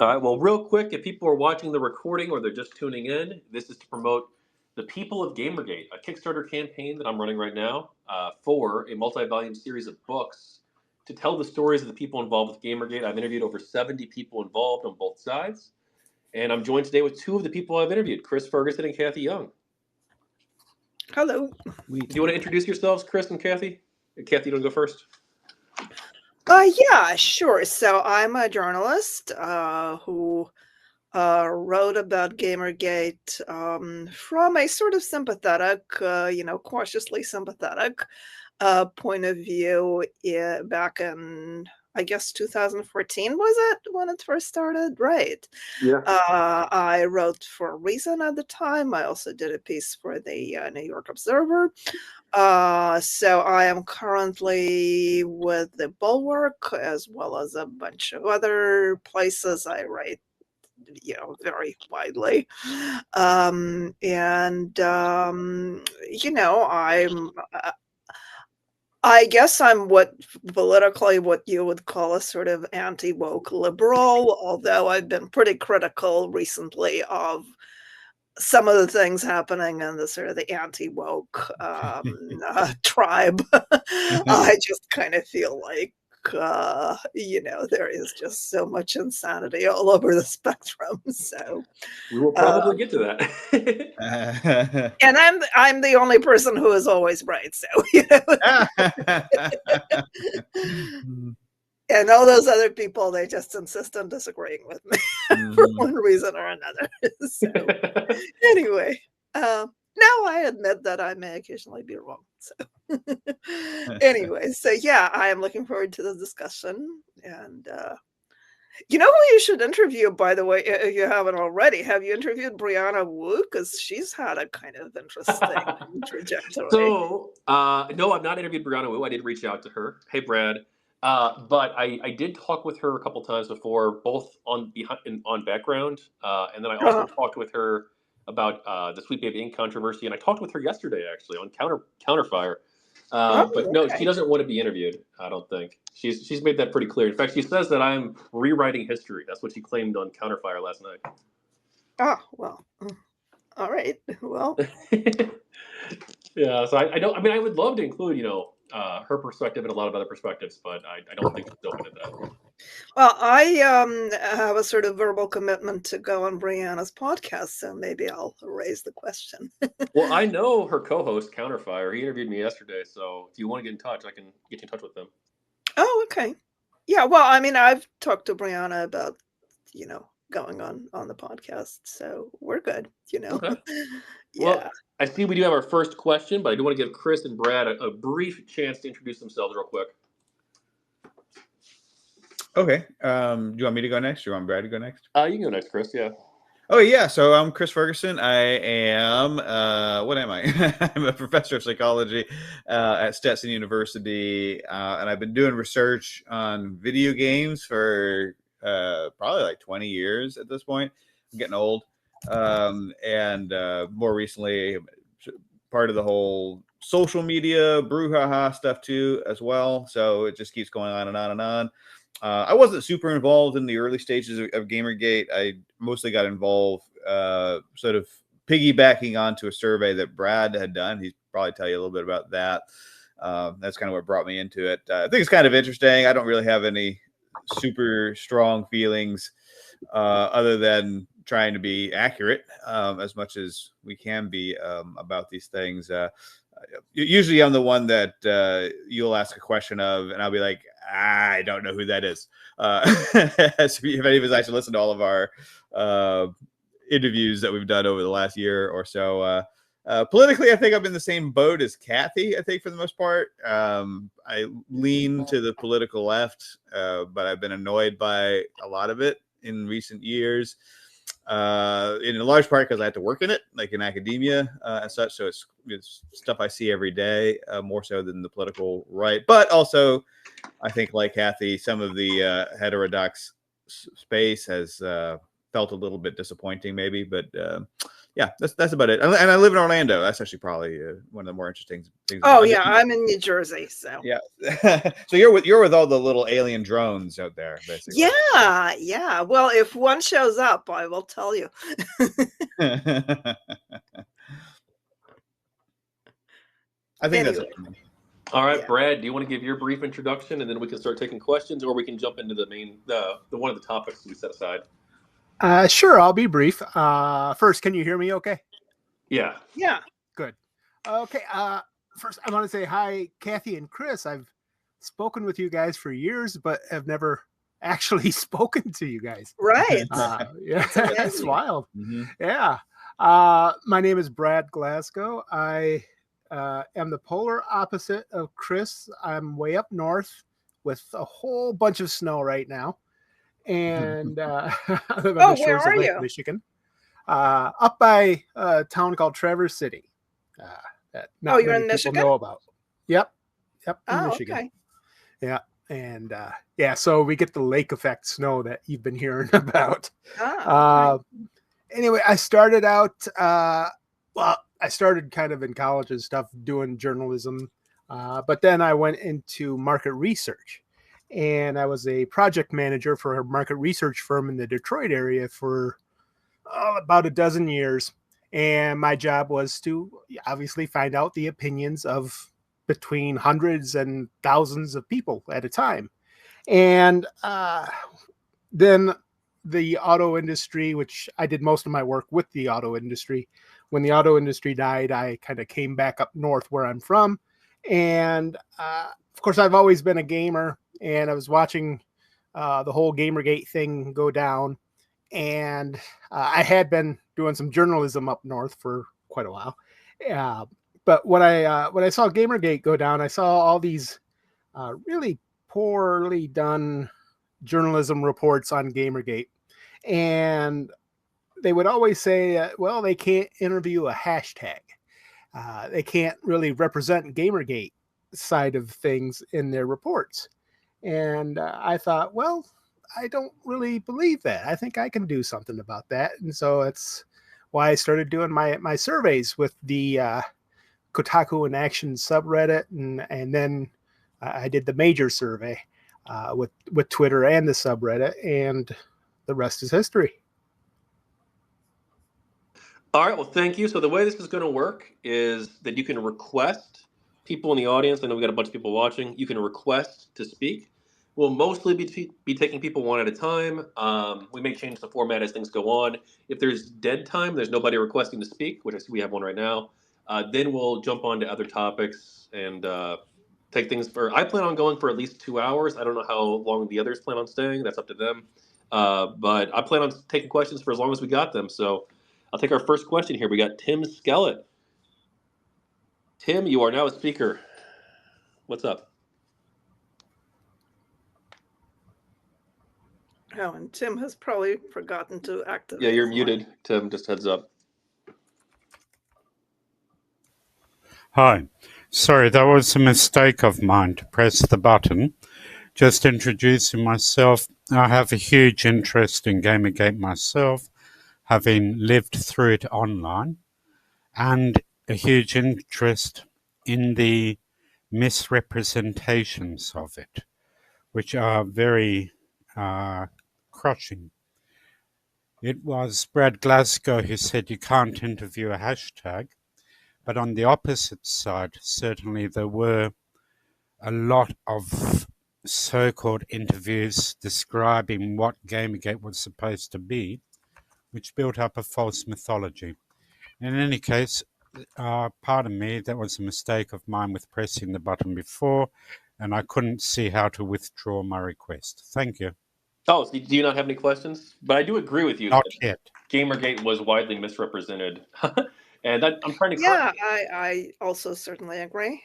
All right. Well, real quick, if people are watching the recording or they're just tuning in, this is to promote the People of GamerGate, a Kickstarter campaign that I'm running right now for a multi-volume series of books to tell the stories of the people involved with GamerGate. I've interviewed over 70 people involved on both sides, and I'm joined today with two of the people I've interviewed, Chris Ferguson and Cathy Young. Hello. Do you want to introduce yourselves, Chris and Cathy? Cathy, you want to go first? Yeah, sure. So I'm a journalist who wrote about GamerGate from a sort of sympathetic, cautiously sympathetic point of view back in, I guess, 2014, was it, when it first started? Right. Yeah. I wrote for Reason at the time. I also did a piece for the New York Observer. So I am currently with the Bulwark as well as a bunch of other places. I write, very widely. I guess I'm politically what you would call a sort of anti-woke liberal, although I've been pretty critical recently of some of the things happening in the sort of the anti-woke tribe. I just kind of feel like, there is just so much insanity all over the spectrum. So we will probably get to that. And I'm the only person who is always right. So, and all those other people, they just insist on disagreeing with me for one reason or another. So anyway, now I admit that I may occasionally be wrong. So anyway, so yeah, I am looking forward to the discussion. And you know who you should interview, by the way, if you haven't already? Have you interviewed Brianna Wu? Because she's had a kind of interesting trajectory. So, no, I've not interviewed Brianna Wu. I did reach out to her. Hey, Brad. But I did talk with her a couple times before, both on background, and then I also talked with her about the Sweet Baby Inc. controversy, and I talked with her yesterday actually on Counterfire. But no, she doesn't want to be interviewed. I don't think she's made that pretty clear. In fact, she says that I'm rewriting history. That's what she claimed on Counterfire last night. Oh, well, all right. Well, yeah. So I don't. I mean, I would love to include her perspective and a lot of other perspectives, but I don't think she's open to that. Well, I have a sort of verbal commitment to go on Brianna's podcast, so maybe I'll raise the question. Well, I know her co-host, Counterfire. He interviewed me yesterday, so if you want to get in touch, I can get you in touch with them. Oh, okay. Yeah, well, I mean, I've talked to Brianna about, going on the podcast, so we're good, Okay. Yeah. Well, I see we do have our first question, but I do want to give Chris and Brad a brief chance to introduce themselves real quick. Okay. Do you want me to go next, or you want Brad to go next? You can go next, Chris. Yeah. Oh, yeah. So I'm Chris Ferguson. I am, what am I? I'm a professor of psychology at Stetson University, and I've been doing research on video games for probably like 20 years at this point. I'm getting old. And more recently, part of the whole social media brouhaha stuff too, as well. So it just keeps going on and on and on. I wasn't super involved in the early stages of GamerGate. I mostly got involved sort of piggybacking onto a survey that Brad had done. He'd probably tell you a little bit about that. That's kind of what brought me into it. I think it's kind of interesting. I don't really have any super strong feelings other than trying to be accurate as much as we can be about these things. Usually I'm the one that you'll ask a question of, and I'll be like, I don't know who that is. If any of us actually listen to all of our interviews that we've done over the last year or so, politically, I think I'm in the same boat as Cathy, I think, for the most part. I lean to the political left, but I've been annoyed by a lot of it in recent years. In a large part because I have to work in it, like in academia and such. So it's stuff I see every day, more so than the political right. But also, I think, like Cathy, some of the heterodox space has felt a little bit disappointing, maybe. But yeah, that's about it. And I live in Orlando. That's actually probably one of the more interesting things. Oh yeah, I'm in New Jersey, so yeah. So you're with all the little alien drones out there, basically. Yeah. Well, if one shows up, I will tell you. I think Anyway. that's all right, Brad, do you want to give your brief introduction, and then we can start taking questions, or we can jump into the main, the one of the topics we set aside? Sure, I'll be brief. First, can you hear me okay? Yeah. Yeah. Good. Okay. First, I want to say hi, Cathy and Chris. I've spoken with you guys for years, but have never actually spoken to you guys. Right. Yeah, it's wild. Mm-hmm. Yeah. My name is Brad Glasgow. I am the polar opposite of Chris. I'm way up north with a whole bunch of snow right now. And I live on the shores of Lake Michigan, up by a town called Traverse City. That not you're many in people Michigan? know about. Yep, in Michigan. Okay. Yeah, and so we get the lake effect snow that you've been hearing about. Okay. Anyway, I started out. I started kind of in college and stuff doing journalism, but then I went into market research. And I was a project manager for a market research firm in the Detroit area for about a dozen years. And my job was to obviously find out the opinions of between hundreds and thousands of people at a time. And then the auto industry, which I did most of my work with the auto industry. When the auto industry died, I kind of came back up north where I'm from. And of course, I've always been a gamer. And I was watching the whole GamerGate thing go down. And I had been doing some journalism up north for quite a while. But when I saw GamerGate go down, I saw all these really poorly done journalism reports on GamerGate. And they would always say, well, they can't interview a hashtag. They can't really represent GamerGate side of things in their reports. And I thought, well, I don't really believe that. I think I can do something about that. And so that's why I started doing my surveys with the Kotaku in Action subreddit. And then I did the major survey with Twitter and the subreddit. And the rest is history. All right. Well, thank you. So the way this is going to work is that you can request people in the audience. I know we got a bunch of people watching. You can request to speak. We'll mostly be taking people one at a time. We may change the format as things go on. If there's dead time, there's nobody requesting to speak, which I see we have one right now. Then we'll jump on to other topics and take things for. I plan on going for at least 2 hours. I don't know how long the others plan on staying. That's up to them. But I plan on taking questions for as long as we got them. So I'll take our first question here. We got Tim Skellett. Tim, you are now a speaker. What's up? Oh, and Tim has probably forgotten to activate. Yeah, you're muted, Tim. Just heads up. Hi. Sorry, that was a mistake of mine to press the button. Just introducing myself. I have a huge interest in GamerGate myself, having lived through it online, and a huge interest in the misrepresentations of it, which are very crushing. It was Brad Glasgow who said you can't interview a hashtag, but on the opposite side, certainly there were a lot of so-called interviews describing what GamerGate was supposed to be, which built up a false mythology. In any case, pardon me, that was a mistake of mine with pressing the button before, and I couldn't see how to withdraw my request. Thank you. Oh, so do you not have any questions? But I do agree with you. Not yet. GamerGate was widely misrepresented. And I'm trying to... Yeah, I also certainly agree.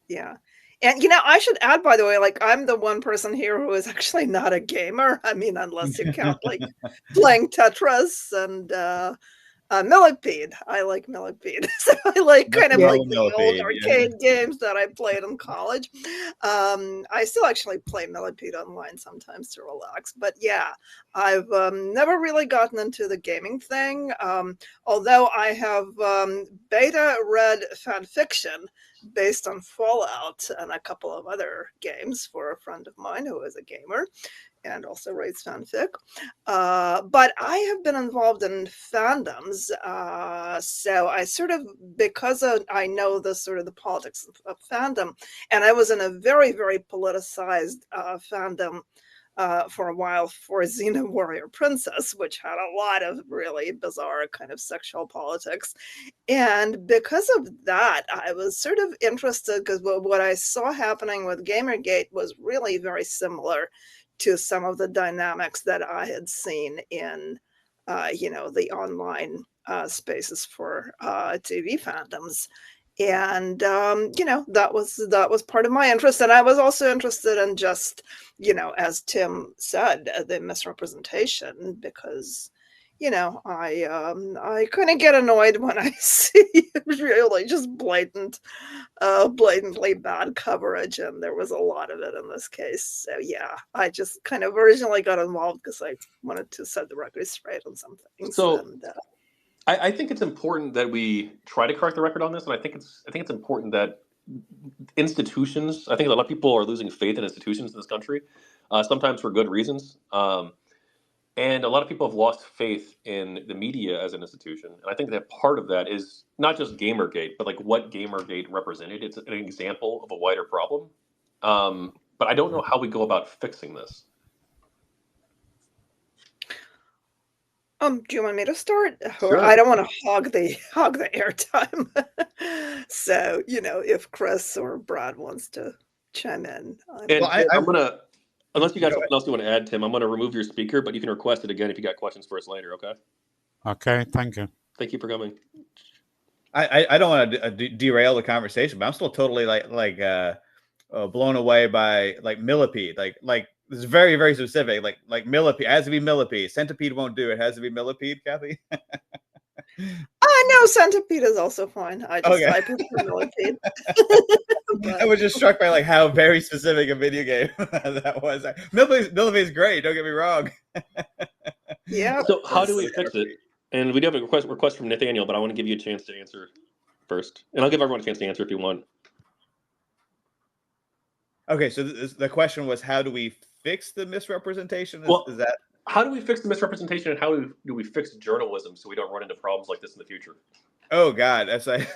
Yeah. And, I should add, by the way, like, I'm the one person here who is actually not a gamer. I mean, unless you count, like, playing Tetris and Millipede. I like Millipede. So I like kind of like the old arcade games that I played in college. I still actually play Millipede online sometimes to relax. But yeah, I've never really gotten into the gaming thing. Although I have beta read fan fiction based on Fallout and a couple of other games for a friend of mine who is a gamer and also writes fanfic. But I have been involved in fandoms. So I sort of, because I know the sort of the politics of fandom, and I was in a very, very politicized fandom for a while for Xena Warrior Princess, which had a lot of really bizarre kind of sexual politics. And because of that, I was sort of interested because what I saw happening with Gamergate was really very similar to some of the dynamics that I had seen in, the online spaces for TV fandoms. And that was part of my interest, and I was also interested in just, as Tim said, the misrepresentation, because I kind of get annoyed when I see really just blatantly bad coverage, and there was a lot of it in this case. So yeah, I just kind of originally got involved because I wanted to set the record straight on some things. So and, I think it's important that we try to correct the record on this, and I think it's important that institutions. I think a lot of people are losing faith in institutions in this country, sometimes for good reasons. And a lot of people have lost faith in the media as an institution. And I think that part of that is not just Gamergate, but like what Gamergate represented. It's an example of a wider problem. But I don't know how we go about fixing this. do you want me to start? Sure. I don't want to hog the airtime. So, if Chris or Brad wants to chime in. I'm gonna, unless you got something else you want to add, Tim, I'm gonna remove your speaker, but you can request it again if you got questions for us later, okay? Okay, thank you. Thank you for coming. I don't want to derail the conversation, but I'm still totally blown away by like Millipede. Like this is very, very specific. Like Millipede, it has to be Millipede. Centipede won't do it. Has to be Millipede, Cathy. No, Centipede is also fine. I prefer Millipede. I was just struck by like how very specific a video game that was. Millipede is great. Don't get me wrong. Yeah. So how do we fix it? And we do have a request from Nathaniel, but I want to give you a chance to answer first, and I'll give everyone a chance to answer if you want. Okay, so the question was, how do we fix the misrepresentation? Is that how do we fix the misrepresentation, and how do we fix journalism so we don't run into problems like this in the future? Oh God, that's like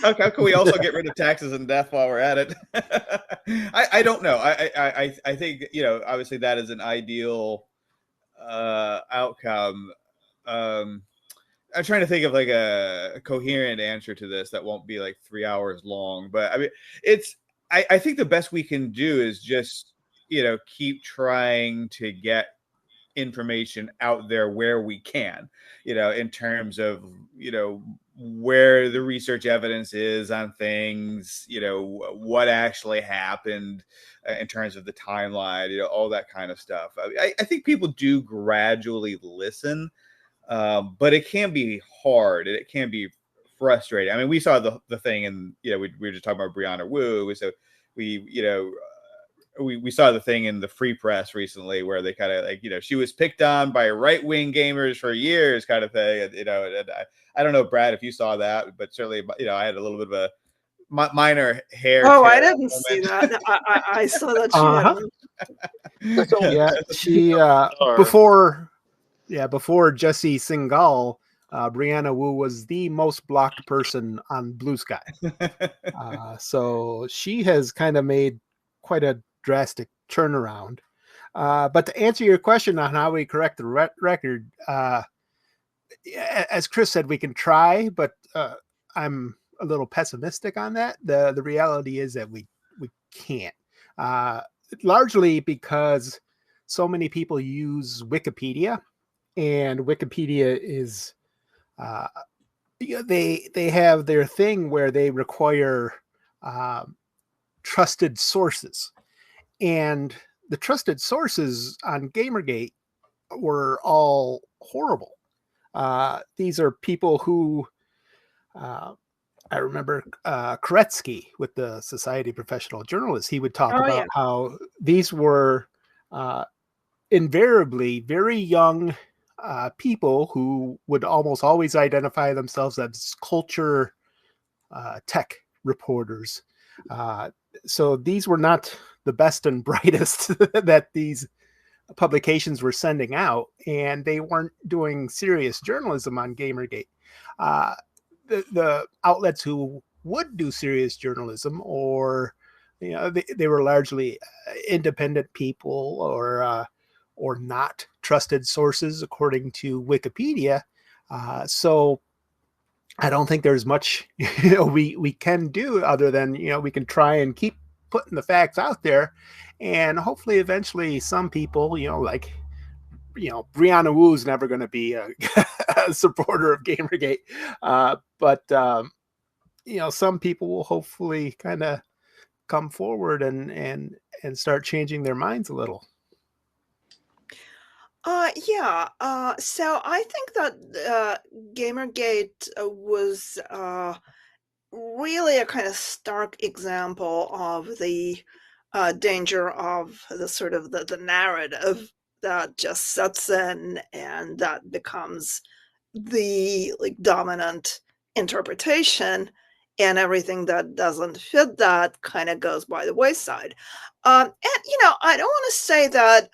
how can we also get rid of taxes and death while we're at it? I don't know. I think obviously that is an ideal outcome. I'm trying to think of like a coherent answer to this that won't be like 3 hours long, but I mean I think the best we can do is just keep trying to get information out there where we can, in terms of where the research evidence is on things, what actually happened in terms of the timeline, all that kind of stuff. I think people do gradually listen, but it can be hard and it can be frustrating. I mean, we saw the thing, and we were just talking about Brianna Wu, so we saw the thing in the Free Press recently where they kind of like, she was picked on by right-wing gamers for years kind of thing. And, and I don't know, Brad, if you saw that, but certainly, I had a little bit of a minor hair. Oh, I didn't see that. I saw that she before Jesse Singal, Brianna Wu was the most blocked person on Blue Sky. So she has kind of made quite a drastic turnaround. But to answer your question on how we correct the record, as Chris said, we can try, but I'm a little pessimistic on that. The reality is that we can't, largely because so many people use Wikipedia, and Wikipedia is they have their thing where they require trusted sources, and the trusted sources on Gamergate were all horrible. These are people who I remember Koretsky with the Society of Professional Journalists. He would talk about how these were invariably very young people who would almost always identify themselves as culture tech reporters. So these were not the best and brightest that these publications were sending out, and they weren't doing serious journalism on Gamergate. The outlets who would do serious journalism, or they were largely independent people, or not trusted sources according to Wikipedia. So I don't think there's much we can do other than we can try and keep putting the facts out there, and hopefully eventually some people like Brianna Wu's never going to be a supporter of Gamergate, but some people will hopefully kind of come forward and start changing their minds a little. Yeah. So I think that Gamergate was really a kind of stark example of the danger of the sort of the narrative that just sets in, and that becomes the dominant interpretation, and everything that doesn't fit that kind of goes by the wayside. And I don't want to say that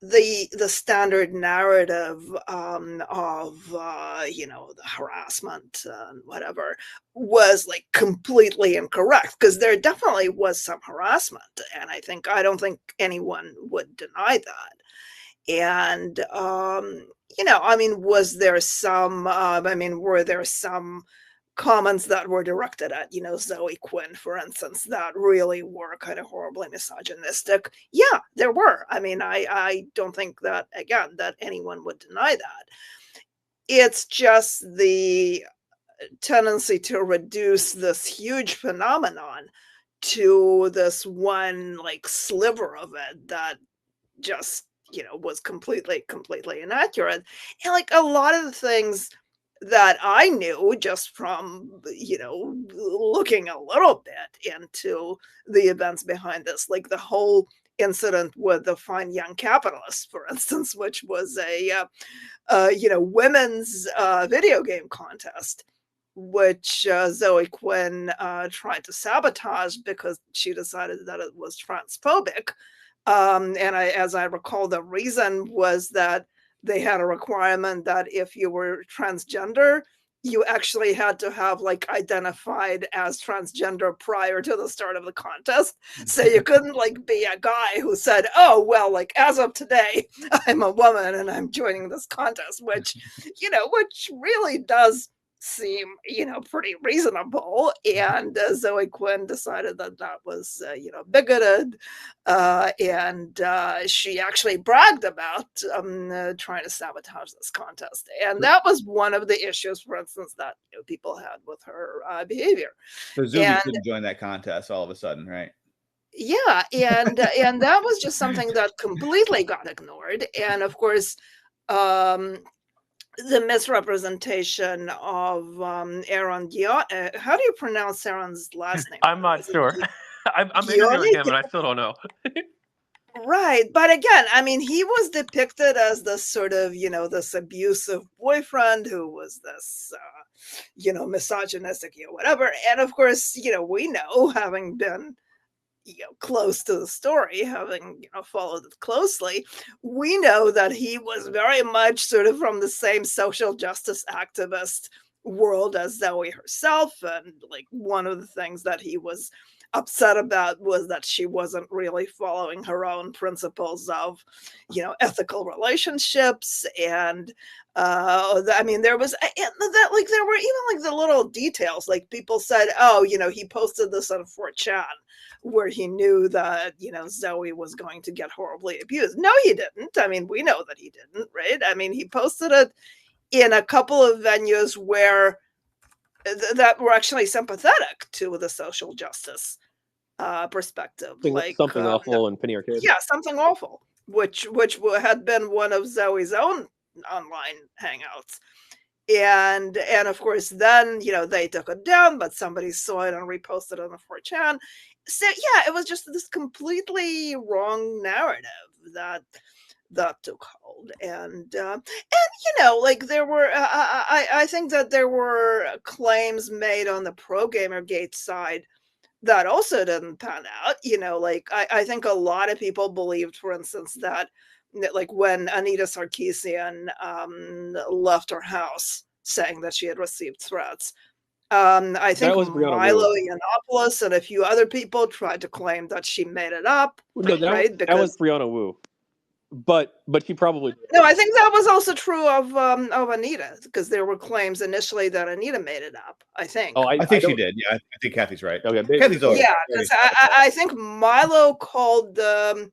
the standard narrative of the harassment and whatever was completely incorrect, because there definitely was some harassment, and I don't think anyone would deny that. And was there some were there some comments that were directed at Zoe Quinn, for instance, that really were kind of horribly misogynistic? Yeah, there were. I don't think that, again, that anyone would deny that. It's just the tendency to reduce this huge phenomenon to this one sliver of it that just was completely inaccurate. And a lot of the things that I knew just from looking a little bit into the events behind this, like the whole incident with the Fine Young Capitalists, for instance, which was a women's video game contest, which Zoe Quinn tried to sabotage because she decided that it was transphobic. As I recall, the reason was that they had a requirement that if you were transgender, you actually had to have identified as transgender prior to the start of the contest. So you couldn't be a guy who said, oh, well, as of today, I'm a woman and I'm joining this contest, which really does seem pretty reasonable. And Zoe Quinn decided that that was bigoted, and she actually bragged about trying to sabotage this contest, and that was one of the issues, for instance, that people had with her behavior. So Zumi couldn't join that contest all of a sudden, right? Yeah, and that was just something that completely got ignored. And of course, the misrepresentation of Aaron Dion. How do you pronounce Aaron's last name? I'm not sure. I'm interviewing him, and I still don't know. Right, but again, he was depicted as this sort of, this abusive boyfriend who was this, misogynistic, whatever. And of course, we know, having been close to the story, having followed it closely, we know that he was very much sort of from the same social justice activist world as Zoe herself. And one of the things that he was upset about was that she wasn't really following her own principles of ethical relationships. And there was that there were even the little details, people said, oh, he posted this on 4chan where he knew that Zoe was going to get horribly abused. No, he didn't. We know that he didn't, right? He posted it in a couple of venues where that were actually sympathetic to the social justice perspective, something awful in Penny Arcade. Yeah, something awful, which had been one of Zoe's own online hangouts. And of course, then, you know, they took it down, but somebody saw it and reposted it on the 4chan. So yeah, it was just this completely wrong narrative that took hold. And you know, like there were I think that there were claims made on the Pro GamerGate side that also didn't pan out. You know, like I think a lot of people believed, for instance, that like when Anita Sarkeesian left her house saying that she had received threats, I think That was Brianna Milo Wu. Yiannopoulos and a few other people tried to claim that she made it up, No, right? that was Brianna Wu. But she probably did. No, I think that was also true of Anita, because there were claims initially that Anita made it up. I think. Oh, I think she did. Yeah, I think Cathy's right. Okay, Cathy's always Yeah, because I think Milo called the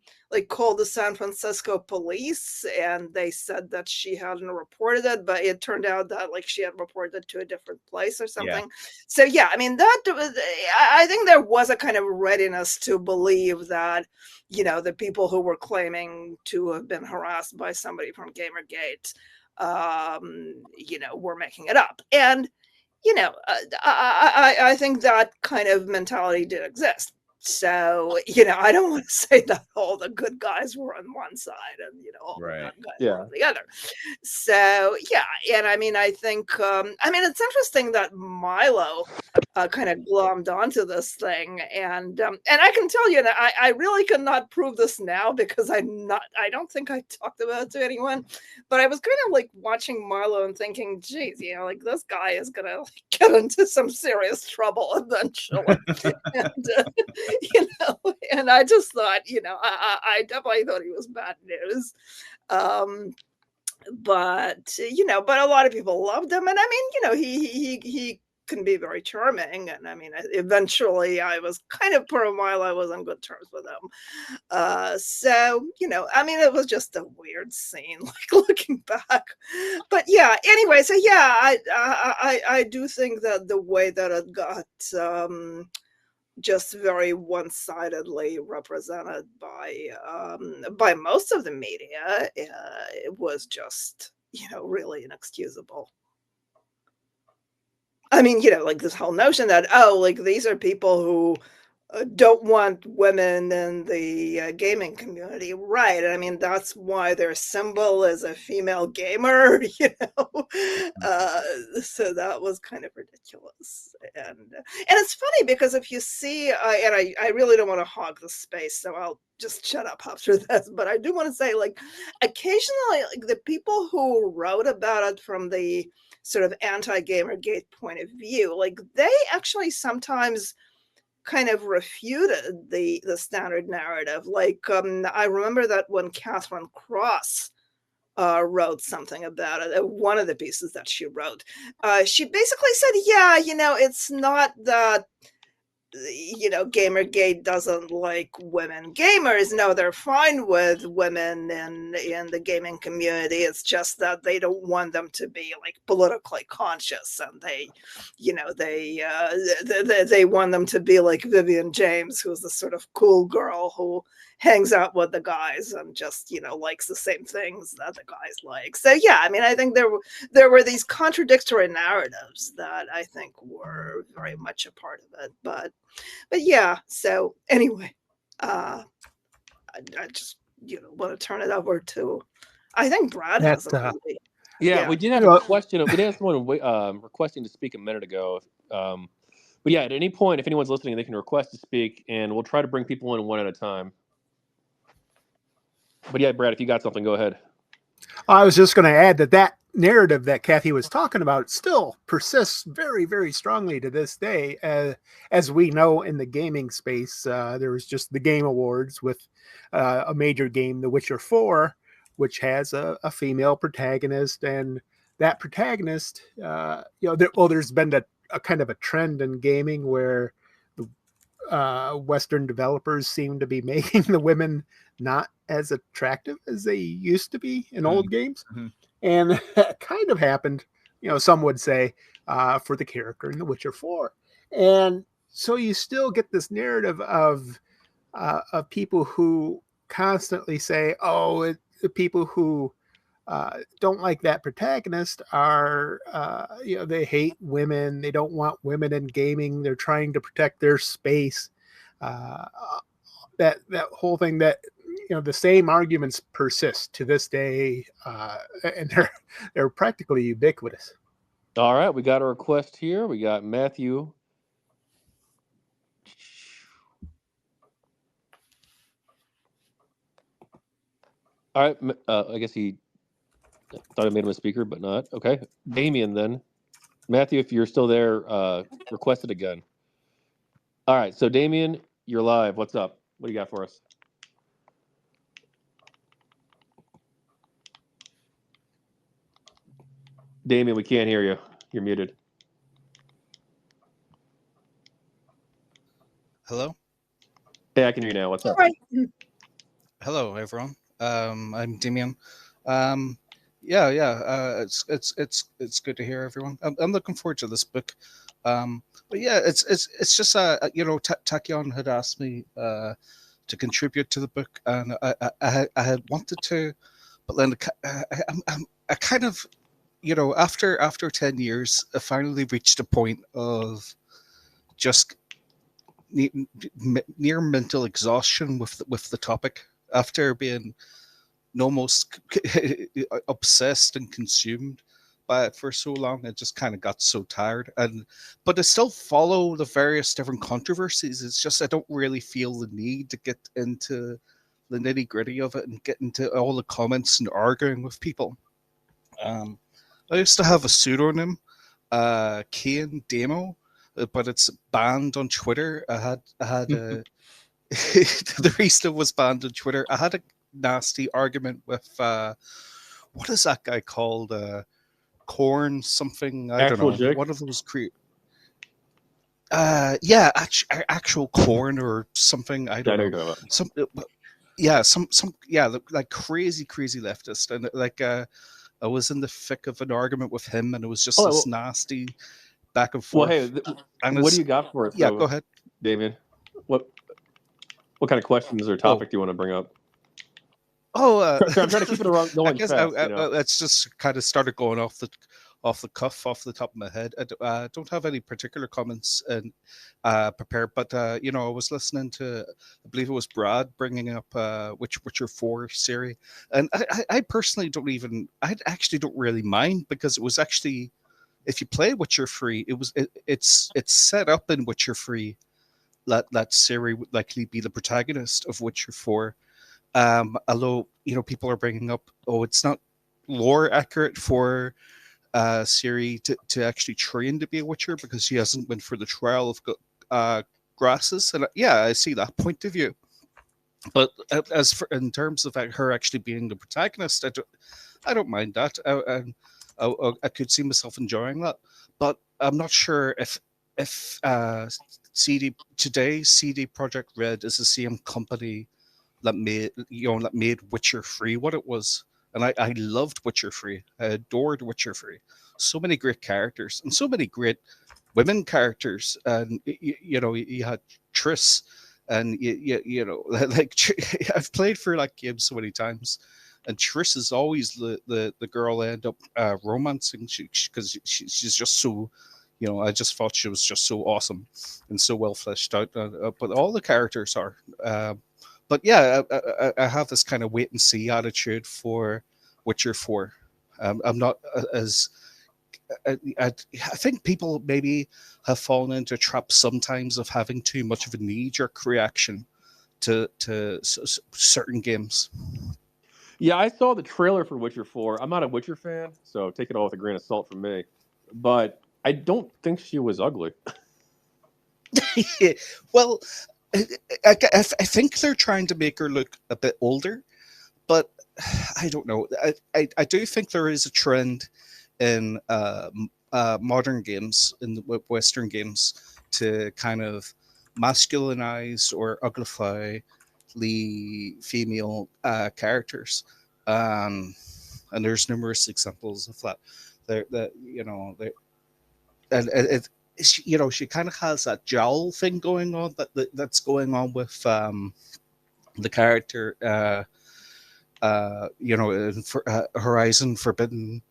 San Francisco police, and they said that she hadn't reported it, but it turned out that like she had reported it to a different place or something. Yeah. So yeah, I mean that I think there was a kind of readiness to believe that, you know, the people who were claiming to have been harassed by somebody from GamerGate, you know, were making it up. And you know, I think that kind of mentality did exist. So, you know, I don't want to say that all the good guys were on one side and, you know, all the bad guys were on the other. So, yeah. And I mean, I think, I mean, it's interesting that Milo kind of glommed onto this thing. And I can tell you that I really cannot prove this now because I don't think I talked about it to anyone, but I was kind of like watching Milo and thinking, geez, you know, like this guy is going to get into some serious trouble eventually. And, you know, and I just thought, you know, I definitely thought he was bad news. But, you know, but a lot of people loved him. And I mean, you know, he can be very charming. And I mean, eventually I was kind of, for a while, I was on good terms with him. So, you know, I mean, it was just a weird scene, like looking back. But yeah, anyway, so yeah, I do think that the way that it got just very one-sidedly represented by most of the media, it was just, you know, really inexcusable. I mean, you know, like this whole notion that, oh, like these are people who don't want women in the gaming community, right? I mean, that's why their symbol is a female gamer, you know. So that was kind of ridiculous, and it's funny because if you see, and I really don't want to hog the space, so I'll just shut up after this. But I do want to say, like, occasionally, like the people who wrote about it from the sort of anti-GamerGate point of view, like they actually sometimes kind of refuted the standard narrative. Like I remember that when Catherine Cross wrote something about it, one of the pieces that she wrote, she basically said, yeah, you know, it's not that, you know, GamerGate doesn't like women gamers. No, they're fine with women in the gaming community. It's just that they don't want them to be like politically conscious, and they, you know, they want them to be like Vivian James, who's the sort of cool girl who hangs out with the guys and just, you know, likes the same things that the guys like. So yeah, I mean, I think there were these contradictory narratives that I think were very much a part of it. But yeah, so anyway, I just, you know, want to turn it over to, I think Brad has a movie. Yeah, we did have a question. We did have someone requesting to speak a minute ago. But yeah, at any point, if anyone's listening, they can request to speak, and we'll try to bring people in one at a time. But yeah, Brad, if you got something, go ahead. I was just going to add that narrative that Cathy was talking about still persists very, very strongly to this day. As we know in the gaming space, there was just the Game Awards with a major game, The Witcher 4, which has a female protagonist, and that protagonist, you know, there's been a kind of a trend in gaming where Western developers seem to be making the women not as attractive as they used to be in old games. And that kind of happened, you know, some would say, for the character in The Witcher 4. And so you still get this narrative of people who constantly say, oh, the people who don't like that protagonist are, they hate women. They don't want women in gaming. They're trying to protect their space. Uh, that whole thing, that the same arguments persist to this day, and they're practically ubiquitous. All right, we got a request here. We got Matthew. All right, I guess he thought I made him a speaker, but not. Okay, Damien then. Matthew, if you're still there, request it again. All right, so Damien, you're live. What's up? What do you got for us? Damien, we can't hear you. You're muted. Hello? Hey, I can hear you now. What's up? Right. Hello, everyone. I'm Damien. It's good to hear everyone. I'm looking forward to this book. But yeah, it's just Tachyon had asked me to contribute to the book, and I had wanted to, but then I kind of, after 10 years, I finally reached a point of just near mental exhaustion with the topic, after being almost obsessed and consumed by it for so long. I just kind of got so tired, but I still follow the various different controversies. It's just I don't really feel the need to get into the nitty gritty of it and get into all the comments and arguing with people. I used to have a pseudonym, Kane Demo, but it's banned on Twitter. I had the reason it was banned on Twitter, I had a nasty argument with what is that guy called? Corn something? I Actual don't know. Jake? One of those actual corn or something. I don't know. Like crazy leftist, and like I was in the thick of an argument with him, and it was just this nasty back and forth. Well, hey, what do you got for us? Yeah, go ahead, Damien. What kind of questions or topic do you want to bring up? I'm trying to keep it around. No one's fast. It's just kind of started going off the cuff, off the top of my head. I don't have any particular comments and prepared, but I was listening to, I believe it was Brad bringing up Witcher 4 series, and I personally I actually don't really mind, because it was actually, if you play Witcher 3, it's set up in Witcher 3 that Ciri would likely be the protagonist of Witcher 4. Although, people are bringing up, it's not lore accurate for Ciri to actually train to be a Witcher, because she hasn't went for the trial of grasses. And I see that point of view. But in terms of her actually being the protagonist, I don't mind that. I could see myself enjoying that. But I'm not sure if CD Projekt Red is the same company that made Witcher 3 what it was. And I loved Witcher 3. I adored Witcher 3. So many great characters and so many great women characters. And you had Triss, and like I've played for like games so many times, and Triss is always the girl I end up romancing, because she's just so, I just thought she was just so awesome and so well fleshed out. But all the characters are. But yeah, I have this kind of wait and see attitude for Witcher 4. I'm not as. I think people maybe have fallen into a trap sometimes of having too much of a knee-jerk reaction to certain games. Yeah, I saw the trailer for Witcher 4. I'm not a Witcher fan, so take it all with a grain of salt from me. But I don't think she was ugly. Well, I think they're trying to make her look a bit older, but I don't know. I do think there is a trend in modern games, in the Western games, to kind of masculinize or uglify the female characters, and there's numerous examples of that. She kind of has that jowl thing going on that's going on with the character you know, in Horizon Forbidden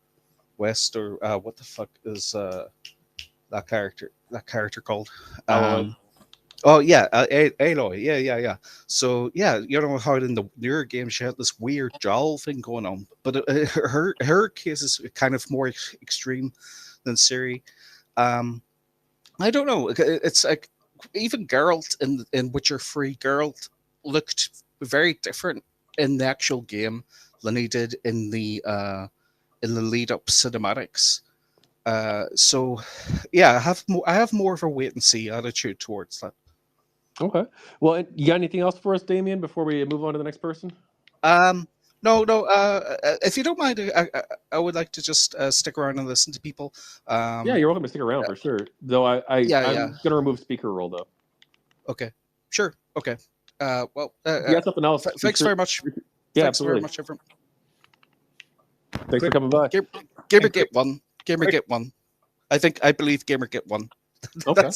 West, or what the fuck is that character called? Oh yeah, Aloy. Yeah. So yeah, you know how in the newer game she had this weird jowl thing going on, but her case is kind of more extreme than Ciri. I don't know. It's like even Geralt in Witcher 3, Geralt looked very different in the actual game than he did in the lead up cinematics. So yeah, I have more of a wait and see attitude towards that. Okay. Well, you got anything else for us, Damien, before we move on to the next person? No. If you don't mind, I would like to just stick around and listen to people. Yeah, you're welcome to stick around for sure. Though I'm gonna remove speaker role though. Okay. Sure. Okay. Well. You got something else? Thanks very much. Yeah, thanks absolutely. very much, everyone. Thanks for coming by. GamerGate 1. GamerGate 1. I believe GamerGate 1. Okay.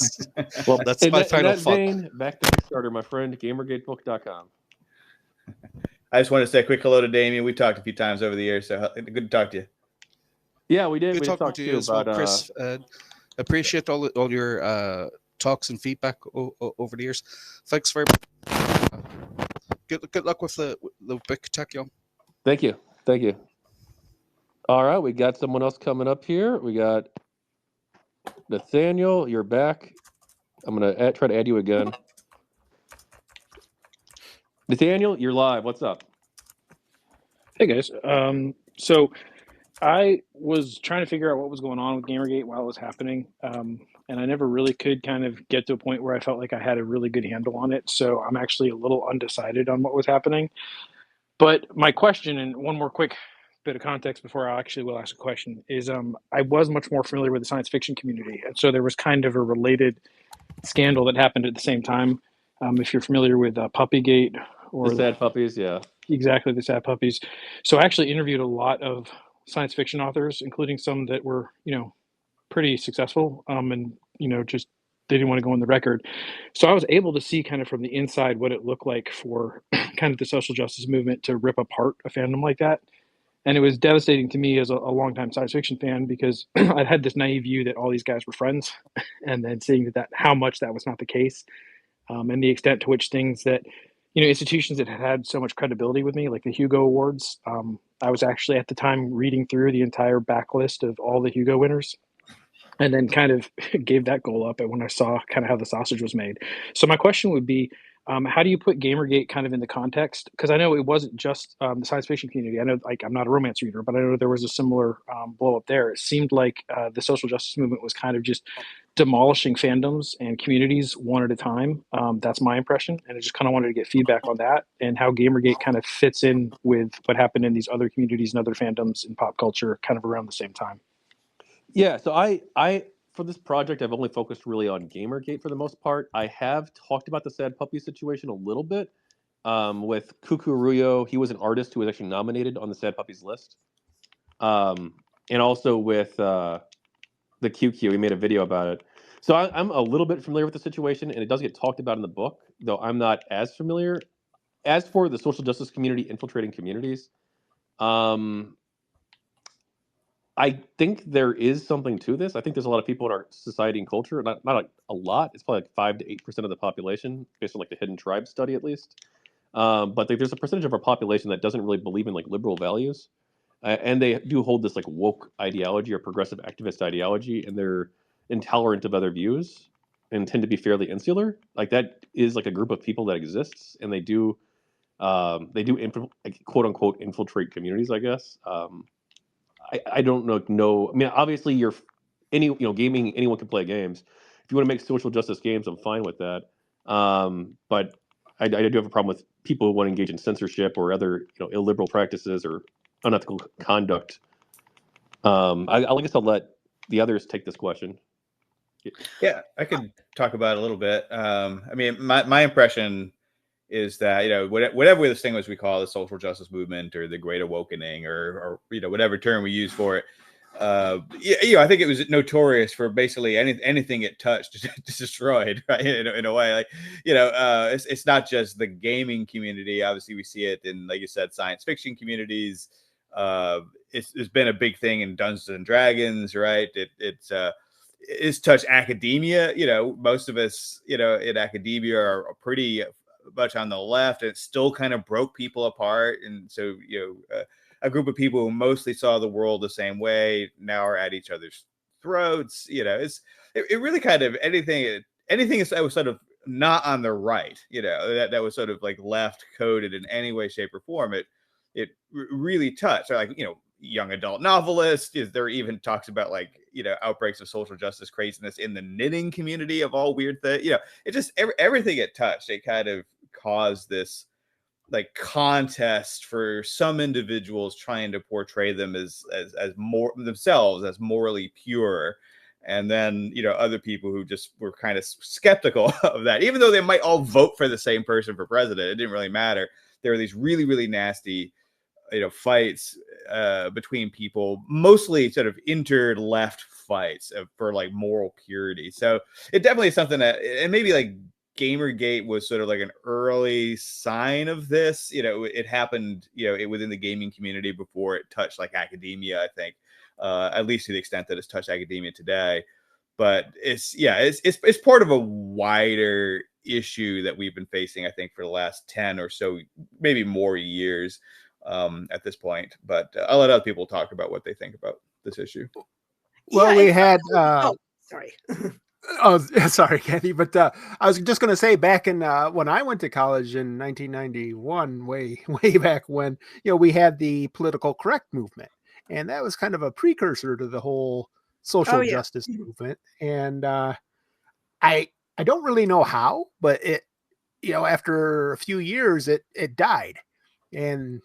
Well, that's my final thought. Vein, back to Kickstarter, my friend. GamerGateBook.com. I just want to say a quick hello to Damien. We talked a few times over the years, so good to talk to you. Yeah, we did. Good we talking to you as well, Chris. Appreciate all your talks and feedback over the years. Thanks very much. Good luck with the big Tachyon. Thank you. All right, we got someone else coming up here. We got Nathaniel. You're back. I'm gonna try to add you again. Nathaniel, you're live. What's up? Hey guys. So I was trying to figure out what was going on with GamerGate while it was happening, and I never really could kind of get to a point where I felt like I had a really good handle on it. So I'm actually a little undecided on what was happening. But my question, and one more quick bit of context before I actually will ask a question, is I was much more familiar with the science fiction community, and so there was kind of a related scandal that happened at the same time. If you're familiar with Puppygate or the Sad Puppies, yeah, exactly, the Sad Puppies. So I actually interviewed a lot of science fiction authors, including some that were, pretty successful, and just they didn't want to go on the record. So I was able to see kind of from the inside what it looked like for kind of the social justice movement to rip apart a fandom like that. And it was devastating to me as a longtime science fiction fan because I'd had this naive view that all these guys were friends, and then seeing that how much that was not the case, and the extent to which things that institutions that had so much credibility with me, like the Hugo Awards. I was actually at the time reading through the entire backlist of all the Hugo winners, and then kind of gave that goal up when I saw kind of how the sausage was made. So my question would be, how do you put Gamergate kind of in the context? Because I know it wasn't just the science fiction community. I know, like, I'm not a romance reader, but I know there was a similar blow up there. It seemed like the social justice movement was kind of just demolishing fandoms and communities one at a time. That's my impression, and I just kind of wanted to get feedback on that and how Gamergate kind of fits in with what happened in these other communities and other fandoms in pop culture, kind of around the same time. Yeah, so I for this project, I've only focused really on Gamergate for the most part. I have talked about the Sad Puppy situation a little bit with Kukuruyo. He was an artist who was actually nominated on the Sad Puppies list, and also with the QQ. He made a video about it. So I'm a little bit familiar with the situation, and it does get talked about in the book, though I'm not as familiar. As for the social justice community infiltrating communities, I think there is something to this. I think there's a lot of people in our society and culture, not like a lot. It's probably like 5 to 8% of the population, based on like the Hidden Tribe study at least. But there's a percentage of our population that doesn't really believe in like liberal values, and they do hold this like woke ideology or progressive activist ideology, and they're intolerant of other views and tend to be fairly insular. Like that is like a group of people that exists, and they do like, quote unquote infiltrate communities, I guess. I don't know. I mean, obviously, gaming. Anyone can play games. If you want to make social justice games, I'm fine with that. But I do have a problem with people who want to engage in censorship or other illiberal practices or unethical conduct. I guess I'll let the others take this question. Yeah, I could talk about it a little bit. I mean, my impression is that whatever this thing was we call the social justice movement or the Great Awakening or whatever term we use for it, I think it was notorious for basically anything it touched destroyed, right? In a way, like, it's not just the gaming community. Obviously, we see it in, like you said, science fiction communities. It's been a big thing in Dungeons and Dragons, right? It's touched academia. Most of us, in academia are pretty much on the left, and it still kind of broke people apart. And so, a group of people who mostly saw the world the same way now are at each other's throats. It really kind of anything that was sort of not on the right, that was sort of like left coded in any way, shape, or form. It really touched, like, young adult novelists. There even talks about, like, outbreaks of social justice craziness in the knitting community of all weird things. It just everything it touched, it kind of caused this like contest for some individuals trying to portray them as more themselves as morally pure, and then other people who just were kind of skeptical of that, even though they might all vote for the same person for president. It didn't really matter. There were these really, really nasty fights between people, mostly sort of inter-left fights for like moral purity. So it definitely is something that, and maybe like GamerGate was sort of like an early sign of this. It happened, within the gaming community before it touched like academia, I think, at least to the extent that it's touched academia today. But it's part of a wider issue that we've been facing, I think, for the last 10 or so, maybe more years at this point. But I'll let other people talk about what they think about this issue. Well, we had sorry. Oh, sorry, Cathy, but I was just going to say, back in when I went to college in 1991, way back when, we had the political correct movement, and that was kind of a precursor to the whole social justice movement. And I don't really know how, but it, after a few years, it died, and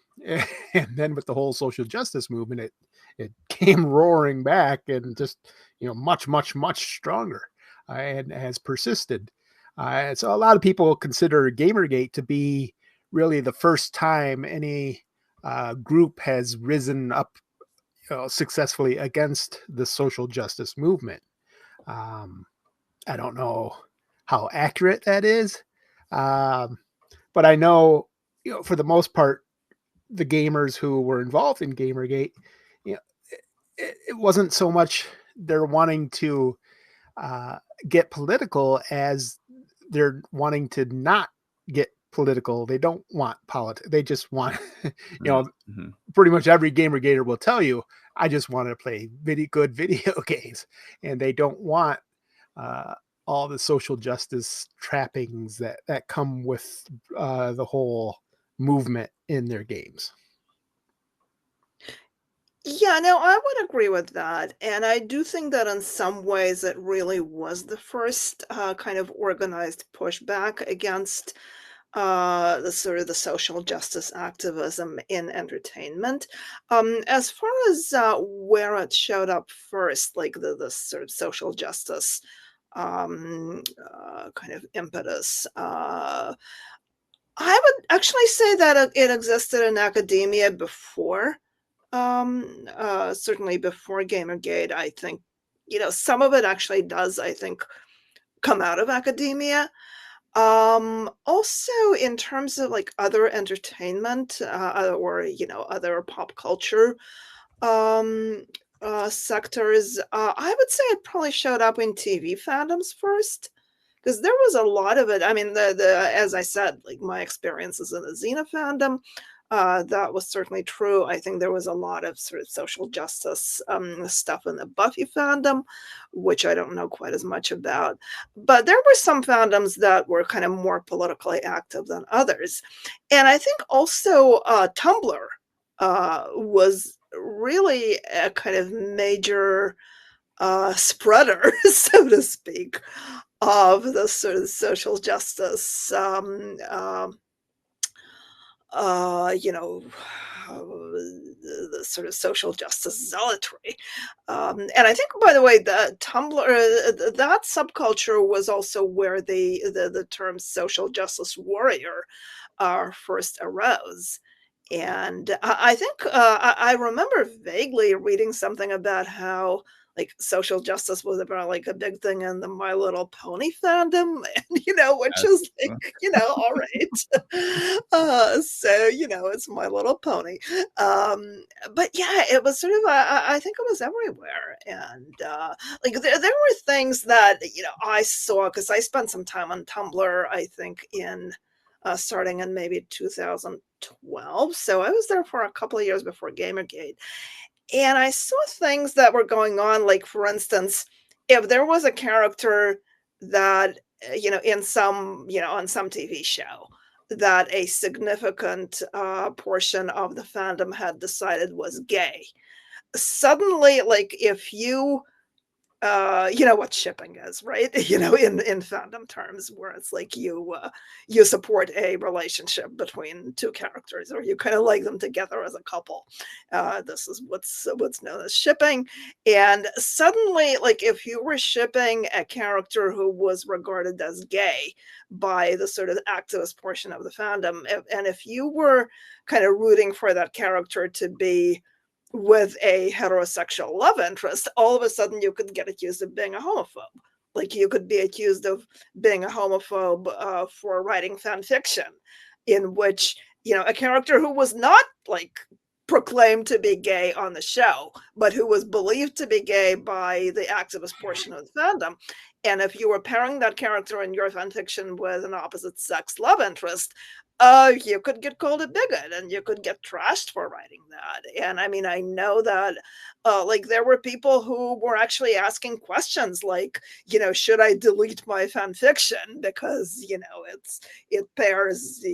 then with the whole social justice movement, it came roaring back, and just much stronger. And has persisted. So a lot of people consider GamerGate to be really the first time any group has risen up successfully against the social justice movement. I don't know how accurate that is, but I know, for the most part, the gamers who were involved in GamerGate, it wasn't so much they're wanting to get political as they're wanting to not get political. They don't want politics. They just want, pretty much every GamerGater will tell you, I just want to play good video games. And they don't want all the social justice trappings that come with the whole movement in their games. Yeah, no, I would agree with that. And I do think that in some ways it really was the first kind of organized pushback against the sort of the social justice activism in entertainment. As far as where it showed up first, like the sort of social justice kind of impetus, I would actually say that it existed in academia before. Certainly before GamerGate. I think, some of it actually does, I think, come out of academia. Also in terms of like other entertainment, or, other pop culture, sectors, I would say it probably showed up in TV fandoms first, because there was a lot of it. I mean, as I said, like my experiences in the Xena fandom, that was certainly true. I think there was a lot of sort of social justice stuff in the Buffy fandom, which I don't know quite as much about. But there were some fandoms that were kind of more politically active than others. And I think also Tumblr was really a kind of major spreader, so to speak, of the sort of social justice the sort of social justice zealotry. And I think, by the way, the Tumblr, that subculture was also where the term social justice warrior first arose. And I think I remember vaguely reading something about how like social justice was about like a big thing in the My Little Pony fandom, and which is like, all right. So it's My Little Pony. But yeah, it was sort of I think it was everywhere, and like there were things that I saw because I spent some time on Tumblr. I think in starting in maybe 2012. So I was there for a couple of years before Gamergate. And I saw things that were going on, like, for instance, if there was a character that, in some, on some TV show that a significant portion of the fandom had decided was gay, suddenly, like, if you you know what shipping is, right? In fandom terms, where it's like you support a relationship between two characters, or you kind of like them together as a couple. This is what's known as shipping. And suddenly, like if you were shipping a character who was regarded as gay by the sort of activist portion of the fandom, and if you were kind of rooting for that character to be with a heterosexual love interest, all of a sudden you could get accused of being a homophobe. Like you could be accused of being a homophobe for writing fan fiction, in which a character who was not like proclaimed to be gay on the show, but who was believed to be gay by the activist portion of the fandom. And if you were pairing that character in your fan fiction with an opposite sex love interest, you could get called a bigot and you could get trashed for writing that. And I mean, I know that like there were people who were actually asking questions like, should I delete my fan fiction because, it pairs,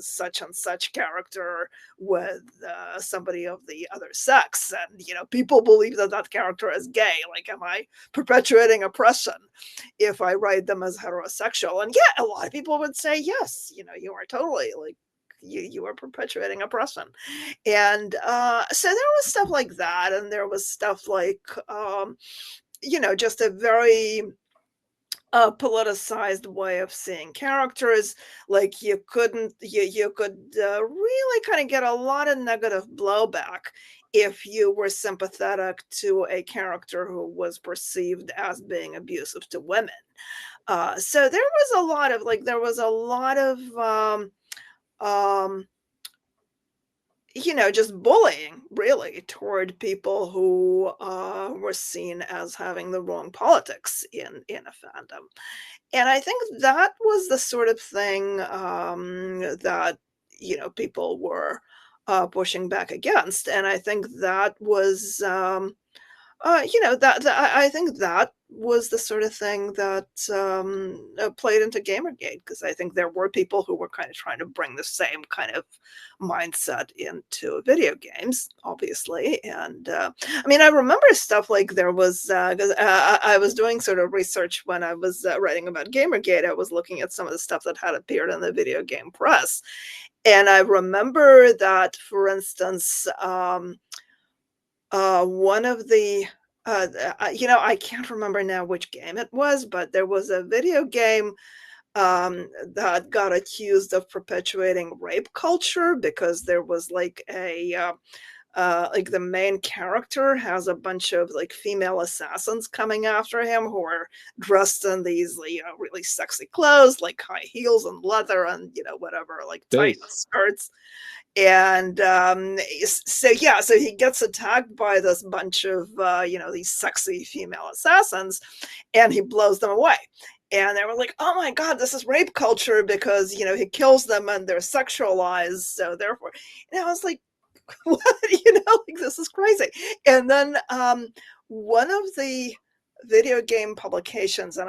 such and such character with somebody of the other sex. And, people believe that that character is gay. Like, am I perpetuating oppression if I write them as heterosexual? And yeah, a lot of people would say, yes, you are totally like, you are perpetuating oppression. And so there was stuff like that, and there was stuff like just a very politicized way of seeing characters. Like you could really kind of get a lot of negative blowback if you were sympathetic to a character who was perceived as being abusive to women. So there was a lot of um, just bullying really toward people who were seen as having the wrong politics in a fandom. And I think that was the sort of thing that people were pushing back against. And I think that was I think that was the sort of thing that played into Gamergate, because I think there were people who were kind of trying to bring the same kind of mindset into video games, obviously. And I mean, I remember stuff like there was, because I was doing sort of research when I was writing about Gamergate. I was looking at some of the stuff that had appeared in the video game press. And I remember that, for instance, one of the I can't remember now which game it was, but there was a video game that got accused of perpetuating rape culture, because there was like like the main character has a bunch of like female assassins coming after him who are dressed in these really sexy clothes, like high heels and leather and whatever, like tight skirts. And so he gets attacked by this bunch of these sexy female assassins, and he blows them away. And they were like, oh my god, this is rape culture, because he kills them and they're sexualized, so therefore. And I was like, what? Like, this is crazy. And then one of the video game publications, and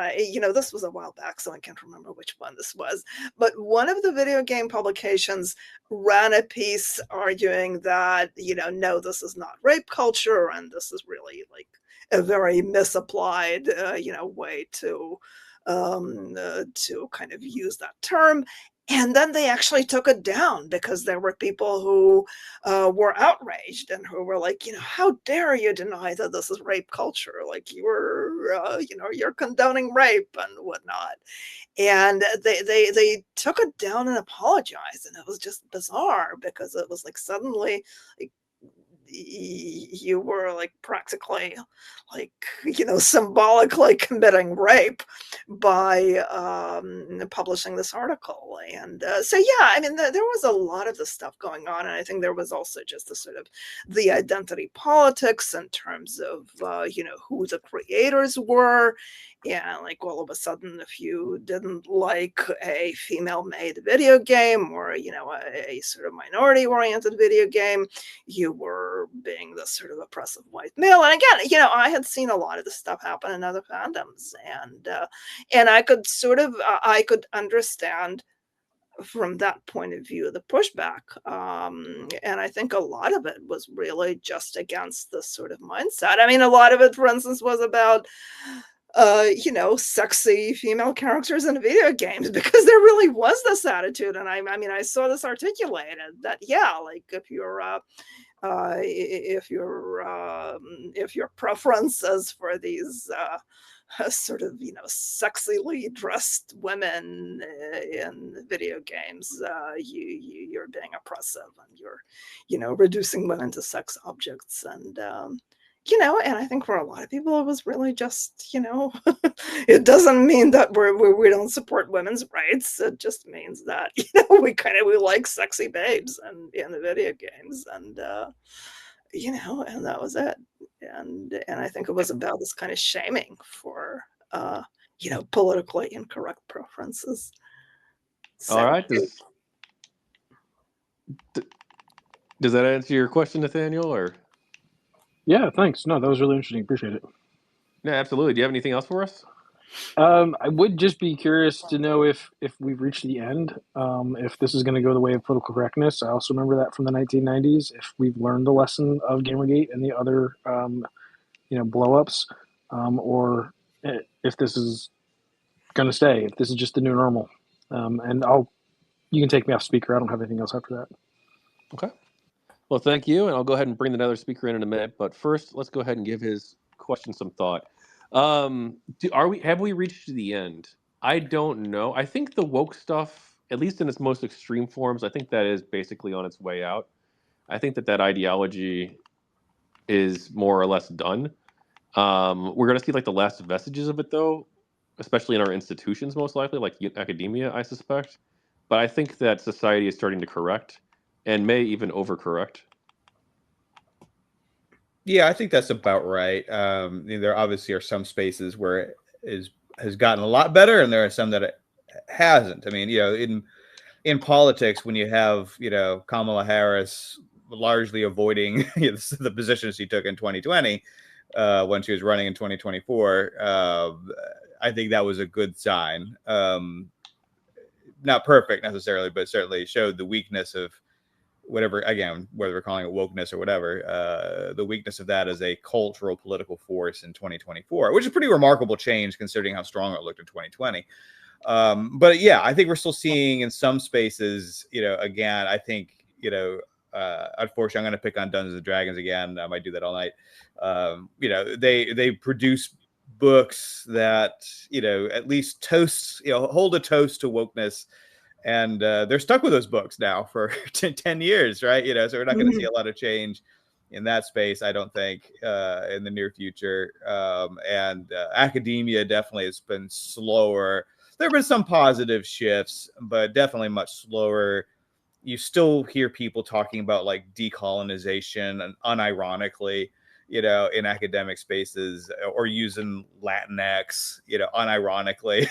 this was a while back, so I can't remember which one this was, but one of the video game publications ran a piece arguing that no, this is not rape culture, and this is really like a very misapplied way to kind of use that term. And then they actually took it down because there were people who were outraged and who were like, how dare you deny that this is rape culture? Like you're condoning rape and whatnot. And they took it down and apologized. And it was just bizarre because it was like suddenly like, you were like practically like symbolically committing rape by publishing this article. And so yeah, I mean there was a lot of this stuff going on, and I think there was also just the sort of the identity politics in terms of who the creators were. Yeah, like all of a sudden, if you didn't like a female-made video game or a sort of minority-oriented video game, you were being this sort of oppressive white male. And again, I had seen a lot of this stuff happen in other fandoms, and I could sort of I could understand from that point of view the pushback, and I think a lot of it was really just against this sort of mindset. I mean, a lot of it, for instance, was about sexy female characters in video games, because there really was this attitude. And I mean, I saw this articulated that, yeah, like if your preference is for these sort of sexily dressed women in video games, you're being oppressive, and you're reducing women to sex objects. And and I think for a lot of people, it was really just, it doesn't mean that we don't support women's rights. It just means that, we like sexy babes in the video games, and, and that was it. And I think it was about this kind of shaming for, politically incorrect preferences. So, All right. Does that answer your question, Nathaniel, or? Yeah, thanks. No, that was really interesting. Appreciate it. Yeah, absolutely. Do you have anything else for us? I would just be curious to know if we've reached the end, if this is going to go the way of political correctness. I also remember that from the 1990s. If we've learned the lesson of Gamergate and the other, blow-ups, or if this is going to stay, if this is just the new normal. And you can take me off speaker. I don't have anything else after that. Okay. Well, thank you, and I'll go ahead and bring another speaker in a minute. But first, let's go ahead and give his question some thought. Have we reached the end? I don't know. I think the woke stuff, at least in its most extreme forms, I think that is basically on its way out. I think that ideology is more or less done. We're going to see like the last vestiges of it, though, especially in our institutions, most likely, like academia, I suspect. But I think that society is starting to correct, and may even overcorrect. Yeah, I think that's about right. There obviously are some spaces where it has gotten a lot better, and there are some that it hasn't. I mean, in politics, when you have Kamala Harris largely avoiding the positions she took in 2020 when she was running in 2024, I think that was a good sign. Not perfect necessarily, but certainly showed the weakness of whatever, again, whether we're calling it wokeness or whatever, the weakness of that as a cultural political force in 2024, which is a pretty remarkable change considering how strong it looked in 2020. But yeah, I think we're still seeing in some spaces, again, I think, unfortunately, I'm going to pick on Dungeons and Dragons again. I might do that all night. They produce books that, at least toast, hold a toast to wokeness. And they're stuck with those books now for 10 years, right? So we're not going to see a lot of change in that space, I don't think, in the near future. And academia definitely has been slower. There have been some positive shifts, but definitely much slower. You still hear people talking about like decolonization, and unironically, in academic spaces, or using Latinx, unironically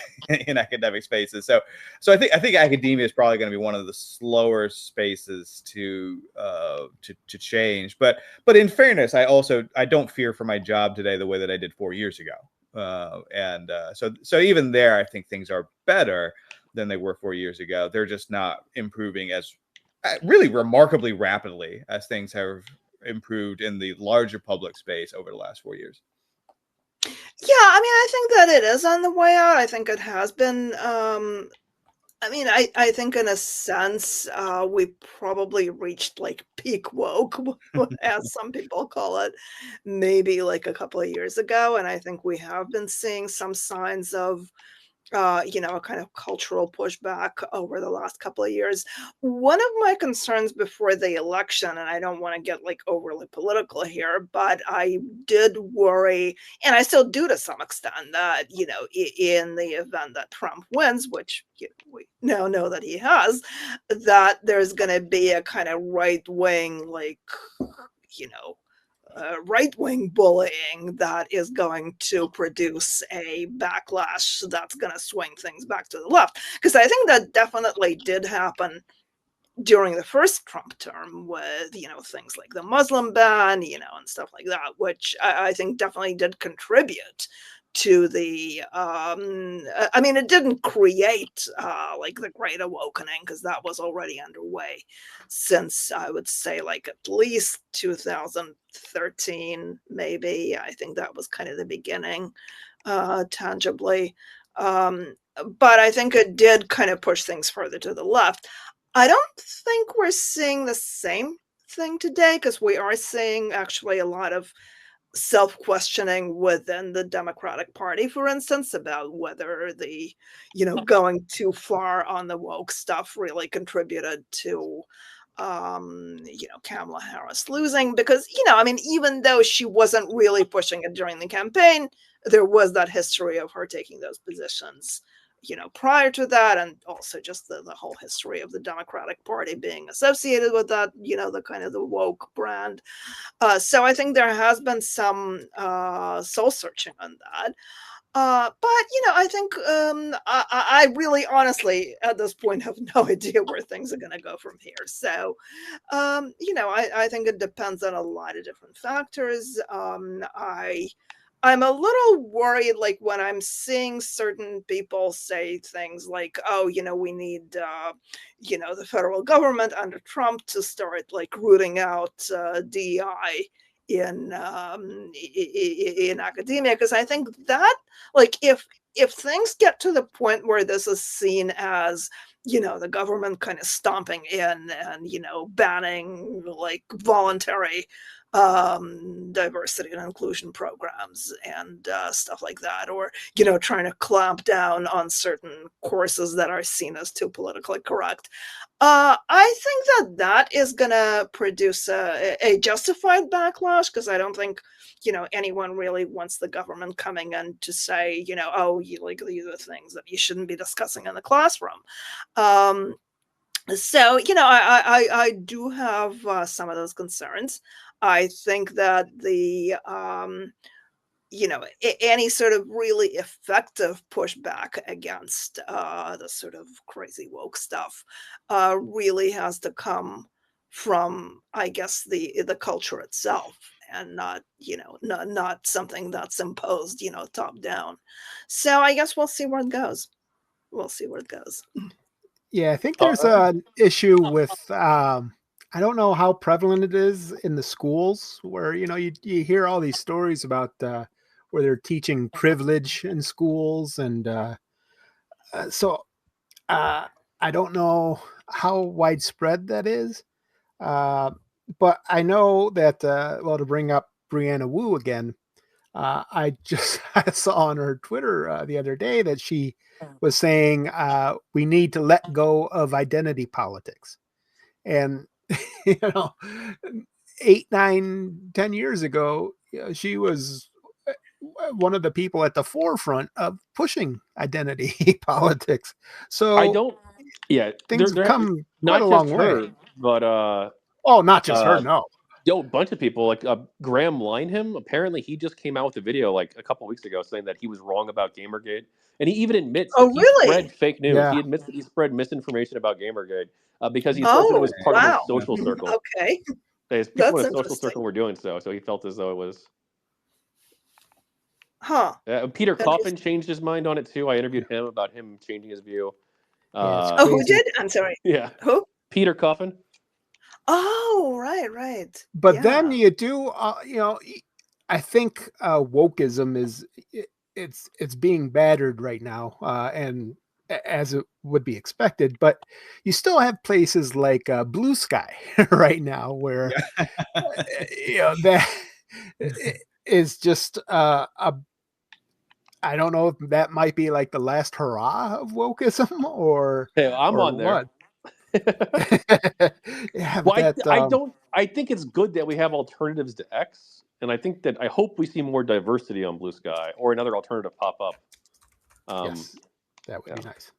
in academic spaces. So I think academia is probably going to be one of the slower spaces to change. But in fairness, I don't fear for my job today the way that I did 4 years ago. So even there, I think things are better than they were 4 years ago. They're just not improving as really remarkably rapidly as things have improved in the larger public space over the last 4 years. Yeah, I mean, I think that it is on the way out. I think it has been I mean, I think in a sense, we probably reached like peak woke, as some people call it, maybe like a couple of years ago. And I think we have been seeing some signs of a kind of cultural pushback over the last couple of years. One of my concerns before the election, and I don't want to get like overly political here, but I did worry, and I still do to some extent, that, in the event that Trump wins, which we now know that he has, that there's going to be a kind of right wing, like, you know, right-wing bullying that is going to produce a backlash that's going to swing things back to the left. Because I think that definitely did happen during the first Trump term with, things like the Muslim ban, and stuff like that, which I think definitely did contribute to the I mean, it didn't create like the Great Awakening, because that was already underway since, I would say, like at least 2013, maybe. I think that was kind of the beginning, tangibly. But I think it did kind of push things further to the left. I don't think we're seeing the same thing today, because we are seeing actually a lot of self-questioning within the Democratic Party, for instance, about whether the, going too far on the woke stuff really contributed to, Kamala Harris losing. Because, I mean, even though she wasn't really pushing it during the campaign, there was that history of her taking those positions, prior to that, and also just the whole history of the Democratic Party being associated with that, the kind of the woke brand. So I think there has been some soul searching on that. But I think I really honestly at this point have no idea where things are going to go from here. So, I think it depends on a lot of different factors. I'm a little worried, like, when I'm seeing certain people say things like, oh, we need, the federal government under Trump to start like rooting out DEI in academia, because I think that, like, if things get to the point where this is seen as, the government kind of stomping in and, banning like voluntary diversity and inclusion programs and stuff like that, or trying to clamp down on certain courses that are seen as too politically correct, I think that is going to produce a justified backlash, because I don't think anyone really wants the government coming in to say, oh, like, these are things that you shouldn't be discussing in the classroom. So, I do have some of those concerns. I think that the, any sort of really effective pushback against the sort of crazy woke stuff really has to come from, I guess, the culture itself, and not, not something that's imposed, top down. So I guess we'll see where it goes. We'll see where it goes. Yeah, I think there's an issue with I don't know how prevalent it is in the schools, where you hear all these stories about where they're teaching privilege in schools, and so I don't know how widespread that is, but I know that to bring up Brianna Wu again, I saw on her Twitter the other day that she was saying we need to let go of identity politics. And, 8, 9, 10 years ago, she was one of the people at the forefront of pushing identity politics. So I don't. Yeah, things have come quite a long way. But oh, not just her. No. A bunch of people, like Graham Lineham, apparently he just came out with a video like a couple weeks ago saying that he was wrong about Gamergate, and he even admits that he spread fake news. Yeah. He admits that he spread misinformation about Gamergate because he felt that it was part of his social circle. Okay, people in a social circle were doing so he felt as though it was. Huh. Peter Coffin changed his mind on it too. I interviewed him about him changing his view. Who did? I'm sorry. Yeah. Who? Peter Coffin. Oh, right. But then you do, I think wokeism is it's being battered right now, and as it would be expected, but you still have places like Blue Sky right now where that is just a I don't know if that might be like the last hurrah of wokeism or Hey, I'm or on there. what. Yeah, Well, that I don't. I think it's good that we have alternatives to X, and I hope we see more diversity on Blue Sky or another alternative pop up. yes, that would be nice.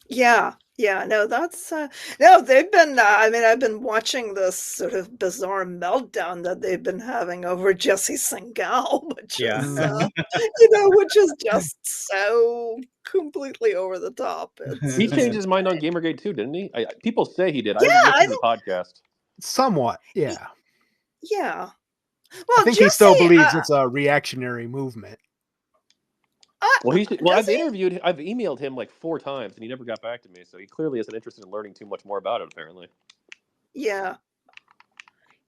Yeah, yeah, no, that's no, they've been I mean, I've been watching this sort of bizarre meltdown that they've been having over Jesse Singal, which Yeah. is you know, which is just so completely over the top. He changed his mind on Gamergate too, didn't he? People say he did. I Yeah, didn't I listen to think the podcast. Somewhat, yeah. yeah. I Well, think he still Jesse, believes it's a reactionary movement. Well, does I've he? I've emailed him like 4 times, and he never got back to me. So he clearly isn't interested in learning too much more about it. Apparently. Yeah.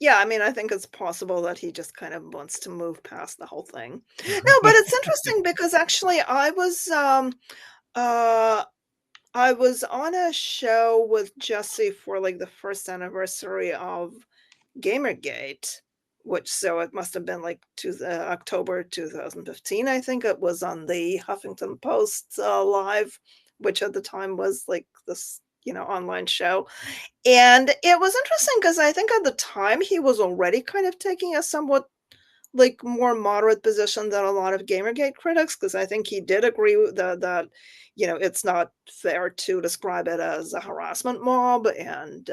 Yeah, I mean, I think it's possible that he just kind of wants to move past the whole thing. No, but it's interesting because actually I was on a show with Jesse for like the first anniversary of GamerGate, which so it must have been like October 2015. I think it was on the Huffington Post live, which at the time was like this, you know, online show. And it was interesting because I think at the time he was already kind of taking a somewhat like more moderate position than a lot of Gamergate critics, because I think he did agree with that you know it's not fair to describe it as a harassment mob, and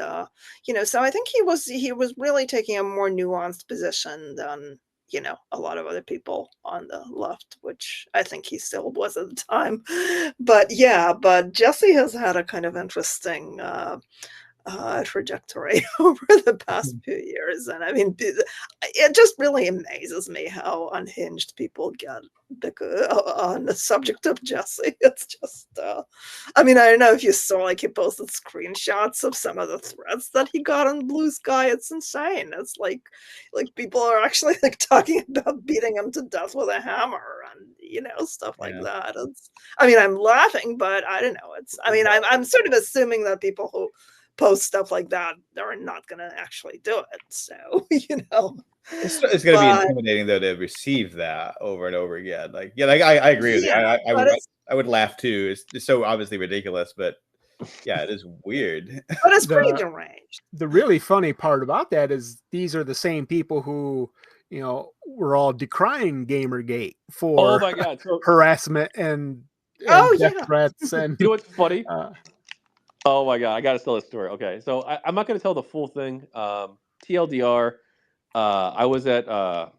you know, so I think he was really taking a more nuanced position than, you know, a lot of other people on the left, which I think he still was at the time. But yeah, but Jesse has had a kind of interesting trajectory over the past few years. And I mean, it just really amazes me how unhinged people get on the subject of Jesse. It's just, I mean, I don't know if you saw, like, he posted screenshots of some of the threats that he got on Blue Sky. It's insane. It's like people are actually like talking about beating him to death with a hammer and, you know, stuff like that. It's, I mean, I'm laughing, but I don't know. It's, I mean, I'm sort of assuming that people who post stuff like that are not going to actually do it. So, you know, it's going to be intimidating though to receive that over and over again. Like, yeah, like I agree with you. I would laugh too. It's so obviously ridiculous, but yeah, it is weird. But it's pretty deranged. The really funny part about that is these are the same people who, you know, were all decrying Gamergate for my God, harassment and death threats. And you know what's funny? Oh my God, I got to tell this story. Okay, so I'm not going to tell the full thing. TLDR, I was at an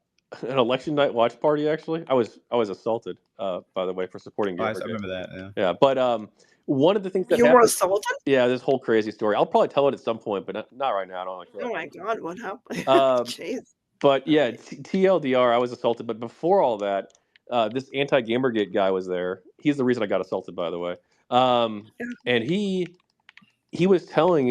election night watch party. Actually, I was assaulted. By the way, for supporting Gamergate. I remember that. Yeah. Yeah, but one of the things that you happened, were assaulted. Yeah, this whole crazy story. I'll probably tell it at some point, but not right now. I don't like. Oh my God, what happened? Jeez. But yeah, TLDR, I was assaulted. But before all that, this anti-Gamergate guy was there. He's the reason I got assaulted, by the way. And he was telling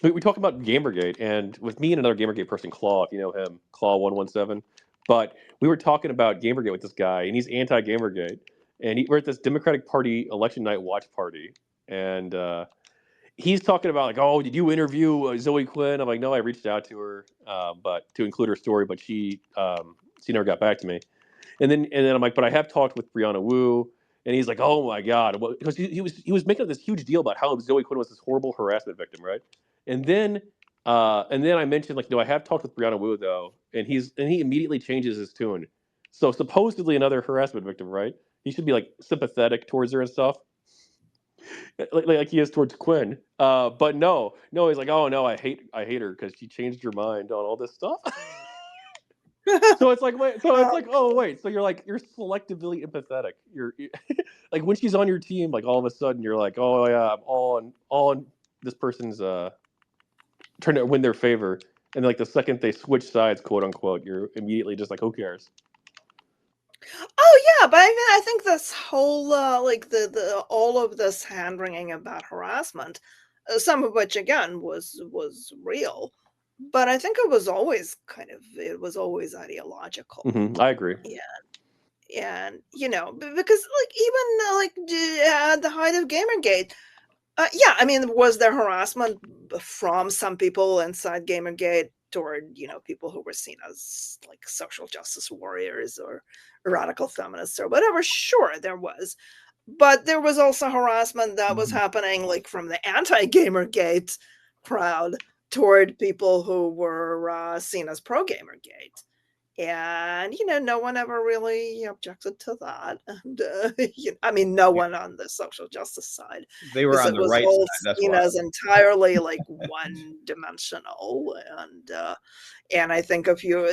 we talked about Gamergate, and with me and another Gamergate person, Claw, if you know him, Claw117. But we were talking about Gamergate with this guy, and he's anti-Gamergate. And we're at this Democratic Party election night watch party, and he's talking about like, oh, did you interview Zoe Quinn? I'm like, no, I reached out to her, but to include her story, but she never got back to me. And then I'm like, but I have talked with Brianna Wu. And he's like, "Oh my God!" Because he was making this huge deal about how Zoe Quinn was this horrible harassment victim, right? And then I mentioned like, "No, I have talked with Brianna Wu though," and he immediately changes his tune. So supposedly another harassment victim, right? He should be like sympathetic towards her and stuff, like he is towards Quinn. But no, he's like, "Oh no, I hate her because she changed her mind on all this stuff." So it's like, wait, so it's like, oh wait, so you're selectively empathetic. You're like when she's on your team, like all of a sudden you're like, oh yeah, I'm all on this person's trying to win their favor, and like the second they switch sides, quote unquote, you're immediately just like, who cares? Oh yeah, but I mean, I think this whole like the all of this hand wringing about harassment, some of which again was real. But I think it was always ideological. I agree. Yeah, and you know, because like even like at the height of Gamergate, yeah, I mean, was there harassment from some people inside Gamergate toward, you know, people who were seen as like social justice warriors or radical feminists or whatever? Sure, there was. But there was also harassment that was happening like from the anti-Gamergate crowd toward people who were seen as pro-Gamergate. And, you know, no one ever really objected to that. And, you know, I mean, no one on the social justice side. They were on the right side. That's seen why. as entirely like one-dimensional. And I think if you,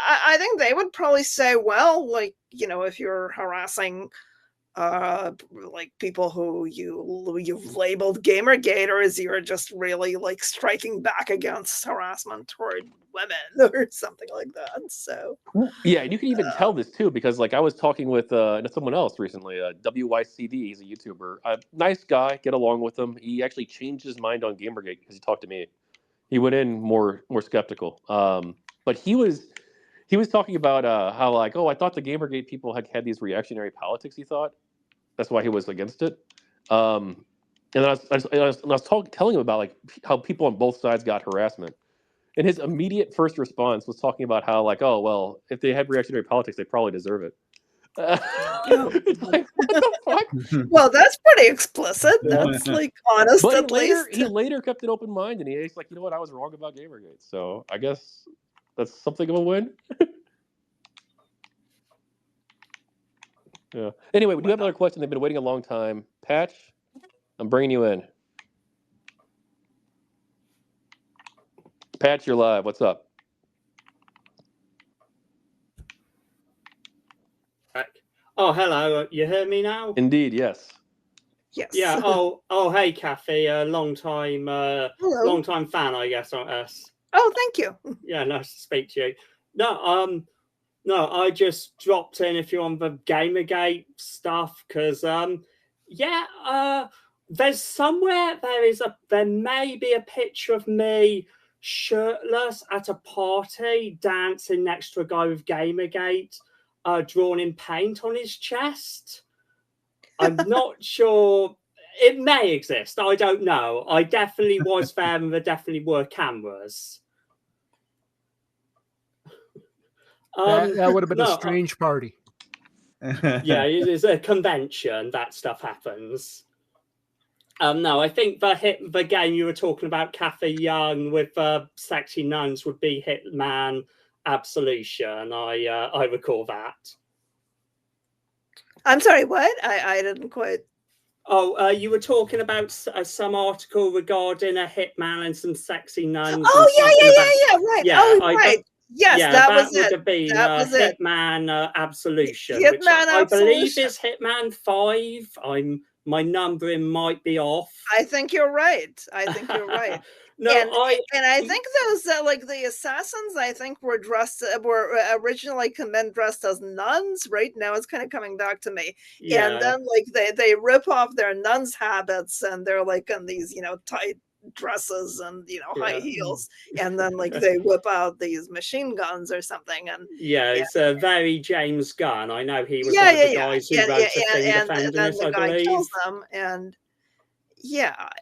I think they would probably say, well, like, you know, if you're harassing like people who you've labeled Gamergaters, you're just really like striking back against harassment toward women or something like that. So yeah, and you can even tell this too, because like I was talking with someone else recently, WYCD. He's a YouTuber, nice guy, get along with him. He actually changed his mind on Gamergate because he talked to me. He went in more skeptical, but he was talking about how like, oh, I thought the Gamergate people had these reactionary politics. He thought that's why he was against it. And then I was telling him about like how people on both sides got harassment. And his immediate first response was talking about how like, oh, well, if they had reactionary politics, they probably deserve it. It's like, what the fuck? Well, that's pretty explicit. That's like honest, but at least. He later kept an open mind, and he's like, you know what, I was wrong about Gamergate. So I guess that's something of a win. Yeah. Anyway, we do have another question. They've been waiting a long time. Patch, I'm bringing you in. Patch, you're live. What's up? Oh, hello. You hear me now? Indeed, yes. Yes. Yeah. Oh, hey, Cathy. Long time fan, I guess, on us. Oh, thank you. Yeah, nice to speak to you. No, I just dropped in if you're on the Gamergate stuff because, there's somewhere there may be a picture of me shirtless at a party dancing next to a guy with Gamergate drawn in paint on his chest. I'm not sure. It may exist. I don't know. I definitely was there, and there definitely were cameras. That would have been a strange party. Yeah, it's a convention. That stuff happens. No, I think the game you were talking about, Cathy Young, with sexy nuns would be Hitman Absolution. I recall that. I'm sorry, what? I didn't quite. Oh, you were talking about some article regarding a hitman and some sexy nuns. Oh, yeah, right. Yeah, oh, right. Yes, yeah, that would was have been Hitman Absolution, Hitman which I Absolution. believe is Hitman 5. My numbering might be off. I think you're right. No, and I think those like the assassins, I think were originally been dressed as nuns. Right now, it's kind of coming back to me. Yeah. And then like they rip off their nuns' habits and they're like in these tight dresses and high heels, and then like they whip out these machine guns or something. And it's a very James Gunn. I know he was one of the guys who wrote the thing defending this, I believe. Kills them, and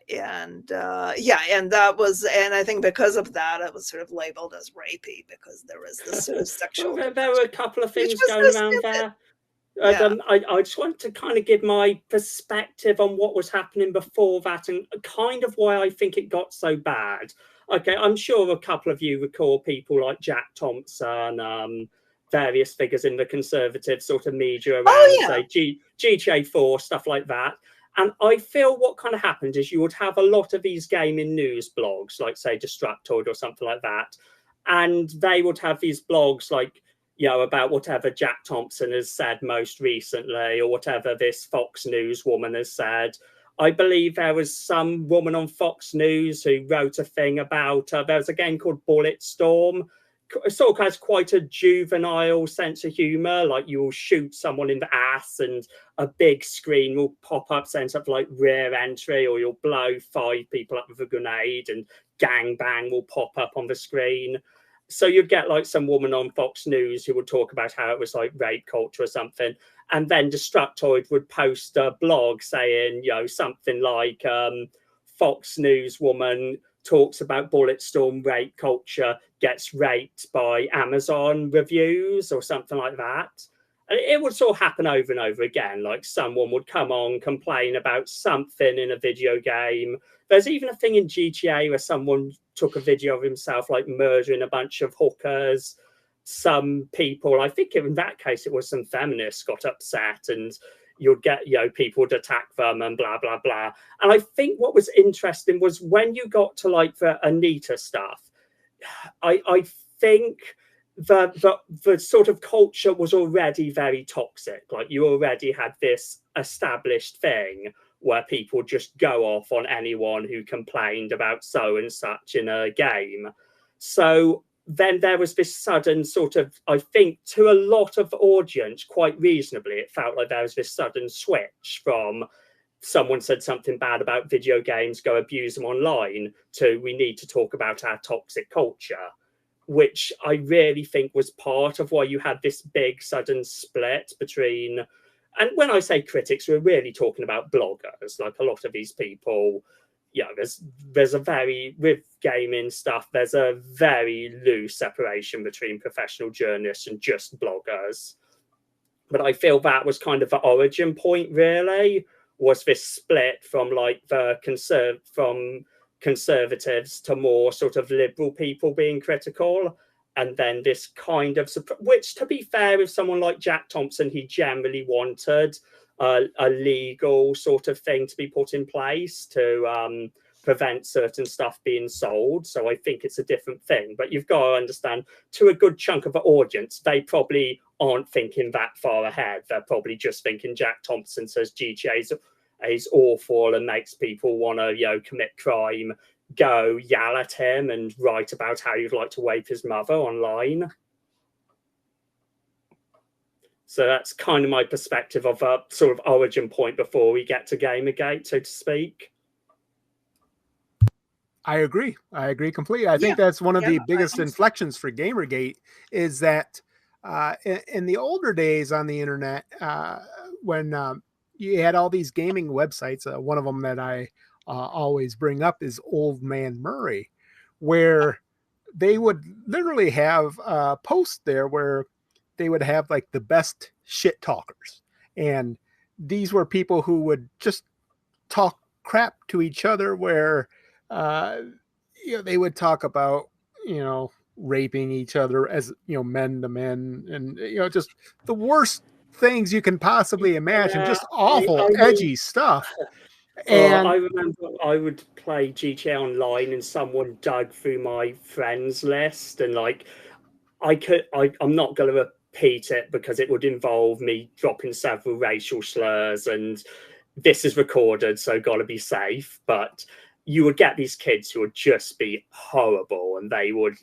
and that was, and I think because of that it was sort of labeled as rapey because there was this sort of sexual. Well, there were a couple of things going around there. I just want to kind of give my perspective on what was happening before that and kind of why I think it got so bad. Okay, I'm sure a couple of you recall people like Jack Thompson, various figures in the conservative sort of media around, say, GTA 4, stuff like that. And I feel what kind of happened is you would have a lot of these gaming news blogs, like, say, Destructoid or something like that. And they would have these blogs like, about whatever Jack Thompson has said most recently or whatever this Fox News woman has said. I believe there was some woman on Fox News who wrote a thing about, there's a game called Bulletstorm. It sort of has quite a juvenile sense of humor, like you will shoot someone in the ass and a big screen will pop up saying something like rear entry, or you'll blow 5 people up with a grenade and gang bang will pop up on the screen. So you'd get like some woman on Fox News who would talk about how it was like rape culture or something, and then Destructoid would post a blog saying, you know, something like Fox News woman talks about Bulletstorm rape culture, gets raped by Amazon reviews or something like that. And it would sort of happen over and over again. Like someone would come on, complain about something in a video game. There's even a thing in GTA where someone took a video of himself like murdering a bunch of hookers. Some people, I think in that case it was some feminists, got upset, and you'd get, you know, people would attack them and blah blah blah. And I think what was interesting was when you got to like the Anita stuff, I think the sort of culture was already very toxic. Like you already had this established thing where people just go off on anyone who complained about so and such in a game. So then there was this sudden sort of, I think to a lot of the audience, quite reasonably, it felt like there was this sudden switch from someone said something bad about video games, go abuse them online, to we need to talk about our toxic culture, which I really think was part of why you had this big sudden split between, and when I say critics, we're really talking about bloggers. Like a lot of these people, yeah, there's a very, with gaming stuff, there's a very loose separation between professional journalists and just bloggers. But I feel that was kind of the origin point, really, was this split from like the conservatives to more sort of liberal people being critical. And then this kind of, which to be fair, with someone like Jack Thompson, he generally wanted a legal sort of thing to be put in place to prevent certain stuff being sold. So I think it's a different thing. But you've got to understand, to a good chunk of the audience, they probably aren't thinking that far ahead. They're probably just thinking Jack Thompson says GTA is awful and makes people want to, you know, commit crime. Go yell at him and write about how you'd like to rape his mother online. So that's kind of my perspective of a sort of origin point before we get to Gamergate, so to speak. I agree completely. I think that's one of the biggest inflections for Gamergate is that in the older days on the internet, when you had all these gaming websites, one of them that I always bring up is Old Man Murray, where they would literally have posts there where they would have like the best shit talkers. And these were people who would just talk crap to each other where, you know, they would talk about, you know, raping each other as, you know, men to men, and, you know, just the worst things you can possibly imagine, just awful, edgy stuff. And I remember I would play GTA Online and someone dug through my friends list, and like I'm not going to repeat it because it would involve me dropping several racial slurs, and this is recorded, so got to be safe. But you would get these kids who would just be horrible, and they would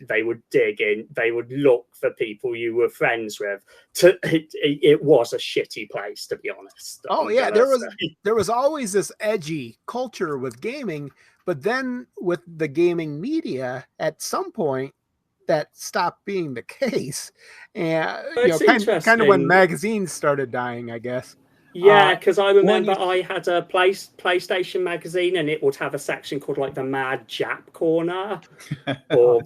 dig in, they would look for people you were friends with. It was a shitty place, to be honest. Oh yeah, there was always this edgy culture with gaming, but then with the gaming media, at some point that stopped being the case, and you know, kind of when magazines started dying, I guess. Yeah, because I remember I had a PlayStation magazine, and it would have a section called like the Mad Jap Corner, or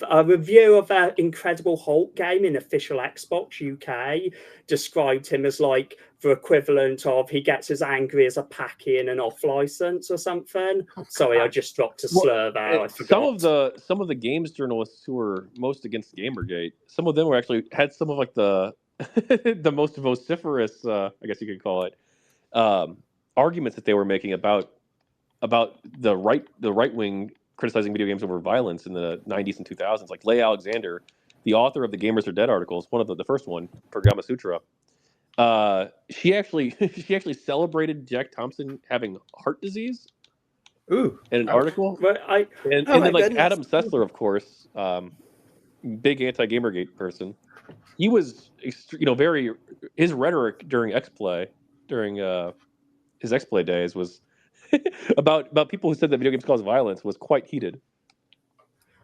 a review of an Incredible Hulk game in official Xbox UK described him as like the equivalent of he gets as angry as a Packy in an off license or something. Sorry, I just dropped a slur there. I forgot. Some of the games journalists who were most against Gamergate, some of them were actually had some of like the the most vociferous, I guess you could call it, arguments that they were making about the right wing criticizing video games over violence in the 90s and 2000s. Like Leigh Alexander, the author of the Gamers Are Dead articles, one of the first one for Gama Sutra. She actually celebrated Jack Thompson having heart disease. Ooh, in an article. And then like Adam Sessler, of course, big anti-Gamergate person. He was, you know, his rhetoric during X-Play, during his X-Play days was about people who said that video games cause violence was quite heated.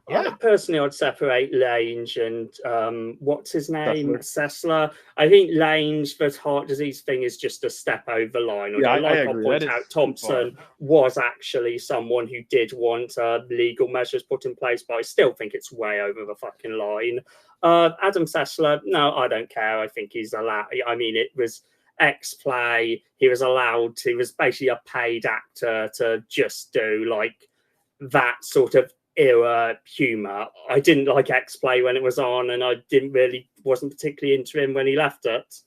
Yeah. Personally, I'd separate Lange and what's his name? Sessler. I think Lange, the heart disease thing is just a step over the line. Yeah, Although, I like agree. I point out, Thompson was actually someone who did want legal measures put in place, but I still think it's way over the fucking line. Adam Sessler, no, I don't care. I think he's allowed. I mean, it was X-Play. He was allowed to. He was basically a paid actor to just do like that sort of era humor. I didn't like X-Play when it was on, and I wasn't particularly into him when he left it.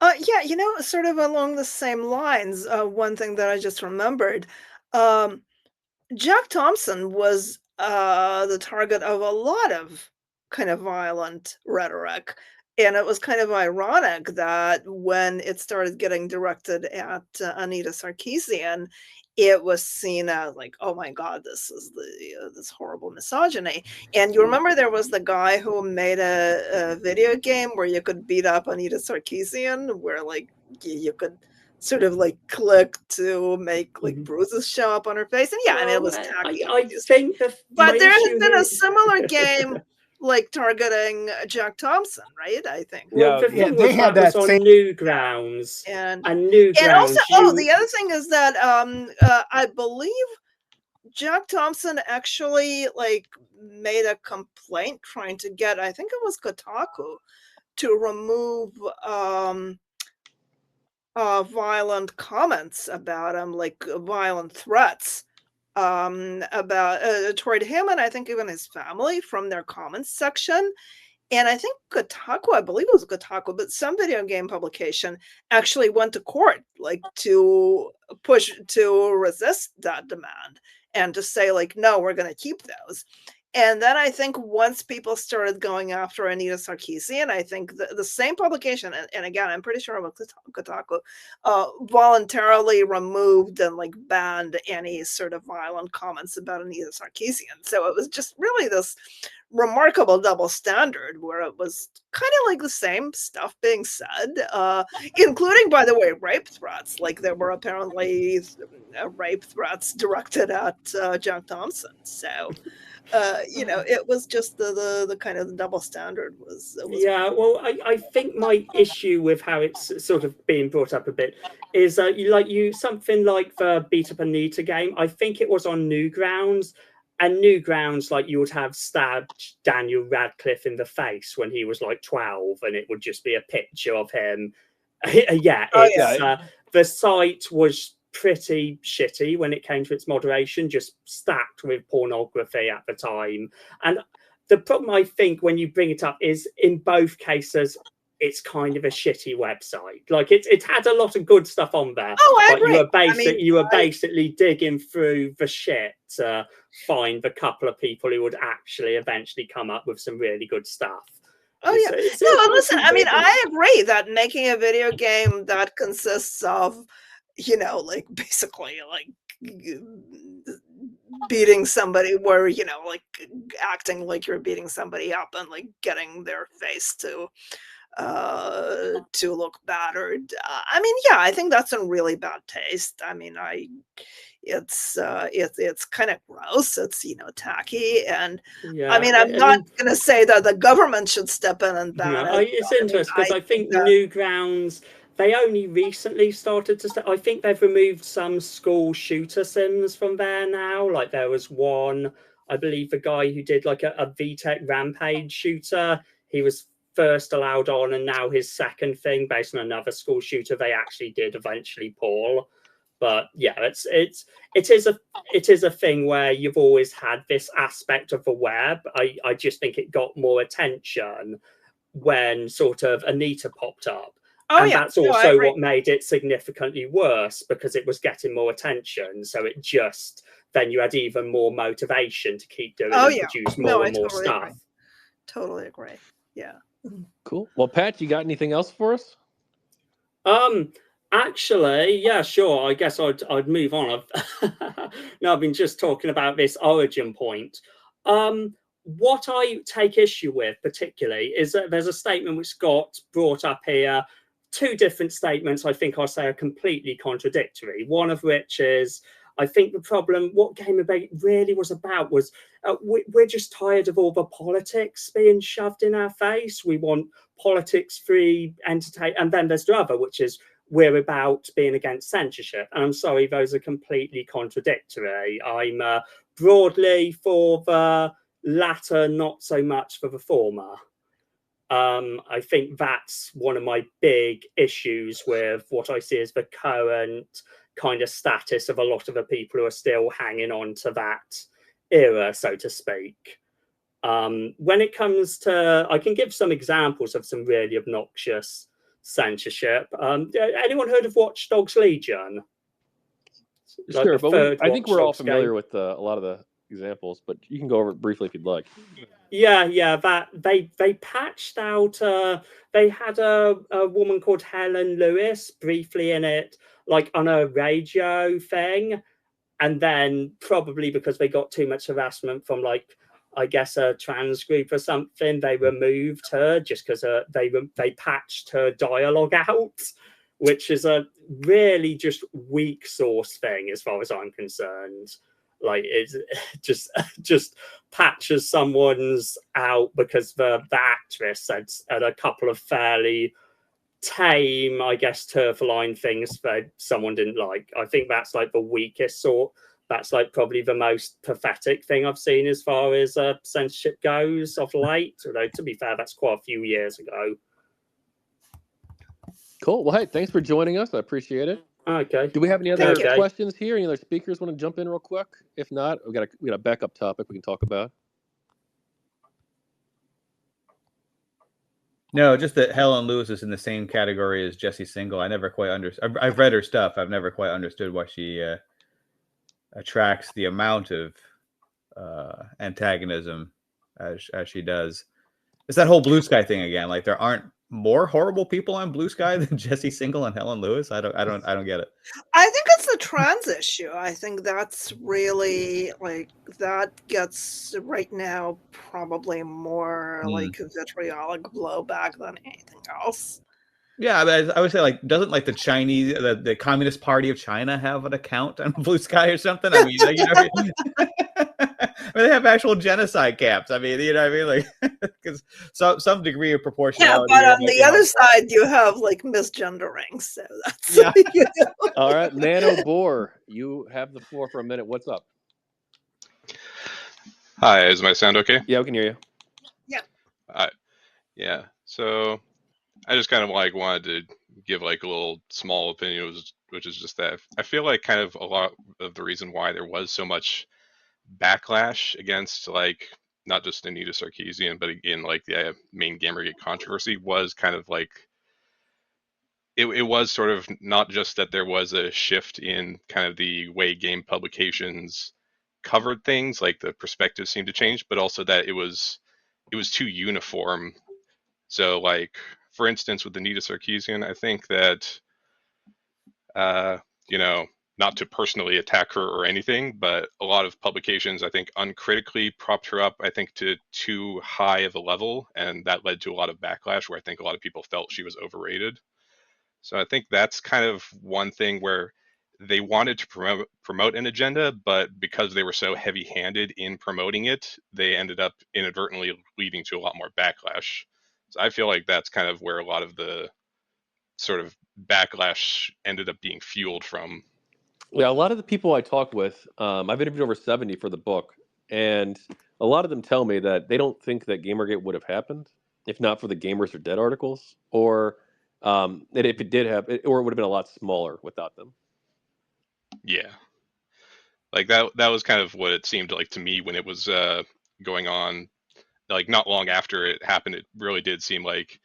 Yeah, you know, sort of along the same lines, one thing that I just remembered, Jack Thompson was the target of a lot of kind of violent rhetoric. And it was kind of ironic that when it started getting directed at Anita Sarkeesian, it was seen as like, oh my God, this is this horrible misogyny. And you remember there was the guy who made a video game where you could beat up Anita Sarkeesian, where like you could sort of like click to make like bruises show up on her face. And yeah, I mean, it was tacky. I think but there has been a similar game like targeting Jack Thompson, right? I think. Well, the thing was, that was on Newgrounds, and Newgrounds. And also, the other thing is that I believe Jack Thompson actually like made a complaint trying to get, I think it was Kotaku, to remove violent comments about him, like violent threats about toward him, and I think even his family, from their comments section. And I think Kotaku, I believe it was Kotaku, but some video game publication actually went to court, like to resist that demand and to say like, no, we're going to keep those. And then I think once people started going after Anita Sarkeesian, I think the same publication, and again, I'm pretty sure it was Kotaku, voluntarily removed and like banned any sort of violent comments about Anita Sarkeesian. So it was just really this remarkable double standard where it was kind of like the same stuff being said, including, by the way, rape threats. Like there were apparently rape threats directed at Jack Thompson. So you know, it was just the kind of the double standard was yeah. Well, I think my issue with how it's sort of being brought up a bit is something like the Beat Up Anita game. I think it was on Newgrounds, and Newgrounds, like, you would have stabbed Daniel Radcliffe in the face when he was like 12, and it would just be a picture of him. Yeah, the site was pretty shitty when it came to its moderation, just stacked with pornography at the time. And the problem, I think, when you bring it up is in both cases it's kind of a shitty website. Like it had a lot of good stuff on there. Oh, I agree. You were basically digging through the shit to find the couple of people who would actually eventually come up with some really good stuff. Oh yeah. No, listen, I mean, I agree that making a video game that consists of, you know, like basically like beating somebody, where, you know, like acting like you're beating somebody up and like getting their face to look battered. I mean, yeah, I think that's in really bad taste. I mean, it's kind of gross. It's, you know, tacky, and yeah, I mean, I'm not going to say that the government should step in and ban it. It's interesting because I think Newgrounds, they only recently started to. I think they've removed some school shooter sims from there now. Like there was one, I believe, the guy who did like a VTech Rampage shooter. He was first allowed on, and now his second thing based on another school shooter they actually did eventually pull. But yeah, it is a thing where you've always had this aspect of the web. I just think it got more attention when sort of Anita popped up. Oh, and yeah. That's also what made it significantly worse, because it was getting more attention. So it just, then you had even more motivation to keep doing and produce more and more stuff. Agree. Totally agree. Yeah. Cool. Well, Pat, you got anything else for us? Actually, yeah, sure. I guess I'd move on. I've been just talking about this origin point. What I take issue with particularly is that there's a statement which got brought up here. Two different statements I think I'll say are completely contradictory. One of which is I think the problem, what GamerGate really was about was we're just tired of all the politics being shoved in our face. We want politics-free entertainment. And then there's the other, which is we're about being against censorship. And I'm sorry, those are completely contradictory. I'm broadly for the latter, not so much for the former. I think that's one of my big issues with what I see as the current kind of status of a lot of the people who are still hanging on to that era, so to speak. When it comes to, I can give some examples of some really obnoxious censorship. Anyone heard of Watch Dogs Legion? Like sure, but I think we're all familiar with a lot of the examples, but you can go over it briefly if you'd like. Yeah, that they patched out. They had a woman called Helen Lewis briefly in it, like on a radio thing, and then probably because they got too much harassment from, like, I guess a trans group or something, they removed her just because they patched her dialogue out, which is a really just weak source thing as far as I'm concerned. Like, it's just patches someone's out because the actress said a couple of fairly tame, I guess, turf-line things that someone didn't like. I think that's like the weakest sort. That's like probably the most pathetic thing I've seen as far as censorship goes of late. Although, to be fair, that's quite a few years ago. Cool. Well, hey, thanks for joining us. I appreciate it. Okay. Do we have any other questions here? Any other speakers want to jump in real quick? If not, we got a backup topic we can talk about. No, just that Helen Lewis is in the same category as Jessie Single. I never quite understood. I've read her stuff. I've never quite understood why she attracts the amount of antagonism as she does. It's that whole Blue Sky thing again. Like, there aren't more horrible people on Blue Sky than Jessie Single and Helen Lewis. I don't get it. I think it's the trans issue. I think that's really, like, that gets right now probably more like vitriolic blowback than anything else. Yeah, I would say, like, doesn't like the Chinese, the Communist Party of China have an account on Blue Sky or something? I mean, like, you know, I mean, they have actual genocide camps. I mean, you know what I mean? Like, because some degree of proportionality. Yeah, but on the other side, you have like misgendering. So that's you know. All right, Nano Boar, you have the floor for a minute. What's up? Hi, is my sound okay? Yeah, we can hear you. Yeah. Yeah. So I just kind of like wanted to give like a little small opinion, which is just that I feel like kind of a lot of the reason why there was so much backlash against, like, not just Anita Sarkeesian, but again, like, the main GamerGate controversy was kind of like, it was sort of not just that there was a shift in kind of the way game publications covered things, like the perspective seemed to change, but also that it was too uniform. So, like, for instance, with Anita Sarkeesian, I think that, you know, not to personally attack her or anything, but a lot of publications, I think, uncritically propped her up, I think, to too high of a level, and that led to a lot of backlash where I think a lot of people felt she was overrated. So I think that's kind of one thing where they wanted to promote an agenda, but because they were so heavy-handed in promoting it, they ended up inadvertently leading to a lot more backlash. So I feel like that's kind of where a lot of the sort of backlash ended up being fueled from. Yeah, a lot of the people I talk with, I've interviewed over 70 for the book, and a lot of them tell me that they don't think that GamerGate would have happened if not for the Gamers Are Dead articles, or that if it did happen, or it would have been a lot smaller without them. Yeah. Like, that was kind of what it seemed like to me when it was going on. Like, not long after it happened, it really did seem like,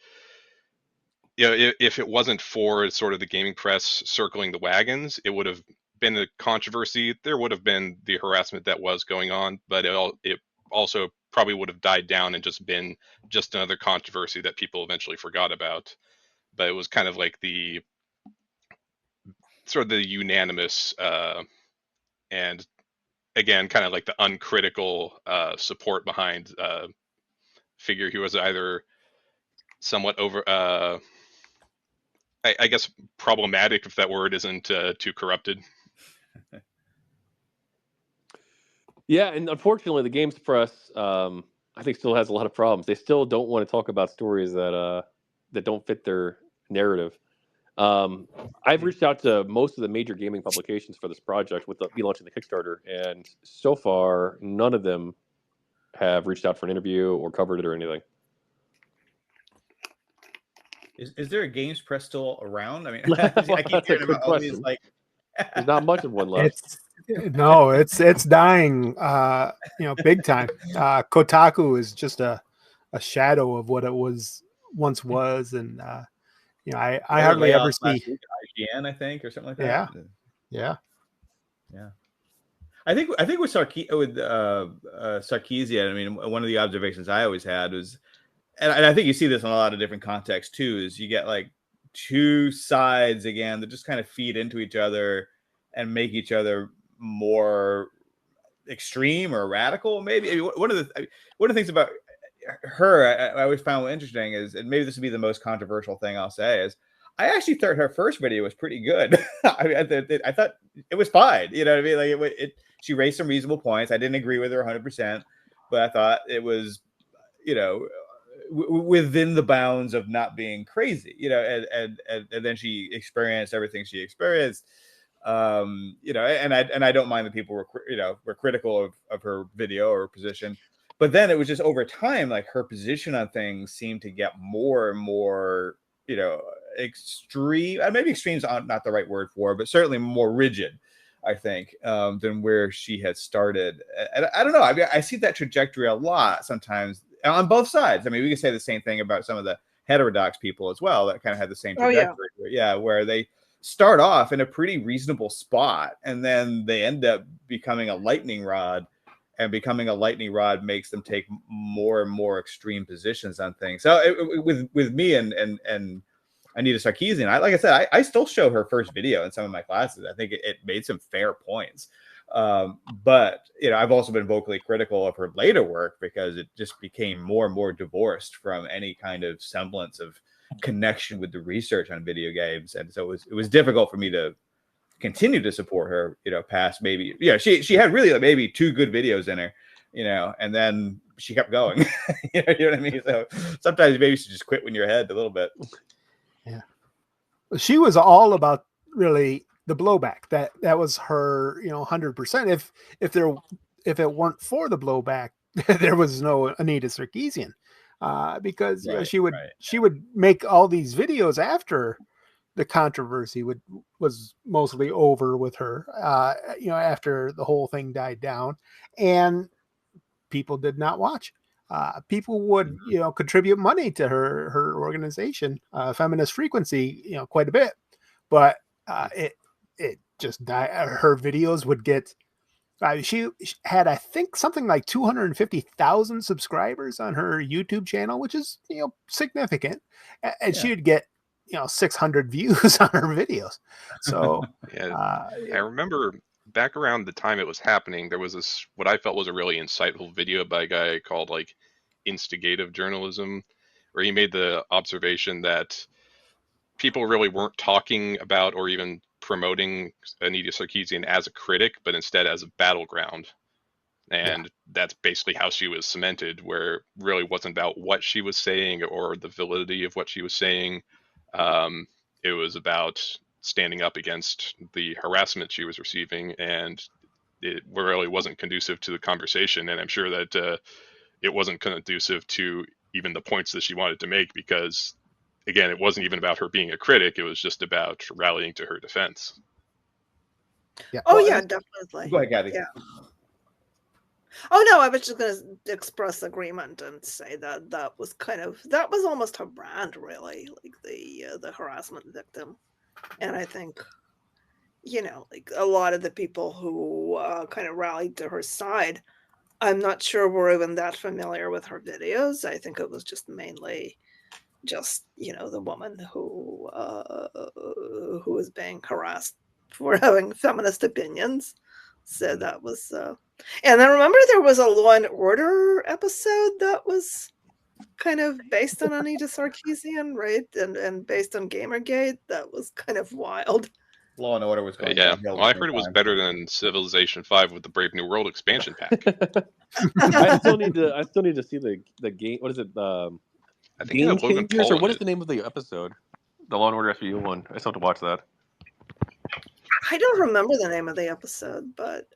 you know, if it wasn't for sort of the gaming press circling the wagons, it would have been a controversy. There would have been the harassment that was going on, but it also probably would have died down and just been just another controversy that people eventually forgot about. But it was kind of like the sort of the unanimous and again, kind of like the uncritical support behind figure who was either somewhat over, I guess, problematic, if that word isn't too corrupted. Yeah, and unfortunately, the games press, I think, still has a lot of problems. They still don't want to talk about stories that don't fit their narrative. I've reached out to most of the major gaming publications for this project with me launching the Kickstarter, and so far, none of them have reached out for an interview or covered it or anything. Is there a games press still around? I mean, Well, I keep that's a hearing good about all these question. like. There's not much of one left. It's dying, big time. Kotaku is just a shadow of what it once was, and I hardly ever see Last week at IGN, I think, or something like that. Yeah. I think with Sarkeesian, I mean, one of the observations I always had was, and I think you see this in a lot of different contexts too, is you get like two sides again that just kind of feed into each other and make each other more extreme or radical. Maybe. I mean, one of the things about her I always found interesting is, and maybe this would be the most controversial thing I'll say, is I actually thought her first video was pretty good. I thought it was fine. You know what I mean? Like she raised some reasonable points. I didn't agree with her 100%, but I thought it was, within the bounds of not being crazy. And then she experienced everything she experienced. And I don't mind that people were critical of her video or position. But then it was just over time, like her position on things seemed to get more and more, extreme. Maybe extreme's not the right word for it, but certainly more rigid, I think, than where she had started. And I don't know. I mean, I see that trajectory a lot sometimes on both sides. I mean, we can say the same thing about some of the heterodox people as well that kind of had the same trajectory. Where they start off in a pretty reasonable spot and then they end up becoming a lightning rod. And becoming a lightning rod makes them take more and more extreme positions on things. So with me and Anita Sarkeesian, like I said, I still show her first video in some of my classes. I think it made some fair points. But I've also been vocally critical of her later work because it just became more and more divorced from any kind of semblance of connection with the research on video games. And so it was difficult for me to continue to support her, past maybe, she had really maybe 2 good videos in her, and then she kept going. You know what I mean? So sometimes maybe you should just quit when you're ahead a little bit. Yeah. She was all about really the blowback. That was her, 100%. If it weren't for the blowback, there was no Anita Sarkeesian. Because she would make all these videos after the controversy was mostly over with her, after the whole thing died down, and people did not watch. People would, contribute money to her organization, Feminist Frequency, quite a bit, but it just died. Her videos would get. She had, I think, something like 250,000 subscribers on her YouTube channel, which is significant, and she would get 600 views on her videos. So I remember back around the time it was happening, there was this what I felt was a really insightful video by a guy called like Instigative Journalism, where he made the observation that people really weren't talking about or even promoting Anita Sarkeesian as a critic, but instead as a battleground. And that's basically how she was cemented, where it really wasn't about what she was saying or the validity of what she was saying. It was about standing up against the harassment she was receiving, and it really wasn't conducive to the conversation. And I'm sure that it wasn't conducive to even the points that she wanted to make, because, again, it wasn't even about her being a critic. It was just about rallying to her defense. Yeah. Oh, yeah, definitely. Go ahead, Cathy. Yeah. Oh no, I was just going to express agreement and say that was almost her brand, really, like the harassment victim. And I think, like a lot of the people who kind of rallied to her side, I'm not sure were even that familiar with her videos. I think it was just mainly just, the woman who was being harassed for having feminist opinions. So that was, and I remember there was a Law and Order episode that was kind of based on Anita Sarkeesian, right? And based on GamerGate. That was kind of wild. Law and Order was going Yeah, downhill. well, I heard it was better than Civilization 5 with the Brave New World expansion pack. I still need to see the game. What is it? I think Game Logan Changers, Paul or what in is the name of the episode? The Law and Order SVU one. I still have to watch that. I don't remember the name of the episode, but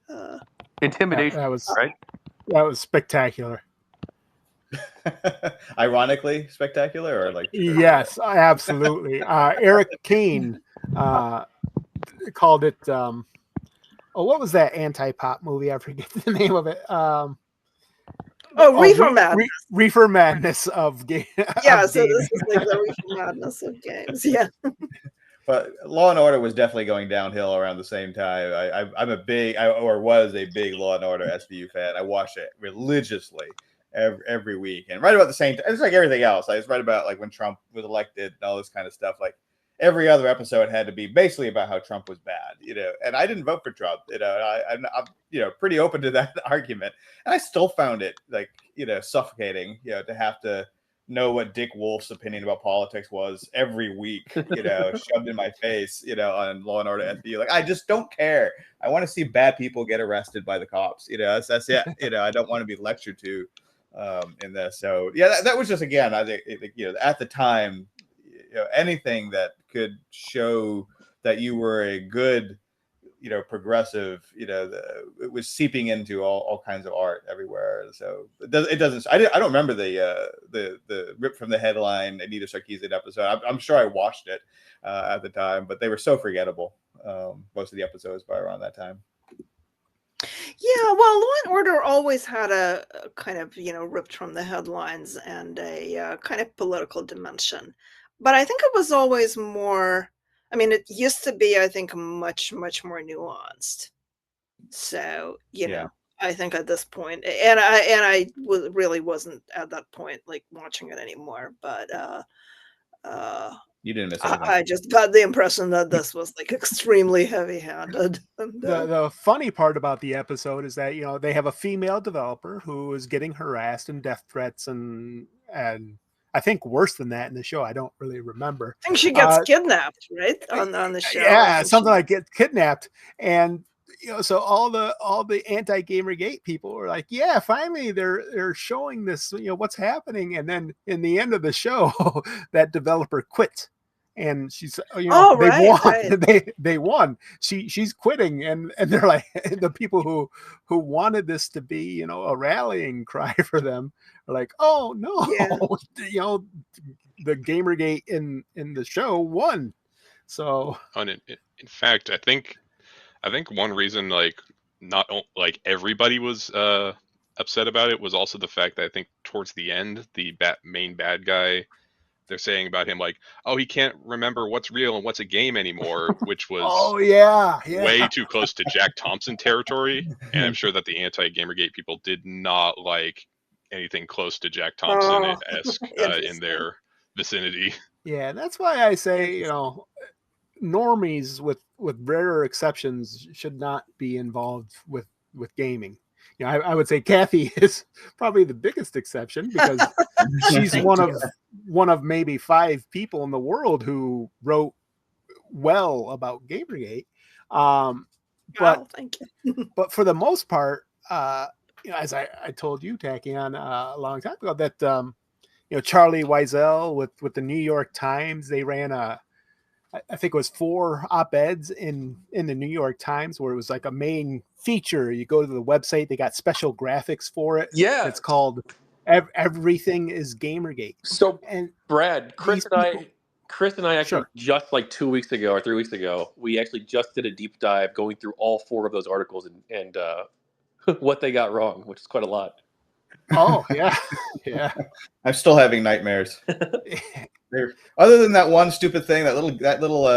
Intimidation. That was right. That was spectacular. Ironically spectacular, or like yes, absolutely. Eric Kane called it what was that anti-pop movie? I forget the name of it. Reefer Madness. Reefer Madness of game. Yeah, so this is like the Reefer Madness of games. Yeah. But Law and Order was definitely going downhill around the same time. I'm a big, was a big Law and Order SVU fan. I watched it religiously every week, and right about the same time. It's like everything else. I was right about like when Trump was elected and all this kind of stuff. Like every other episode had to be basically about how Trump was bad, And I didn't vote for Trump, I'm pretty open to that argument, and I still found it like suffocating, to have to know what Dick Wolf's opinion about politics was every week, shoved in my face, on Law and Order SVU. Like, I just don't care. I want to see bad people get arrested by the cops. That's it. I don't want to be lectured to in this. So yeah, that was just, again, I think, at the time, anything that could show that you were a good, progressive, it was seeping into all kinds of art everywhere. So it doesn't. I don't remember the rip from the headline Anita Sarkeesian episode. I'm sure I watched it at the time, but they were so forgettable. Most of the episodes by around that time. Yeah, well, Law and Order always had a kind of ripped from the headlines and a kind of political dimension, but I think it was always more. I mean, it used to be, I think, much, much more nuanced. So, I think at this point, and I really wasn't at that point, like, watching it anymore. But you didn't miss anything. I just got the impression that this was like extremely heavy-handed. The funny part about the episode is that they have a female developer who is getting harassed and death threats and I think worse than that in the show. I don't really remember. I think she gets kidnapped, right? On the show. Yeah, something like get kidnapped. And so all the anti-GamerGate people were like, yeah, finally they're showing this, what's happening. And then in the end of the show, that developer quit. And she's, they won. Right. They won. She's quitting, and they're like, the people who wanted this to be, a rallying cry for them are like, oh no, yeah. The GamerGate in the show won. So, in fact, I think one reason not everybody was upset about it was also the fact that I think towards the end, the main bad guy, they're saying about him he can't remember what's real and what's a game anymore, which was way too close to Jack Thompson territory. And I'm sure that the anti-GamerGate people did not like anything close to Jack Thompson-esque in their vicinity. Yeah, that's why I say, normies with rarer exceptions should not be involved with gaming. I would say Cathy is probably the biggest exception because she's one of maybe 5 people in the world who wrote well about GamerGate. Thank you. But for the most part, as I told you, Tachyon, a long time ago, that Charlie Wiesel with the New York Times, they ran I think it was 4 op-eds in the New York Times where it was like a main feature. You go to the website, they got special graphics for it. Yeah. It's called Everything is GamerGate. So, and Brad, Chris and I actually just like 2 weeks ago or 3 weeks ago, we actually just did a deep dive going through all 4 of those articles and what they got wrong, which is quite a lot. Oh, yeah. Yeah. I'm still having nightmares. Other than that one stupid thing, that little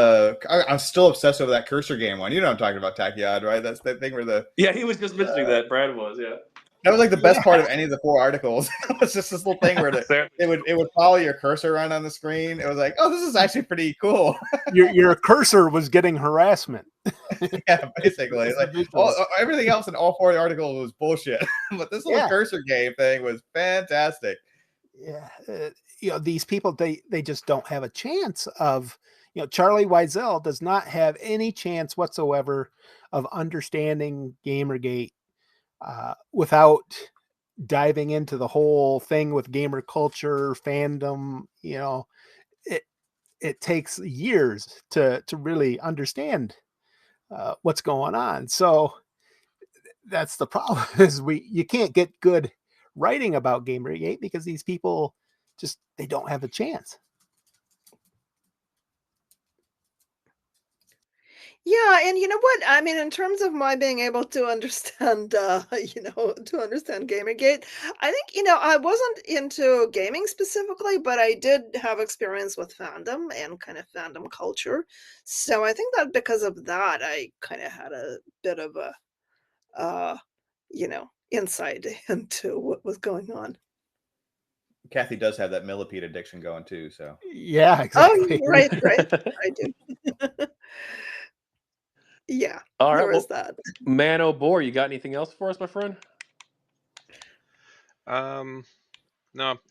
I'm still obsessed over that cursor game one. You know what I'm talking about, Tachyon, right? That's the thing where he was just mentioning that. Brad was, yeah. That was like the best part of any of the 4 articles. It was just this little thing where it would follow your cursor around on the screen. It was like, oh, this is actually pretty cool. Your cursor was getting harassment. Yeah, basically. Everything else in all 4 articles was bullshit. But this little cursor game thing was fantastic. Yeah. These people, they just don't have a chance of, Charlie Wiesel does not have any chance whatsoever of understanding Gamergate without diving into the whole thing with gamer culture, fandom. It takes years to really understand what's going on. So that's the problem, is you can't get good writing about Gamergate because these people they don't have a chance. Yeah, and you know what? I mean, in terms of my being able to understand, to understand Gamergate, I think, I wasn't into gaming specifically, but I did have experience with fandom and kind of fandom culture. So I think that because of that, I kind of had a bit of a, insight into what was going on. Cathy does have that millipede addiction going too, so. Yeah, exactly. Oh, right. I do. Yeah, All there right, was well, that. Man O'Bore, you got anything else for us, my friend? No,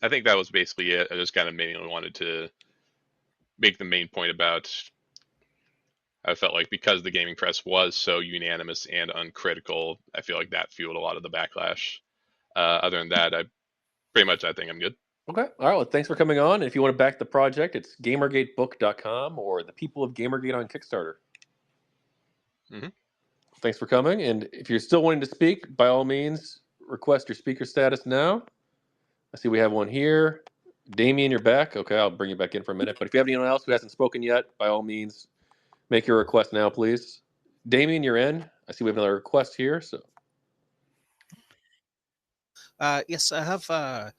I think that was basically it. I just kind of mainly wanted to make the main point about, I felt like because the gaming press was so unanimous and uncritical, I feel like that fueled a lot of the backlash. Other than that, I think I'm good. Okay. All right. Well, thanks for coming on. And if you want to back the project, it's gamergatebook.com or the People of GamerGate on Kickstarter. Mm-hmm. Thanks for coming. And if you're still wanting to speak, by all means, request your speaker status now. I see we have one here. Damien, you're back. Okay, I'll bring you back in for a minute. But if you have anyone else who hasn't spoken yet, by all means, make your request now, please. Damien, you're in. I see we have another request here. So, Yes, I have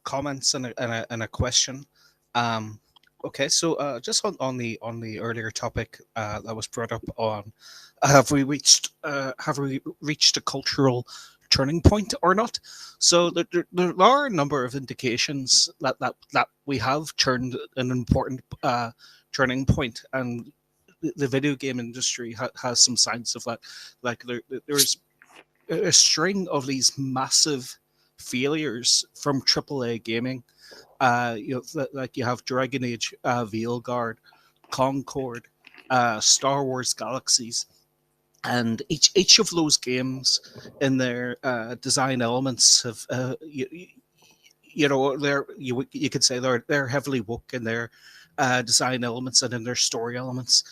comments and a question. Okay, so just on the earlier topic that was brought up on have we reached a cultural turning point or not? So there are a number of indications that we have turned an important turning point, and the video game industry has some signs of that. Like there's a string of these massive failures from AAA gaming. Like you have Dragon Age, Veilguard, Concord, Star Wars Galaxies, and each of those games in their design elements have you could say they're heavily woke in their design elements and in their story elements.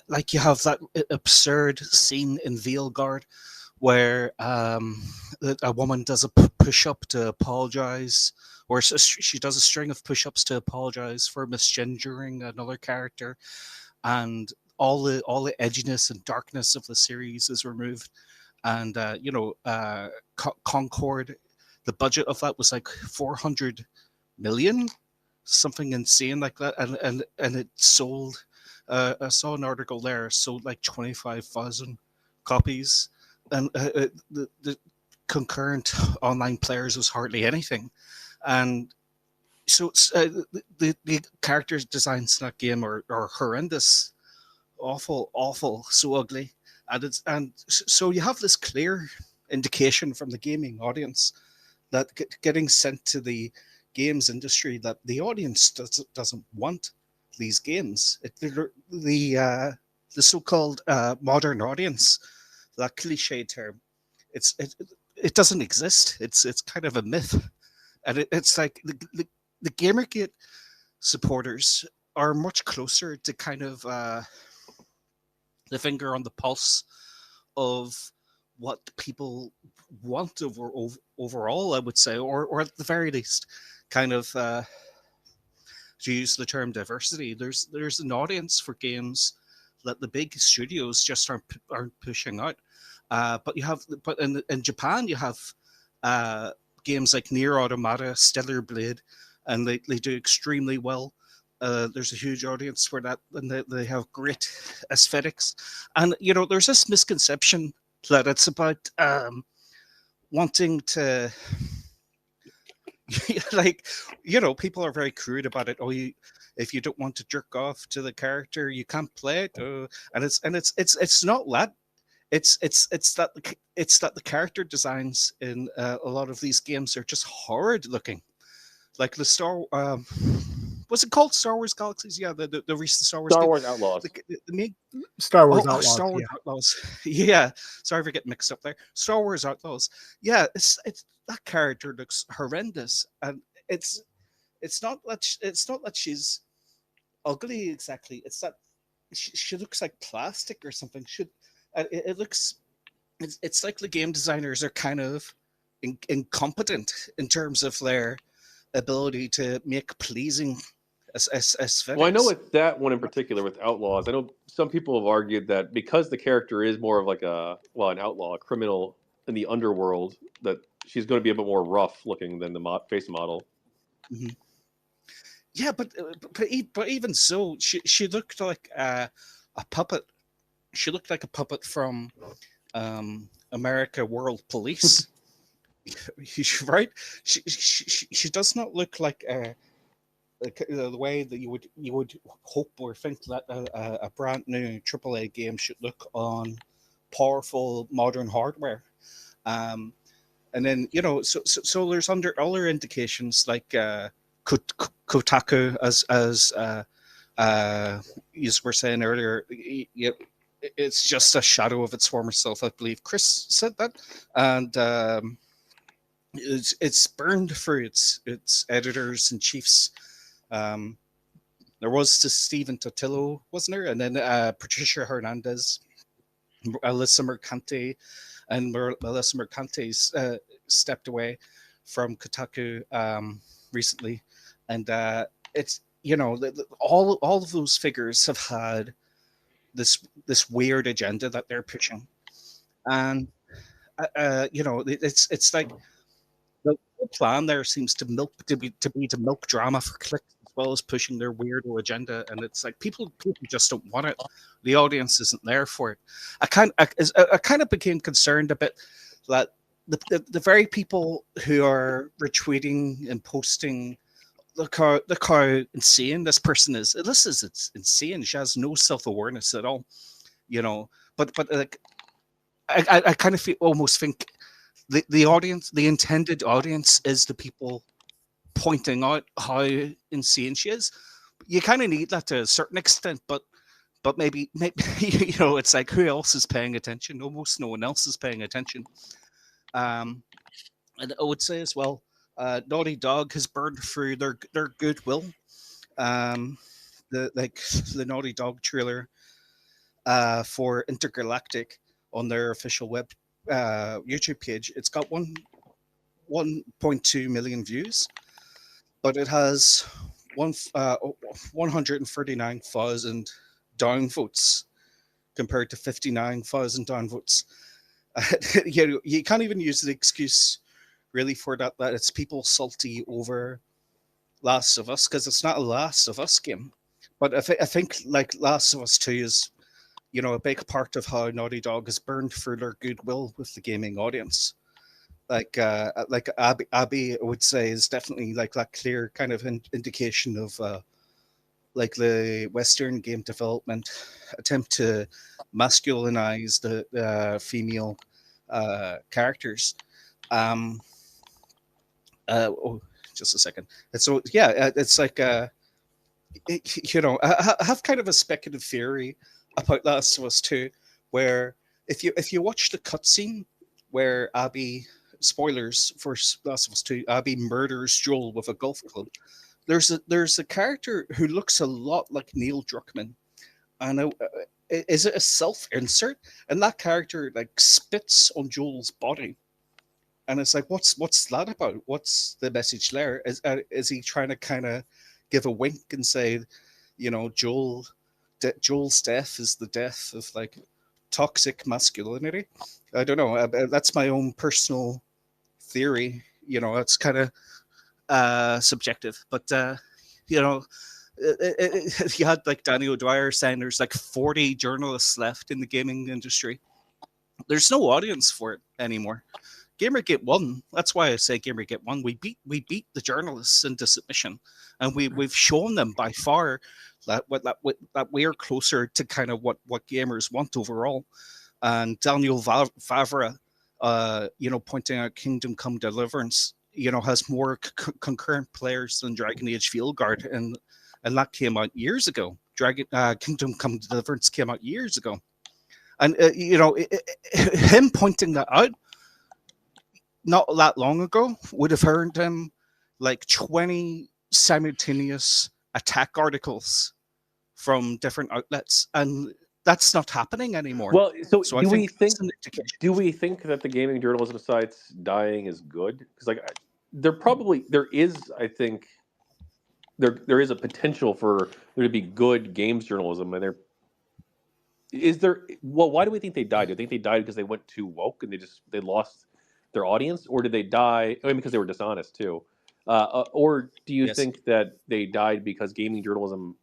Like you have that absurd scene in Veilguard where a woman does a push-up to apologize, or she does a string of push-ups to apologize for misgendering another character, and all the edginess and darkness of the series is removed. And Concord, the budget of that was like 400 million, something insane like that, and it sold. I saw an article there, sold like 25,000 copies, and the concurrent online players was hardly anything. And so the character designs in that game are horrendous, awful, so ugly, and so you have this clear indication from the gaming audience that getting sent to the games industry that the audience doesn't want these games. The so-called modern audience, that cliche term, it doesn't exist. It's kind of a myth, and it's like the Gamergate supporters are much closer to kind of the finger on the pulse of what people want overall, I would say, or at the very least, kind of to use the term diversity. There's an audience for games that the big studios just aren't pushing out. But in Japan you have games like Nier Automata, Stellar Blade, and they do extremely well. There's a huge audience for that, and they have great aesthetics. And there's this misconception that it's about wanting to people are very crude about it. If you don't want to jerk off to the character, you can't play it. And it's not that. It's that the character designs in a lot of these games are just horrid looking. Like the was it called Star Wars Galaxies? Yeah, the recent Star Wars Star game. Wars Outlaws. Star Wars Oh, Outlaws. Star Wars Outlaws. Yeah, sorry for getting mixed up there. Star Wars Outlaws. Yeah, it's that character looks horrendous, and it's not that she's ugly exactly. It's that she looks like plastic or something. It looks it's like the game designers are kind of incompetent in terms of their ability to make pleasing aesthetics. Well, I know with that one in particular with Outlaws, I know some people have argued that because the character is more of like an outlaw, a criminal in the underworld, that she's going to be a bit more rough looking than the face model. Mm-hmm. Yeah, but even so, she looked like a puppet. She looked like a puppet from America World Police. Right? She does not look like the way that you would hope or think that a brand new AAA game should look on powerful modern hardware. And then so there's other indications like Kotaku, as you were saying earlier, it's just a shadow of its former self. I believe Chris said that, and it's burned for its editors and chiefs. There was Stephen Totillo, wasn't there? And then Patricia Hernandez, Alyssa Mercante, and Alyssa Mercante's stepped away from Kotaku recently, and it's all of those figures have had this weird agenda that they're pushing, and it's like the whole plan there seems to milk drama for clicks as well as pushing their weirdo agenda, and it's like people just don't want it. The audience isn't there for it. I kind of became concerned a bit that the very people who are retweeting and posting, look how insane this person is. It's insane. She has no self-awareness at all, But like, I kind of almost think the audience, the intended audience, is the people pointing out how insane she is. You kind of need that to a certain extent, but maybe it's like, who else is paying attention? Almost no one else is paying attention. And I would say as well, Naughty Dog has burned through their goodwill. The Naughty Dog trailer for Intergalactic on their official web YouTube page, it's got 1.2 million views, but it has 139,000 downvotes compared to 59,000 downvotes. You can't even use the excuse really for that it's people salty over Last of Us, because it's not a Last of Us game. But I think like Last of Us 2 is a big part of how Naughty Dog has burned through their goodwill with the gaming audience. Like Abby, I would say, is definitely like that clear kind of indication of like the Western game development attempt to masculinize the female characters. Just a second. And so it's like I have kind of a speculative theory about Last of Us 2, where if you watch the cutscene where Abby, spoilers for Last of Us 2, Abby murders Joel with a golf club, there's a character who looks a lot like Neil Druckmann, and is it a self-insert? And that character like spits on Joel's body, and it's like, what's that about? What's the message there? Is he trying to kind of give a wink and say, Joel's death is the death of like toxic masculinity? I don't know. That's my own personal theory. It's kind of subjective, but you had like Danny O'Dwyer saying there's like 40 journalists left in the gaming industry. There's no audience for it anymore. GamerGate won. That's why I say GamerGate won. We beat the journalists into submission, and we've shown them by far that we are closer to kind of what gamers want overall. And Daniel Favre, pointing out Kingdom Come Deliverance, has more concurrent players than Dragon Age Fieldguard, and that came out years ago. Kingdom Come Deliverance came out years ago, and him pointing that out not that long ago would have earned him like 20 simultaneous attack articles from different outlets, and that's not happening anymore. Well, so I do we think that's an indication. do we think that the gaming journalism sites dying is good? Because there is, I think there is a potential for there to be good games journalism, and why do we think they died? Do you think they died because they went too woke and they lost their audience, or did they die? I mean, because they were dishonest too, or do you Yes. think that they died because gaming journalism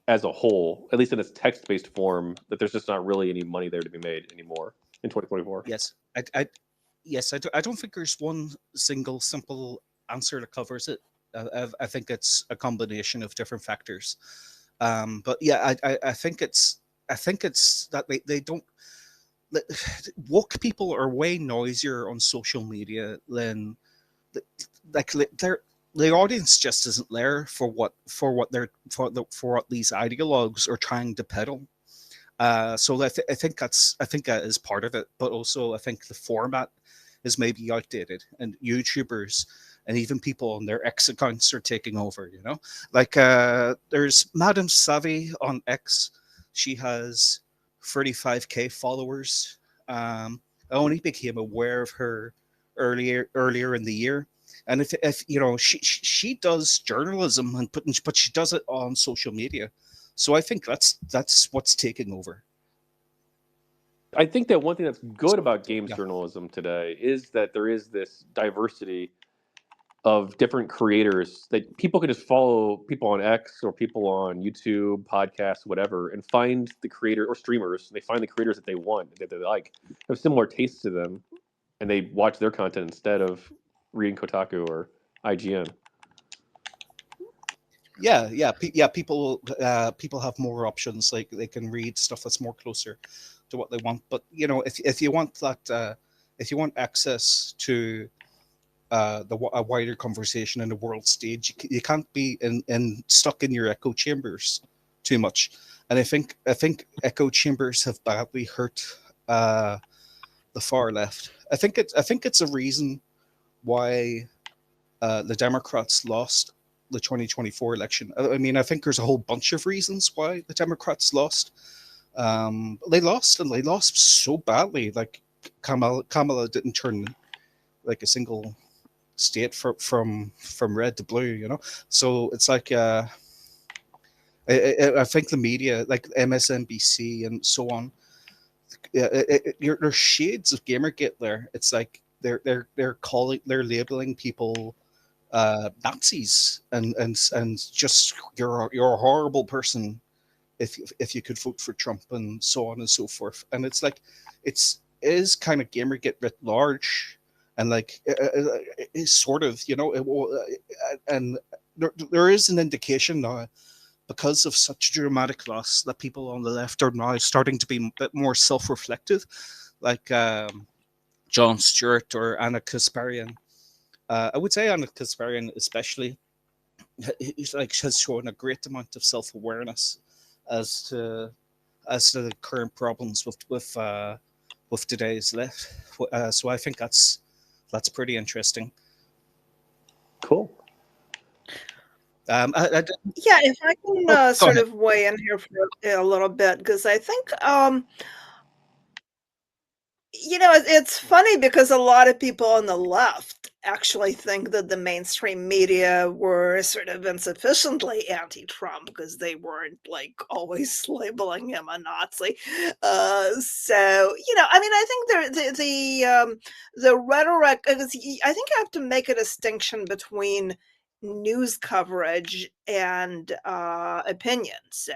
as a whole, at least in its text-based form, that there's just not really any money there to be made anymore in 2024? Yes, I don't think there's one single simple answer that covers it. I think it's a combination of different factors. But yeah, I think it's that they don't. Woke people are way noisier on social media than the audience just isn't there for what these ideologues are trying to peddle. So I think that is part of it, but also I think the format is maybe outdated, and YouTubers and even people on their X accounts are taking over. There's Madame Savvy on X. She has 35K followers. I only became aware of her earlier in the year. And if she does journalism, but she does it on social media. So I think that's what's taking over. I think that one thing that's good about games journalism today is that there is this diversity of different creators that people can just follow, people on X or people on YouTube, podcasts, whatever, and find the creator or streamers. They find the creators that they want, that they like, have similar tastes to them, and they watch their content instead of reading Kotaku or IGN. People have more options. Like they can read stuff that's more closer to what they want. But if you want that, if you want access to a wider conversation in the world stage, you can't be stuck in your echo chambers too much. And I think echo chambers have badly hurt the far left. I think it's a reason why the Democrats lost the 2024 election. I mean, I think there's a whole bunch of reasons why the Democrats lost. They lost so badly. Like Kamala didn't turn like a single state from red to blue. So it's like I think the media, like MSNBC and so on, there's shades of Gamergate there. It's like they're labeling people Nazis and just you're a horrible person if you could vote for Trump and so on and so forth. And it's like it is kind of Gamergate writ large, and like it's sort of and there is an indication now, because of such dramatic loss, that people on the left are now starting to be a bit more self-reflective, like Jon Stewart or Anna Kasparian. I would say Anna Kasparian especially has shown a great amount of self-awareness as to the current problems with today's left. So I think that's pretty interesting. Cool. If I can sort of weigh in here for a little bit, because I think it's funny because a lot of people on the left actually think that the mainstream media were sort of insufficiently anti-Trump because they weren't like always labeling him a Nazi. So I mean, I think the rhetoric. I think you have to make a distinction between news coverage and opinion. So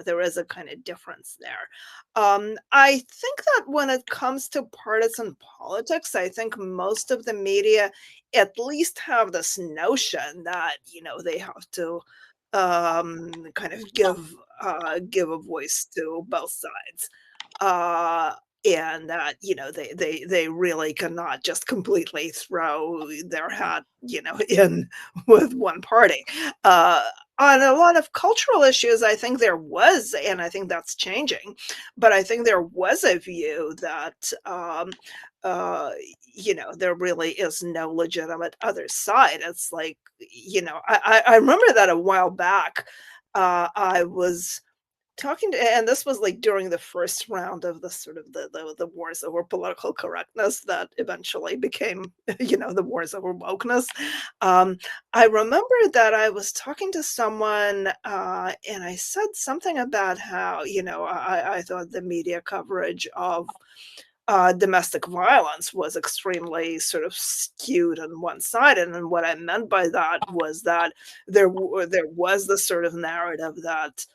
there is a kind of difference there. I think that when it comes to partisan politics, I think most of the media at least have this notion that they have to kind of give a voice to both sides. and that, they really cannot just completely throw their hat, in with one party. On a lot of cultural issues, I think there was, and I think that's changing, but I think there was a view that, uh, there really is no legitimate other side. It's like, I remember that a while back, I was talking to, and this was like during the first round of the sort of the wars over political correctness that eventually became, the wars over wokeness. Um, I remember that I was talking to someone, and I said something about how, I thought the media coverage of domestic violence was extremely sort of skewed and one-sided, and what I meant by that was that there was this sort of narrative that,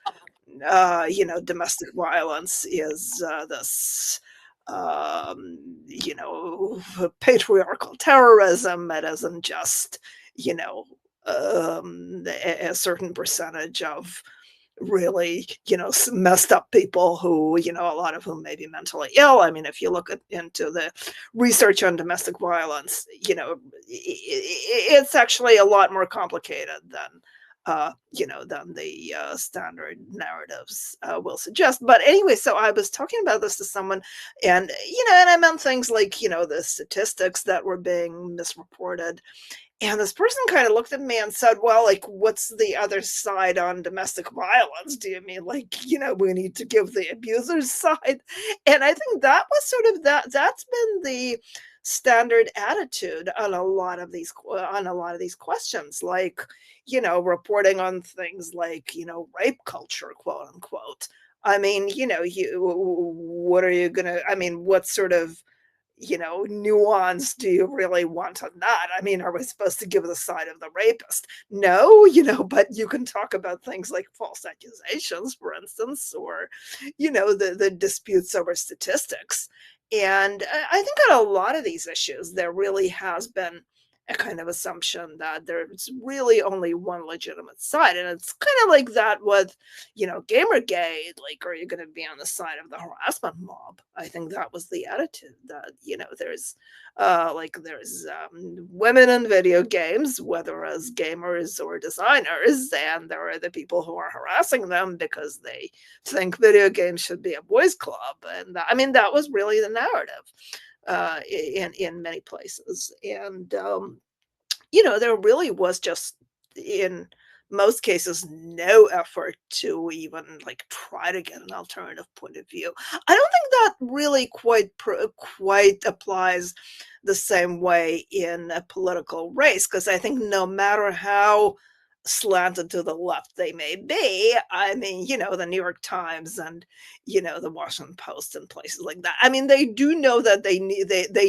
domestic violence is this, patriarchal terrorism. It isn't just, a certain percentage of really, messed up people who, a lot of whom may be mentally ill. I mean, if you look into the research on domestic violence, it's actually a lot more complicated than the standard narratives will suggest. But anyway, so I was talking about this to someone, and and I meant things like the statistics that were being misreported, and this person kind of looked at me and said, "Well, like, what's the other side on domestic violence? Do you mean like, we need to give the abuser's side?" And I think that was sort of that's been the standard attitude on a lot of these questions, like, reporting on things like, rape culture, quote unquote. I mean, what are you gonna, I mean, what sort of, nuance do you really want on that? I mean, are we supposed to give the side of the rapist? No, but you can talk about things like false accusations, for instance, or, the disputes over statistics. And I think on a lot of these issues, there really has been a kind of assumption that there's really only one legitimate side. And it's kind of like that with, Gamergate. Like, are you going to be on the side of the harassment mob? I think that was the attitude that, there's women in video games, whether as gamers or designers, and there are the people who are harassing them because they think video games should be a boys' club. And I mean, that was really the narrative in many places. And there really was just, in most cases, no effort to even like try to get an alternative point of view. I don't think that really quite applies the same way in a political race, because I think no matter how slanted to the left they may be, I mean, the New York Times and, the Washington Post and places like that, I mean, they do know that they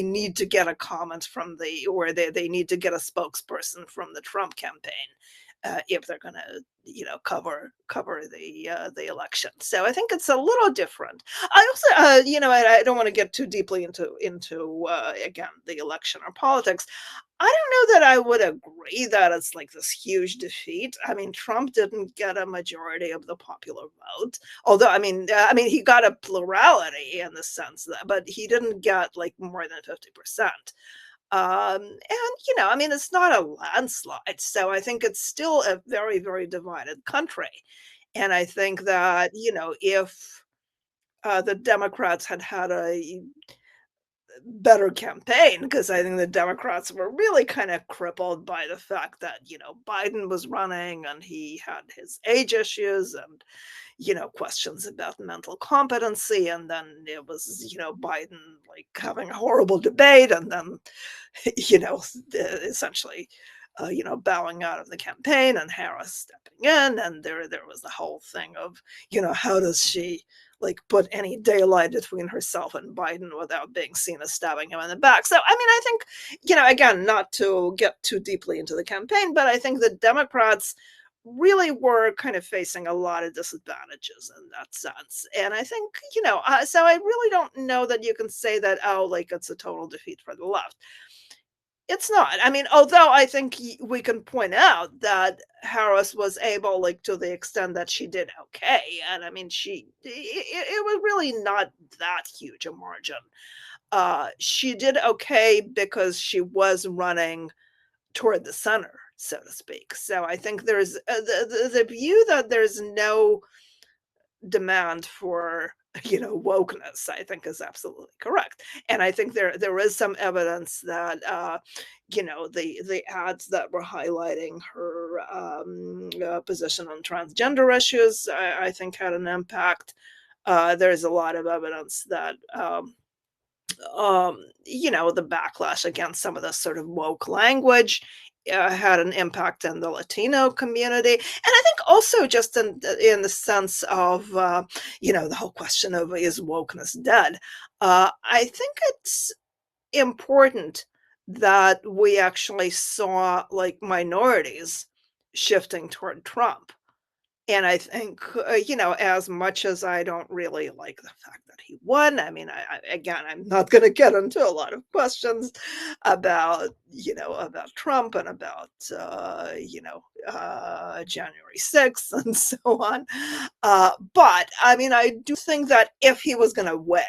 need to get a comment from or they need to get a spokesperson from the Trump campaign, if they're going to, cover the election. So I think it's a little different. I also, I don't want to get too deeply into again, the election or politics. I don't know that I would agree that it's like this huge defeat. I mean, Trump didn't get a majority of the popular vote, although he got a plurality in the sense that, but he didn't get like more than 50%. And I mean, it's not a landslide, so I think it's still a very, very divided country. And I think that, if the Democrats had had a better campaign, because I think the Democrats were really kind of crippled by the fact that, Biden was running and he had his age issues and, questions about mental competency. And then it was, Biden like having a horrible debate, and then, essentially, bowing out of the campaign, and Harris stepping in. And there was the whole thing of, how does she like put any daylight between herself and Biden without being seen as stabbing him in the back. So, I mean, I think, again, not to get too deeply into the campaign, but I think the Democrats really were kind of facing a lot of disadvantages in that sense. And I think, so I really don't know that you can say that, oh, like it's a total defeat for the left. It's not. I mean, although I think we can point out that Harris was able, like, to the extent that she did okay, and I mean, it was really not that huge a margin. She did okay because she was running toward the center, so to speak. So I think there's the view that there's no demand for wokeness, I think, is absolutely correct. And I think there is some evidence that the ads that were highlighting her position on transgender issues, I think, had an impact. There's a lot of evidence that the backlash against some of this sort of woke language had an impact on the Latino community, and I think also just in the sense of the whole question of, is wokeness dead? I think it's important that we actually saw, like, minorities shifting toward Trump. And I think, as much as I don't really like the fact that he won, I mean, again, I'm not going to get into a lot of questions about, about Trump and about, January 6th and so on. But I mean, I do think that if he was going to win,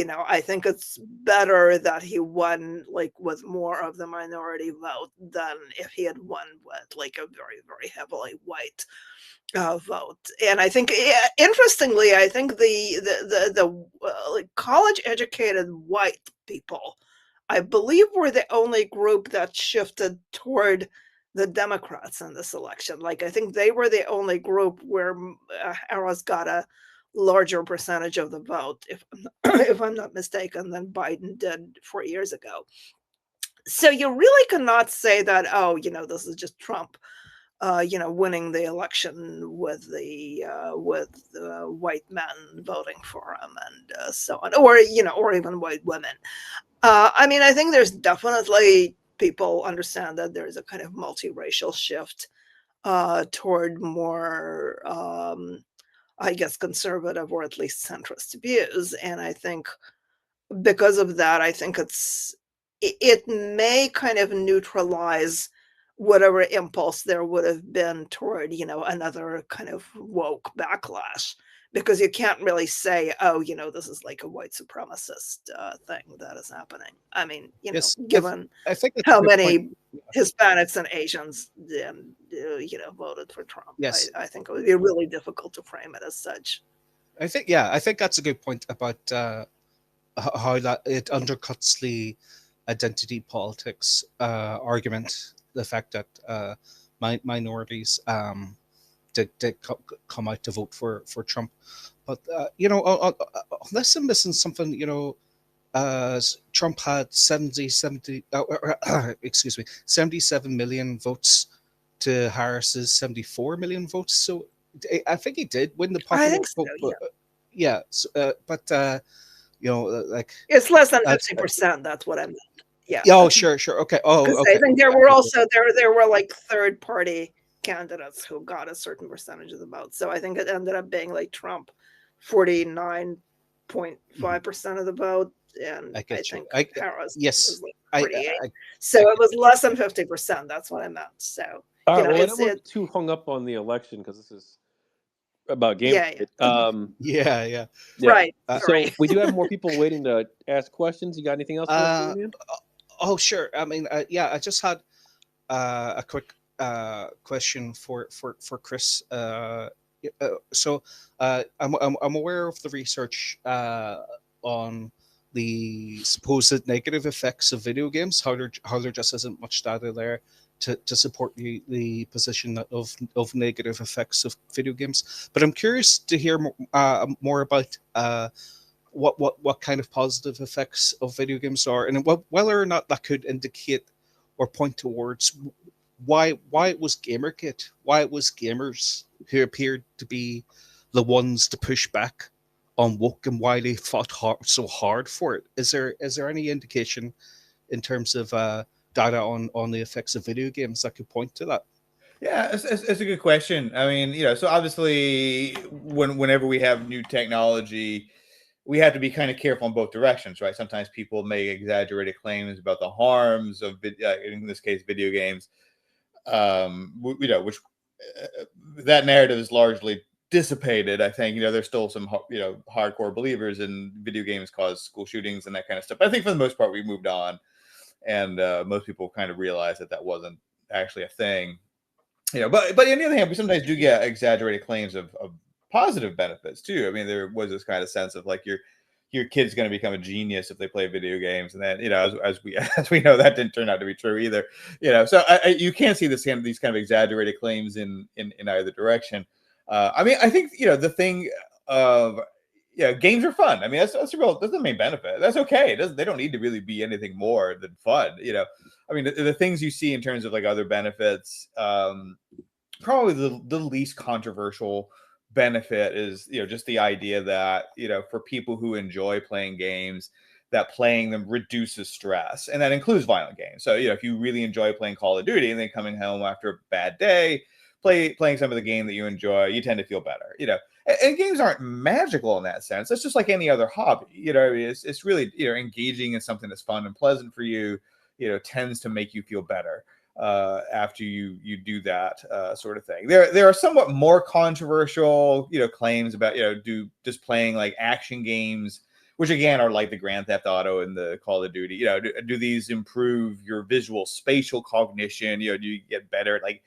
I think it's better that he won, like, with more of the minority vote than if he had won with, like, a very, very heavily white vote. And I think, interestingly, I think the like, college educated white people, I believe, were the only group that shifted toward the Democrats in this election. Like, I think they were the only group where Harris got a larger percentage of the vote, if I'm not mistaken, than Biden did 4 years ago. So you really cannot say that, oh, this is just Trump winning the election with the white men voting for him and so on, or even white women. I mean, I think there's definitely, people understand that there's a kind of multiracial shift toward more, I guess, conservative or at least centrist views, and I think because of that, I think it may kind of neutralize whatever impulse there would have been toward, another kind of woke backlash, because you can't really say, oh, this is like a white supremacist thing that is happening. I mean, Yes, given I think that's how a good many point. Hispanics and Asians then, voted for Trump. Yes. I think it would be really difficult to frame it as such. I think that's a good point about how that it undercuts the identity politics argument. The fact that minorities did come out to vote for Trump, but unless I'm missing something, Trump had 77 million votes to Harris's 74 million votes. So I think he did win the popular vote. So, yeah. But like, it's less than 50%. That's what I meant. Yeah. Oh, sure. Okay. Oh, okay. I think there were also there were like third party candidates who got a certain percentage of the vote. So I think it ended up being like Trump 49.5% of the vote, and I think Harris was like 48. So it was less than 50%. That's what I meant. So all right, well, I don't get too hung up on the election because this is about game. Yeah. Right. So we do have more people waiting to ask questions. You got anything else? Oh, sure. I mean, I just had a quick question for Chris. So I'm aware of the research on the supposed negative effects of video games. How there just isn't much data there to support the position of negative effects of video games. But I'm curious to hear more about what kind of positive effects of video games are, and whether or not that could indicate or point towards why it was Gamergate, why it was gamers who appeared to be the ones to push back on woke, and why they fought so hard for it. Is there any indication in terms of data on the effects of video games that could point to that? Yeah, it's a good question. I mean, so obviously whenever we have new technology, we have to be kind of careful in both directions, right? Sometimes people make exaggerated claims about the harms of, in this case, video games, which that narrative is largely dissipated. I think, there's still some, hardcore believers in video games cause school shootings and that kind of stuff. But I think for the most part, we moved on, and most people kind of realized that wasn't actually a thing. But on the other hand, we sometimes do get exaggerated claims of positive benefits too. I mean, there was this kind of sense of like your kid's going to become a genius if they play video games, and then as we know, that didn't turn out to be true either. So you can't see these kind of exaggerated claims in either direction. I mean, I think the thing of games are fun. I mean, that's the main benefit. That's okay. They don't need to really be anything more than fun. I mean, the things you see in terms of like other benefits, probably the least controversial benefit is just the idea that for people who enjoy playing games, that playing them reduces stress, and that includes violent games. So if you really enjoy playing Call of Duty and then coming home after a bad day, playing some of the game that you enjoy, you tend to feel better. And games aren't magical in that sense. It's just like any other hobby. I mean, it's really engaging in something that's fun and pleasant for you. Tends to make you feel better after you do that sort of thing. There are somewhat more controversial claims about just playing like action games, which again are like the Grand Theft Auto and the Call of Duty. Do these improve your visual spatial cognition? Do you get better at like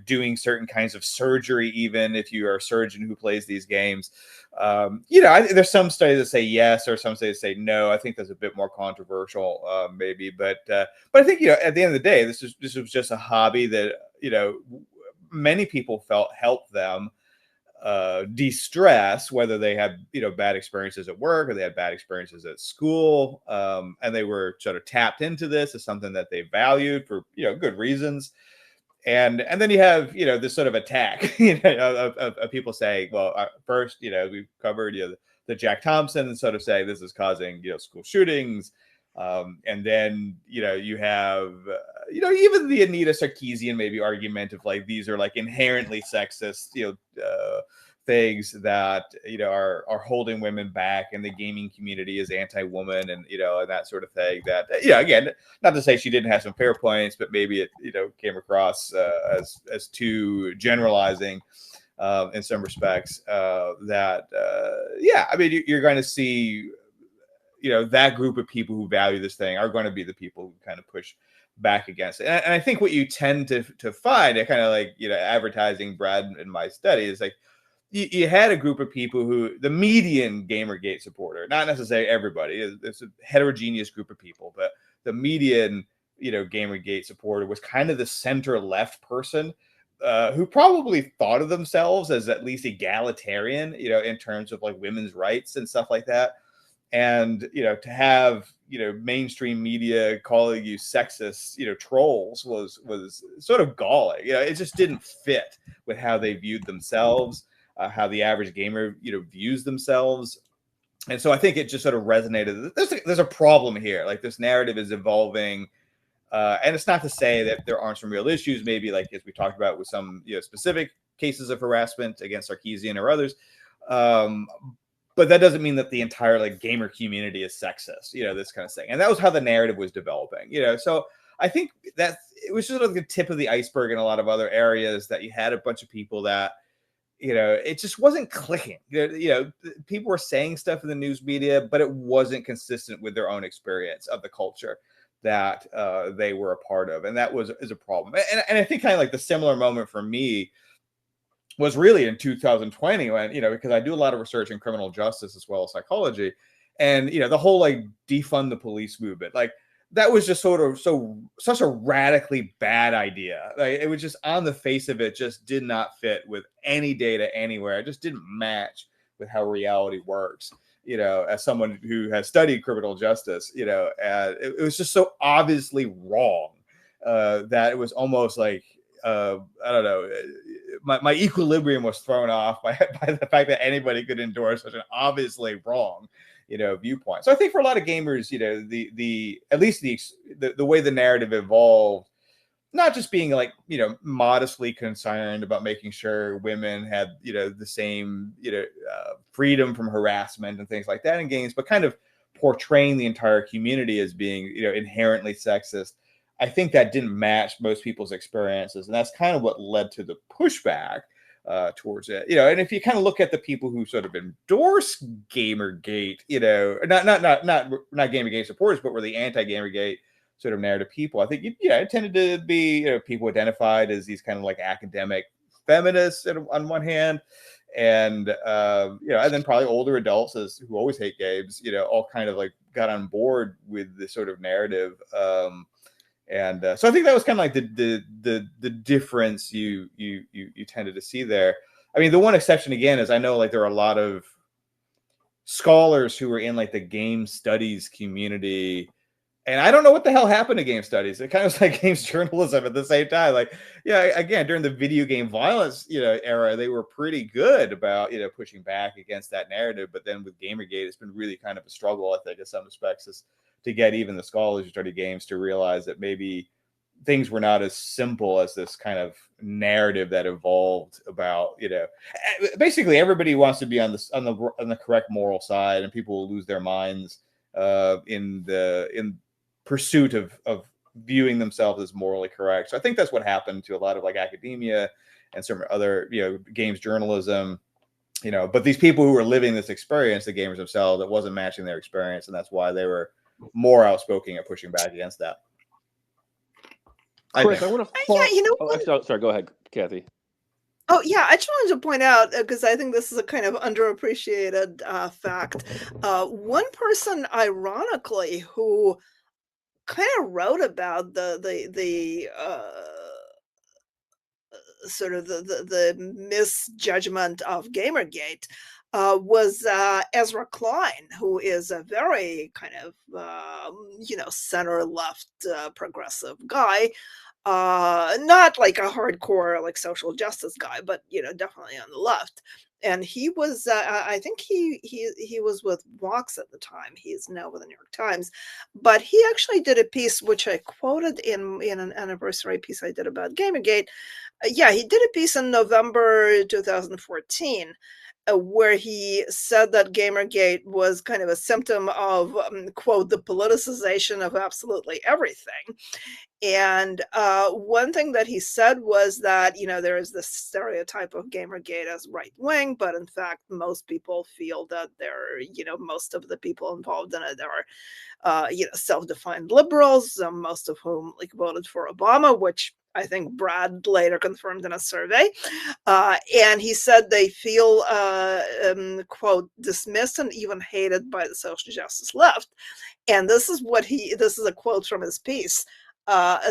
doing certain kinds of surgery, even if you are a surgeon who plays these games? There's some studies that say yes, or some studies that say no. I think that's a bit more controversial, maybe, but I think at the end of the day, this was just a hobby that many people felt helped them de-stress, whether they had bad experiences at work or they had bad experiences at school, and they were sort of tapped into this as something that they valued for good reasons. And then you have this sort of attack of people saying, well, first we've covered the Jack Thompson, and sort of say this is causing school shootings, and then you have even the Anita Sarkeesian maybe argument of like these are like inherently sexist things that are holding women back, and the gaming community is anti-woman, and and that sort of thing. That again, not to say she didn't have some fair points, but maybe it came across as too generalizing in some respects. I mean, you're going to see that group of people who value this thing are going to be the people who kind of push back against it. And I think what you tend to find, kind of like advertising Brad in my study, is like you had a group of people who, the median GamerGate supporter, not necessarily everybody, it's a heterogeneous group of people, but the median GamerGate supporter was kind of the center left person who probably thought of themselves as at least egalitarian in terms of like women's rights and stuff like that. And to have mainstream media calling you sexist trolls was sort of galling. It just didn't fit with how they viewed themselves, how the average gamer views themselves. And so I think it just sort of resonated. There's a problem here. Like, this narrative is evolving, and it's not to say that there aren't some real issues, maybe like as we talked about with some specific cases of harassment against Sarkeesian or others, but that doesn't mean that the entire like gamer community is sexist, this kind of thing. And that was how the narrative was developing, so I think that it was just like the tip of the iceberg in a lot of other areas, that you had a bunch of people that it just wasn't clicking. People were saying stuff in the news media, but it wasn't consistent with their own experience of the culture that they were a part of, and that is a problem. And I think kind of like the similar moment for me was really in 2020 when, because I do a lot of research in criminal justice as well as psychology, and, the whole like defund the police movement, like that was just such a radically bad idea. Like, it was just, on the face of it, just did not fit with any data anywhere. It just didn't match with how reality works. As someone who has studied criminal justice, and it was just so obviously wrong that it was almost like, I don't know, my equilibrium was thrown off by the fact that anybody could endorse such an obviously wrong viewpoint. So I think for a lot of gamers, at least the way the narrative evolved not just being like, modestly concerned about making sure women had, the same, freedom from harassment and things like that in games, but kind of portraying the entire community as being, inherently sexist. I think that didn't match most people's experiences. And that's kind of what led to the pushback towards it. And if you kind of look at the people who sort of endorse GamerGate, not GamerGate supporters, but were the anti-GamerGate sort of narrative people, I think, it tended to be, people identified as these kind of like academic feminists on one hand, and and then probably older adults who always hate games, all kind of like got on board with this sort of narrative. And so I think that was kind of like the difference you tended to see there. I mean, the one exception again is I know like there are a lot of scholars who are in like the game studies community, and I don't know what the hell happened to game studies. It kind of was like games journalism at the same time. Like, again, during the video game violence, era, they were pretty good about, pushing back against that narrative. But then with GamerGate, it's been really kind of a struggle, I think, in some respects, to get even the scholars who study games to realize that maybe things were not as simple as this kind of narrative that evolved about, basically everybody wants to be on the correct moral side, and people will lose their minds in pursuit of viewing themselves as morally correct. So I think that's what happened to a lot of like academia and some other, games journalism, but these people who were living this experience, the gamers themselves, it wasn't matching their experience. And that's why they were more outspoken at pushing back against that. Chris, I want to sorry, go ahead, Cathy. Oh, yeah, I just wanted to point out, because I think this is a kind of underappreciated fact. One person, ironically, who kind of wrote about the sort of the misjudgment of GamerGate was Ezra Klein, who is a very kind of center left progressive guy. Not like a hardcore like social justice guy, but definitely on the left. And he was I think he was with Vox at the time. He's now with the New York Times, but he actually did a piece which I quoted in an anniversary piece I did about GamerGate. Yeah, he did a piece in November 2014 where he said that GamerGate was kind of a symptom of, quote, the politicization of absolutely everything. And one thing that he said was that, there is this stereotype of GamerGate as right wing, but in fact, most people feel that they're, most of the people involved in it are, self-defined liberals, most of whom like voted for Obama, which I think Brad later confirmed in a survey. And he said they feel, quote, dismissed and even hated by the social justice left. And this is a quote from his piece.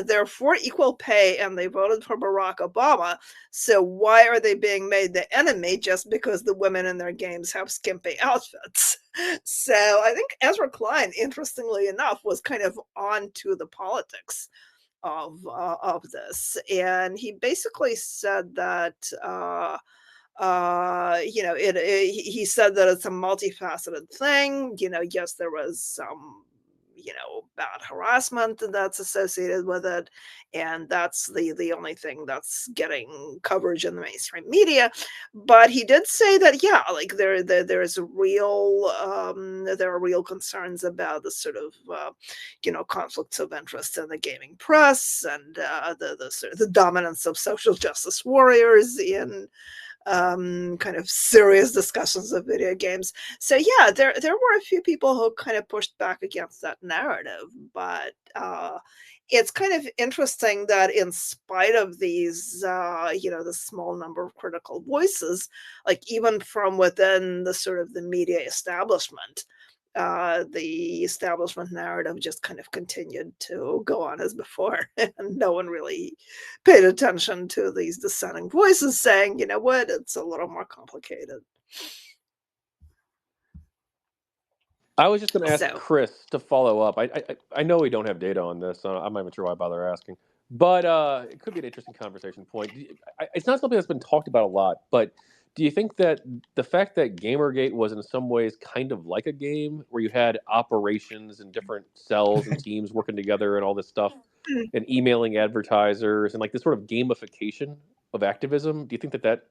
They're for equal pay and they voted for Barack Obama. So why are they being made the enemy just because the women in their games have skimpy outfits? So I think Ezra Klein, interestingly enough, was kind of on to the politics of this, and he basically said that he said that it's a multifaceted thing. Yes, there was some bad harassment that's associated with it, and that's the only thing that's getting coverage in the mainstream media. But he did say that like there's there are real concerns about the sort of conflicts of interest in the gaming press, and the dominance of social justice warriors in kind of serious discussions of video games. So yeah, there were a few people who kind of pushed back against that narrative, but it's kind of interesting that in spite of these, the small number of critical voices, like even from within the sort of the media establishment, the establishment narrative just kind of continued to go on as before, and no one really paid attention to these dissenting voices saying, what, it's a little more complicated. I was just going to ask Chris to follow up. I know we don't have data on this, so I'm not even sure why I bother asking. But it could be an interesting conversation point. It's not something that's been talked about a lot, but do you think that the fact that GamerGate was in some ways kind of like a game where you had operations and different cells and teams working together and all this stuff and emailing advertisers and like this sort of gamification of activism, do you think that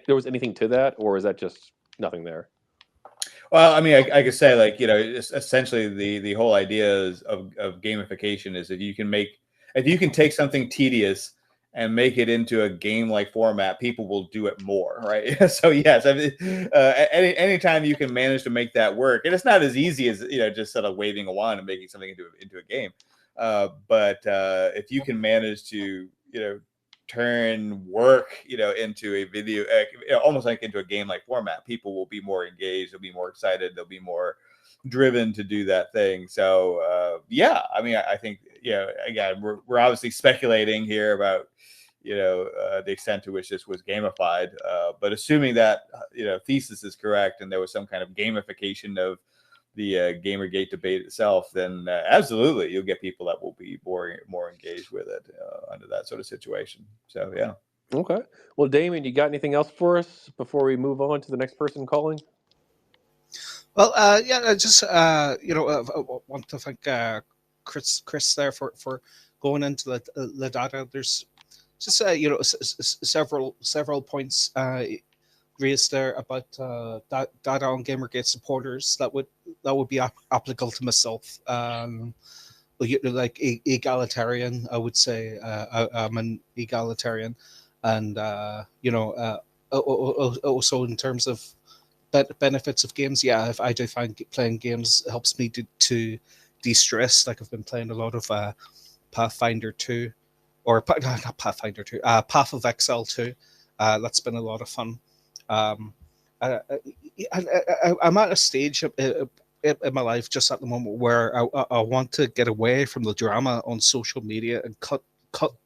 there was anything to that, or is that just nothing there? Well, I mean, I could say, like, essentially the whole idea of gamification is if you can take something tedious and make it into a game-like format, people will do it more, right? So yes, I mean, anytime you can manage to make that work, and it's not as easy as just sort of waving a wand and making something into a game, but if you can manage to turn work into a video, almost like into a game-like format, people will be more engaged, they'll be more excited, they'll be more driven to do that thing. So yeah, I mean, I think again, we're obviously speculating here about the extent to which this was gamified, but assuming that thesis is correct and there was some kind of gamification of the GamerGate debate itself, then absolutely you'll get people that will be more engaged with it under that sort of situation. So yeah. Okay. Well, Damien, you got anything else for us before we move on to the next person calling? Well, yeah, I just I want to thank Chris there for going into the data. There's just several points raised there about data on GamerGate supporters that would be applicable to myself. Like egalitarian, I would say. I'm an egalitarian, and also in terms of benefits of games, yeah, if I do find playing games helps me to de-stress. Like I've been playing a lot of Pathfinder 2, or not Pathfinder 2, Path of Exile 2. That's been a lot of fun. I'm at a stage in my life just at the moment where I want to get away from the drama on social media and cut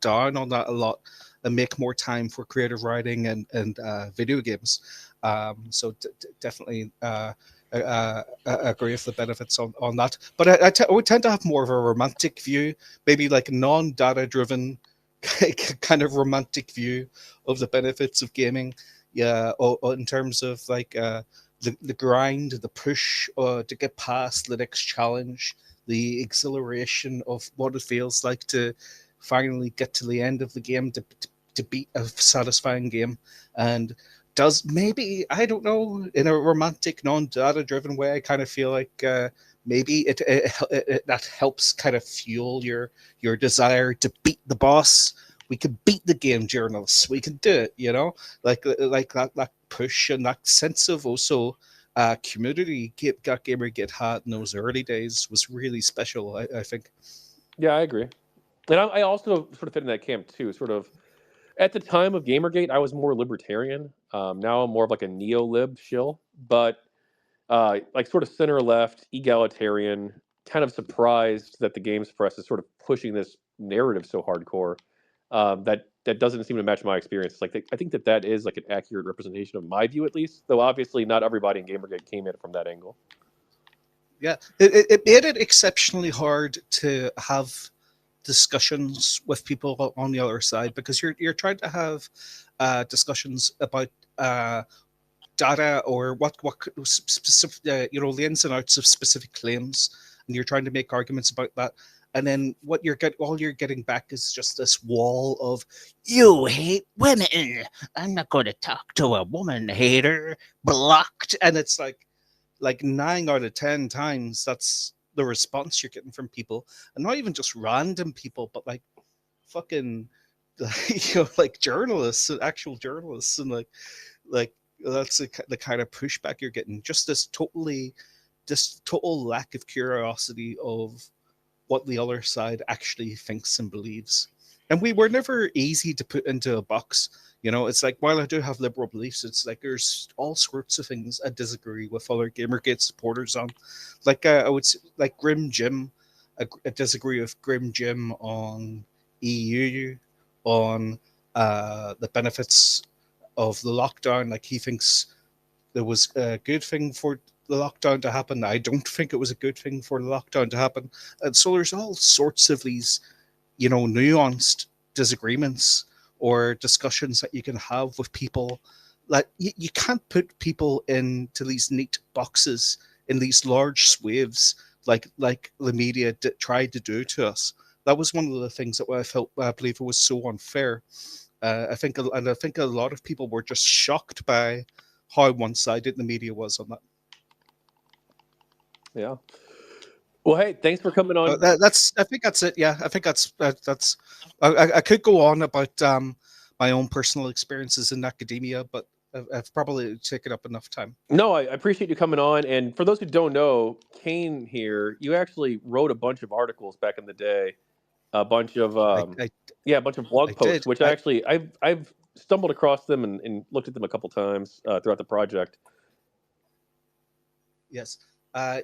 down on that a lot and make more time for creative writing and video games. So definitely I agree with the benefits on that. But I would tend to have more of a romantic view, maybe like a non-data driven kind of romantic view of the benefits of gaming. Yeah, in terms of like the grind, the push to get past the next challenge, the exhilaration of what it feels like to finally get to the end of the game, to beat a satisfying game. And does maybe, I don't know, in a romantic, non-data driven way, I kind of feel like maybe it that helps kind of fuel your desire to beat the boss. We can beat the game journalists. We can do it, like that push and that sense of also community GamerGate had in those early days was really special, I think. Yeah, I agree. And I also sort of fit in that camp too. Sort of at the time of GamerGate, I was more libertarian. Now I'm more of like a neo-lib shill, but like sort of center left, egalitarian, kind of surprised that the games press is sort of pushing this narrative so hardcore. That doesn't seem to match my experience. Like I think that is like an accurate representation of my view, at least. Though obviously not everybody in GamerGate came at it from that angle. Yeah, it made it exceptionally hard to have discussions with people on the other side, because you're trying to have discussions about data or what specific the ins and outs of specific claims, and you're trying to make arguments about that. And then all you're getting back is just this wall of, you hate women, I'm not going to talk to a woman hater, blocked. And it's like 9 out of 10 times that's the response you're getting from people, and not even just random people, but like fucking like journalists, actual journalists, and like that's the kind of pushback you're getting. Just this total lack of curiosity of what the other side actually thinks and believes. And we were never easy to put into a box. It's like, while I do have liberal beliefs, it's like there's all sorts of things I disagree with other GamerGate supporters on. Like I would say, like Grim Jim, I disagree with Grim Jim on EU, on the benefits of the lockdown. Like he thinks there was a good thing for the lockdown to happen. I don't think it was a good thing for the lockdown to happen. And so there's all sorts of these, nuanced disagreements or discussions that you can have with people like you can't put people into these neat boxes in these large swathes like the media tried to do to us. That was one of the things that I believe it was so unfair. I think a lot of people were just shocked by how one-sided the media was on that. Yeah. Well, hey, thanks for coming on. I think that's it. Yeah, I think that's. I could go on about my own personal experiences in academia, but I've probably taken up enough time. No, I appreciate you coming on. And for those who don't know, Kane here, you actually wrote a bunch of articles back in the day, a bunch of a bunch of blog posts, which I've stumbled across them and looked at them a couple times throughout the project. Yes.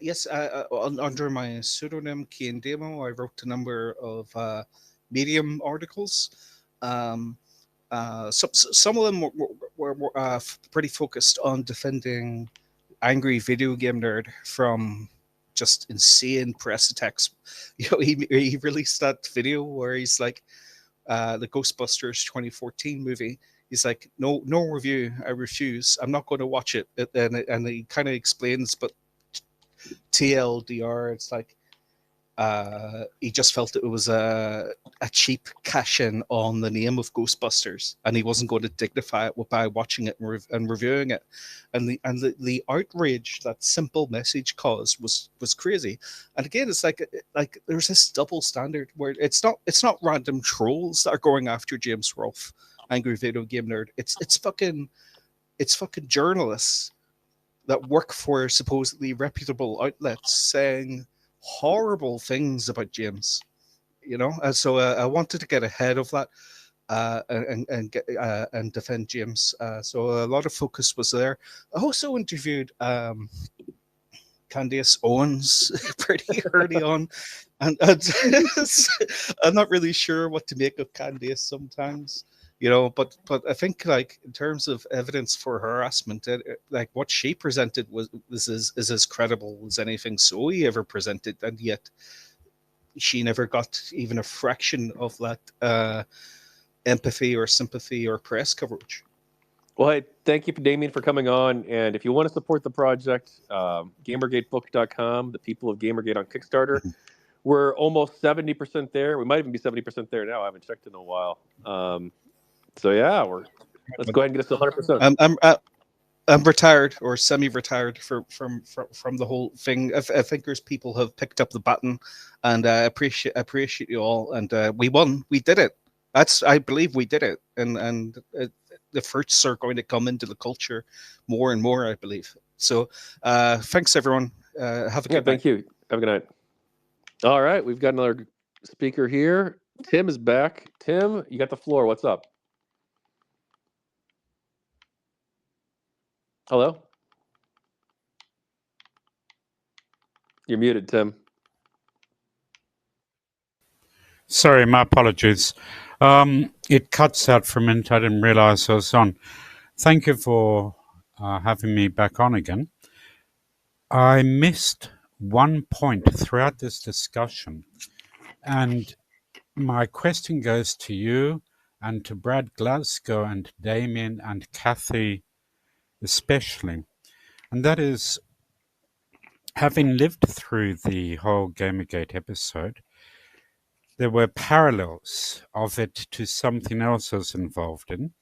Yes, under my pseudonym Kane Demo, I wrote a number of Medium articles. Some of them were pretty focused on defending Angry Video Game Nerd from just insane press attacks. You know, he released that video where he's like, the Ghostbusters 2014 movie. He's like, no review, I refuse. I'm not going to watch it. And he kind of explains, but TLDR, it's like he just felt it was a cheap cash-in on the name of Ghostbusters, and he wasn't going to dignify it by watching it and reviewing it. And the outrage that simple message caused was crazy. And again, it's like there's this double standard where it's not random trolls that are going after James Rolfe, Angry Video Game Nerd. It's fucking journalists that work for supposedly reputable outlets saying horrible things about James, you know. And so I wanted to get ahead of that and defend James. So a lot of focus was there. I also interviewed Candace Owens pretty early on, and I'm not really sure what to make of Candace sometimes. You know, but I think, like, in terms of evidence for harassment, like what she presented is as credible as anything Zoe ever presented, and yet she never got even a fraction of that empathy or sympathy or press coverage. Well, hey, thank you, Damien, for coming on. And if you want to support the project, GamerGateBook.com, the People of GamerGate on Kickstarter. We're almost 70% there. We might even be 70% there now. I haven't checked in a while. So yeah, let's go ahead and get us to 100%. I'm retired or semi-retired from the whole thing. I think there's people have picked up the baton, and I appreciate you all. And we won. We did it. I believe we did it. And the fruits are going to come into the culture more and more, I believe. So thanks everyone. Have a good night. Thank you. Have a good night. All right, we've got another speaker here. Tim is back. Tim, you got the floor. What's up? Hello? You're muted, Tim. Sorry, my apologies. It cuts out for a minute. I didn't realize I was on. Thank you for having me back on again. I missed one point throughout this discussion, and my question goes to you and to Brad Glasgow and Damien and Cathy especially, and that is, having lived through the whole GamerGate episode, there were parallels of it to something else I was involved in.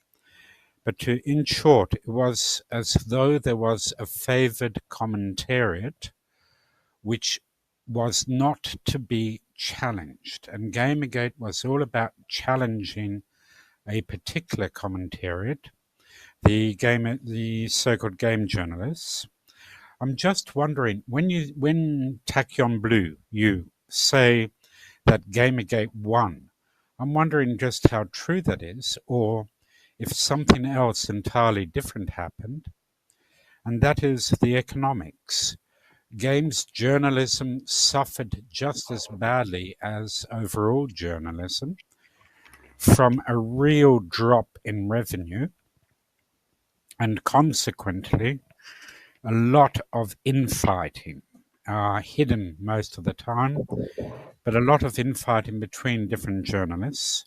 But in short, it was as though there was a favoured commentariat which was not to be challenged. And GamerGate was all about challenging a particular commentariat, the so-called game journalists. I'm just wondering, when Tachyon Blue, you say that GamerGate won, I'm wondering just how true that is, or if something else entirely different happened, and that is the economics. Games journalism suffered just as badly as overall journalism from a real drop in revenue, and consequently a lot of infighting, hidden most of the time, but a lot of infighting between different journalists.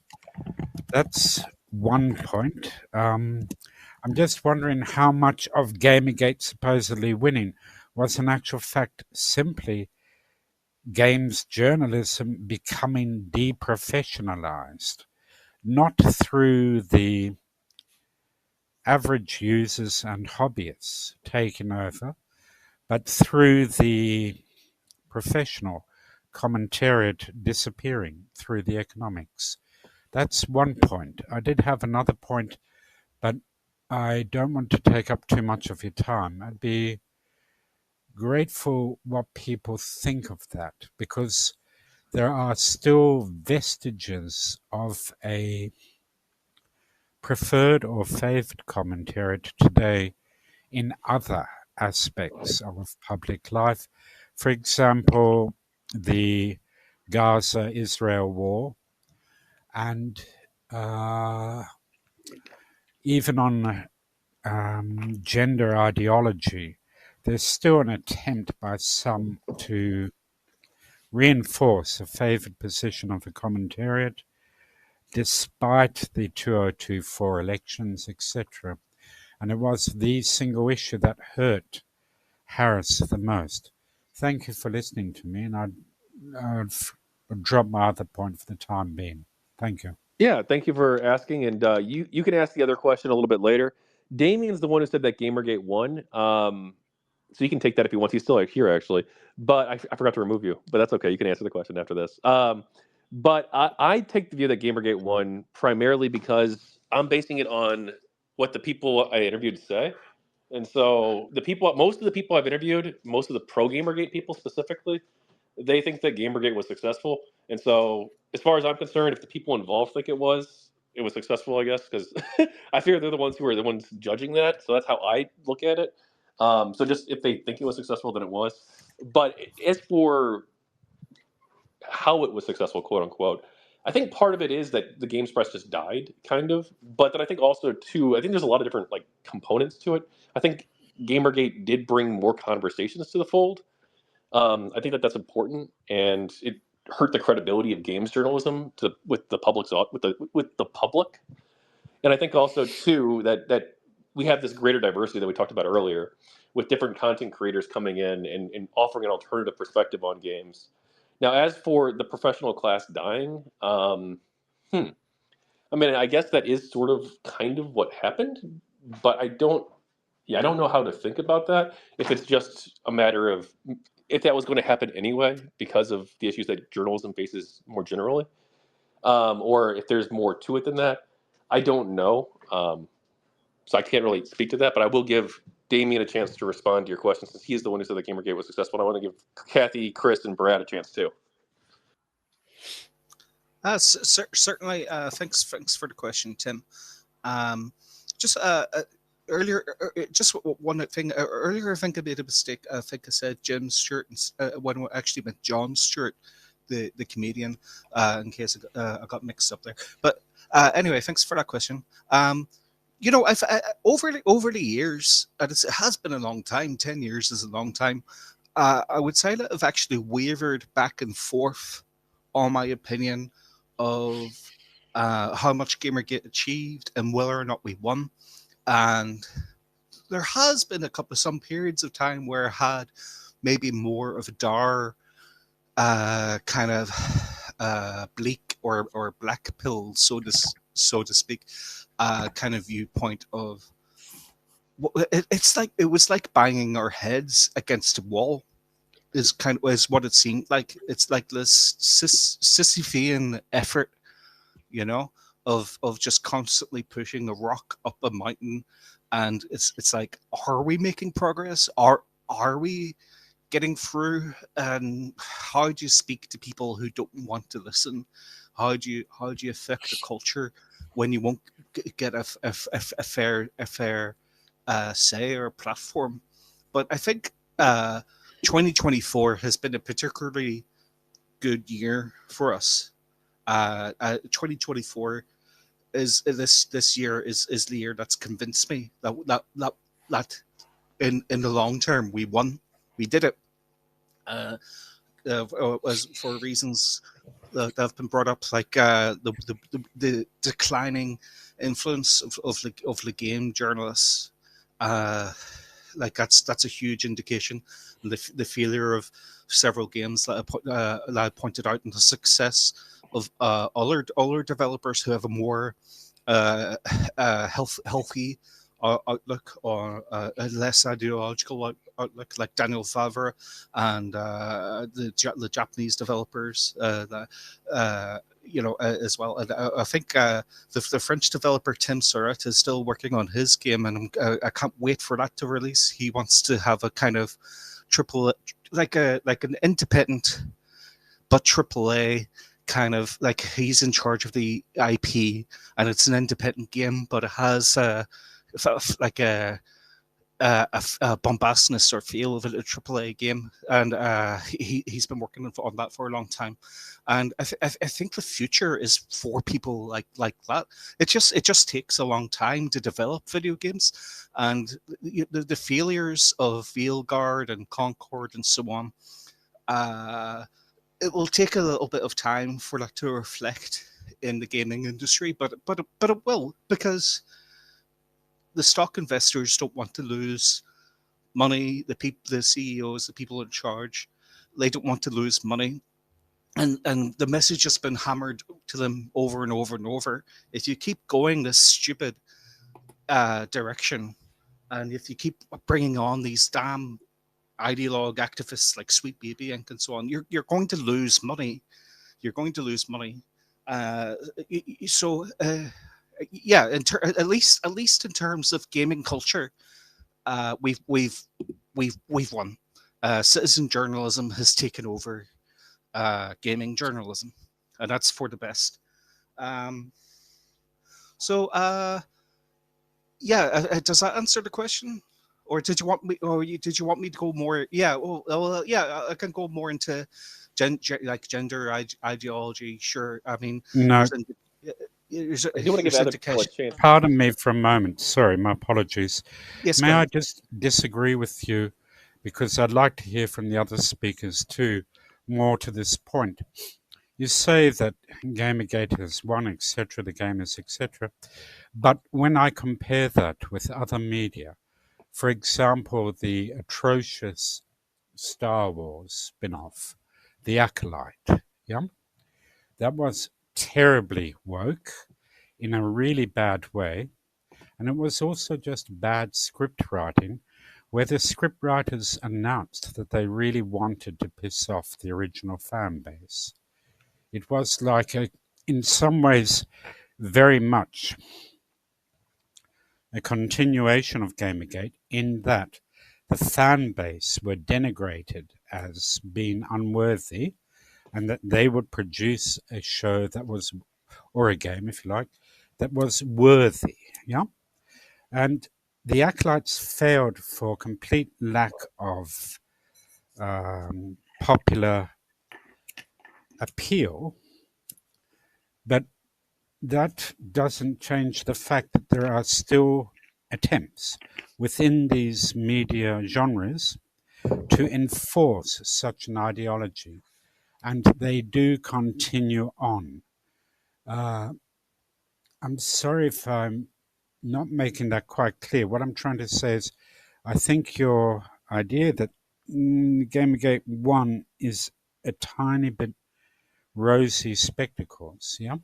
That's one point. I'm just wondering how much of GamerGate supposedly winning was in actual fact simply games journalism becoming deprofessionalized, not through the average users and hobbyists taking over, but through the professional commentariat disappearing through the economics. That's one point. I did have another point, but I don't want to take up too much of your time. I'd be grateful what people think of that, because there are still vestiges of a preferred or favored commentariat today in other aspects of public life. For example, the Gaza-Israel war, and even on gender ideology, there's still an attempt by some to reinforce a favored position of the commentariat, despite the 2024 elections, etc. And it was the single issue that hurt Harris the most. Thank you for listening to me, and I'd drop my other point for the time being. Thank you. Yeah, thank you for asking, and you can ask the other question a little bit later. Damien's the one who said that GamerGate won, so you can take that if you want. He's still here, actually, but I forgot to remove you, but that's okay. You can answer the question after this. But I take the view that GamerGate won primarily because I'm basing it on what the people I interviewed say. And so most of the people I've interviewed, most of the pro GamerGate people specifically, they think that GamerGate was successful. And so, as far as I'm concerned, if the people involved think it was successful, I guess, because I fear they're the ones who are the ones judging that. So that's how I look at it. So just if they think it was successful, then it was. But as for how it was successful, quote unquote, I think part of it is that the Games Press just died, kind of. But then I think also too, I think there's a lot of different like components to it. I think GamerGate did bring more conversations to the fold. I think that that's important, and it hurt the credibility of games journalism with the public. And I think also too that we have this greater diversity that we talked about earlier, with different content creators coming in and offering an alternative perspective on games. Now, as for the professional class dying, I mean, I guess that is sort of kind of what happened, but I don't know how to think about that. If it's just a matter of if that was going to happen anyway because of the issues that journalism faces more generally, or if there's more to it than that, I don't know. So I can't really speak to that, but I will give Damien a chance to respond to your question since he's the one who said that GamerGate was successful. And I want to give Cathy, Chris, and Brad a chance too. Certainly. Thanks for the question, Tim. Just earlier, just one thing. Earlier, I think I made a mistake. I think I said Jim Stewart when I actually meant John Stewart, the comedian. In case I got mixed up there. But anyway, thanks for that question. You know, I've over the years, and it has been a long time. 10 years is a long time. I would say that I've actually wavered back and forth on my opinion of how much GamerGate achieved and whether or not we won. And there has been some periods of time where I had maybe more of a dour kind of bleak or black pill, so to speak, kind of viewpoint of it was like banging our heads against a wall. Is what it seemed like. It's like this Sisyphean effort, you know, of just constantly pushing a rock up a mountain, and it's like, are we making progress? Are we getting through? And how do you speak to people who don't want to listen? How do you affect a culture when you won't get a fair say or platform? But I think 2024 has been a particularly good year for us. 2024 is this year is the year that's convinced me that in the long term we won, we did it. As for reasons that have been brought up, like the declining influence of the game journalists. Like that's a huge indication. The failure of several games that I pointed out, and the success of other developers who have a more healthy outlook, or a less ideological outlook, like Daniel Favre and the Japanese developers, as well. And I think the French developer Tim Surratt is still working on his game, and I can't wait for that to release. He wants to have a kind of like an independent but AAA kind of, like, he's in charge of the IP, and it's an independent game, but it has like a bombastness or feel of a AAA game, and he's been working on that for a long time. And I think the future is for people like that. It just takes a long time to develop video games, and the failures of Veilguard and Concord and so on, it will take a little bit of time for that to reflect in the gaming industry, but it will, because the stock investors don't want to lose money. The CEOs, the people in charge, they don't want to lose money. And the message has been hammered to them over and over and over. If you keep going this stupid direction, and if you keep bringing on these damn ideologue activists like Sweet Baby Inc. and so on, you're going to lose money. You're going to lose money. Yeah, at least in terms of gaming culture, we've won. Citizen journalism has taken over gaming journalism, and that's for the best. Does that answer the question? Or did you want me? Did you want me to go more? Yeah. Well, yeah. I can go more into gender ideology. Sure. I mean, no. I do want to give other people a chance. Pardon me for a moment. Sorry, my apologies. Yes. May I just disagree with you, because I'd like to hear from the other speakers too, more to this point. You say that GamerGate has won, etc., the gamers, etc. But when I compare that with other media, for example, the atrocious Star Wars spin-off, The Acolyte, yeah? That was terribly woke in a really bad way. And it was also just bad script writing, where the script writers announced that they really wanted to piss off the original fan base. It was like, in some ways, very much a continuation of GamerGate, in that the fan base were denigrated as being unworthy, and that they would produce a show that was, or a game, if you like, that was worthy, yeah? And the Acolytes failed for complete lack of popular appeal, but that doesn't change the fact that there are still attempts within these media genres to enforce such an ideology, and they do continue on. I'm sorry if I'm not making that quite clear. What I'm trying to say is, I think your idea that GamerGate 1 is a tiny bit rosy spectacles, yeah?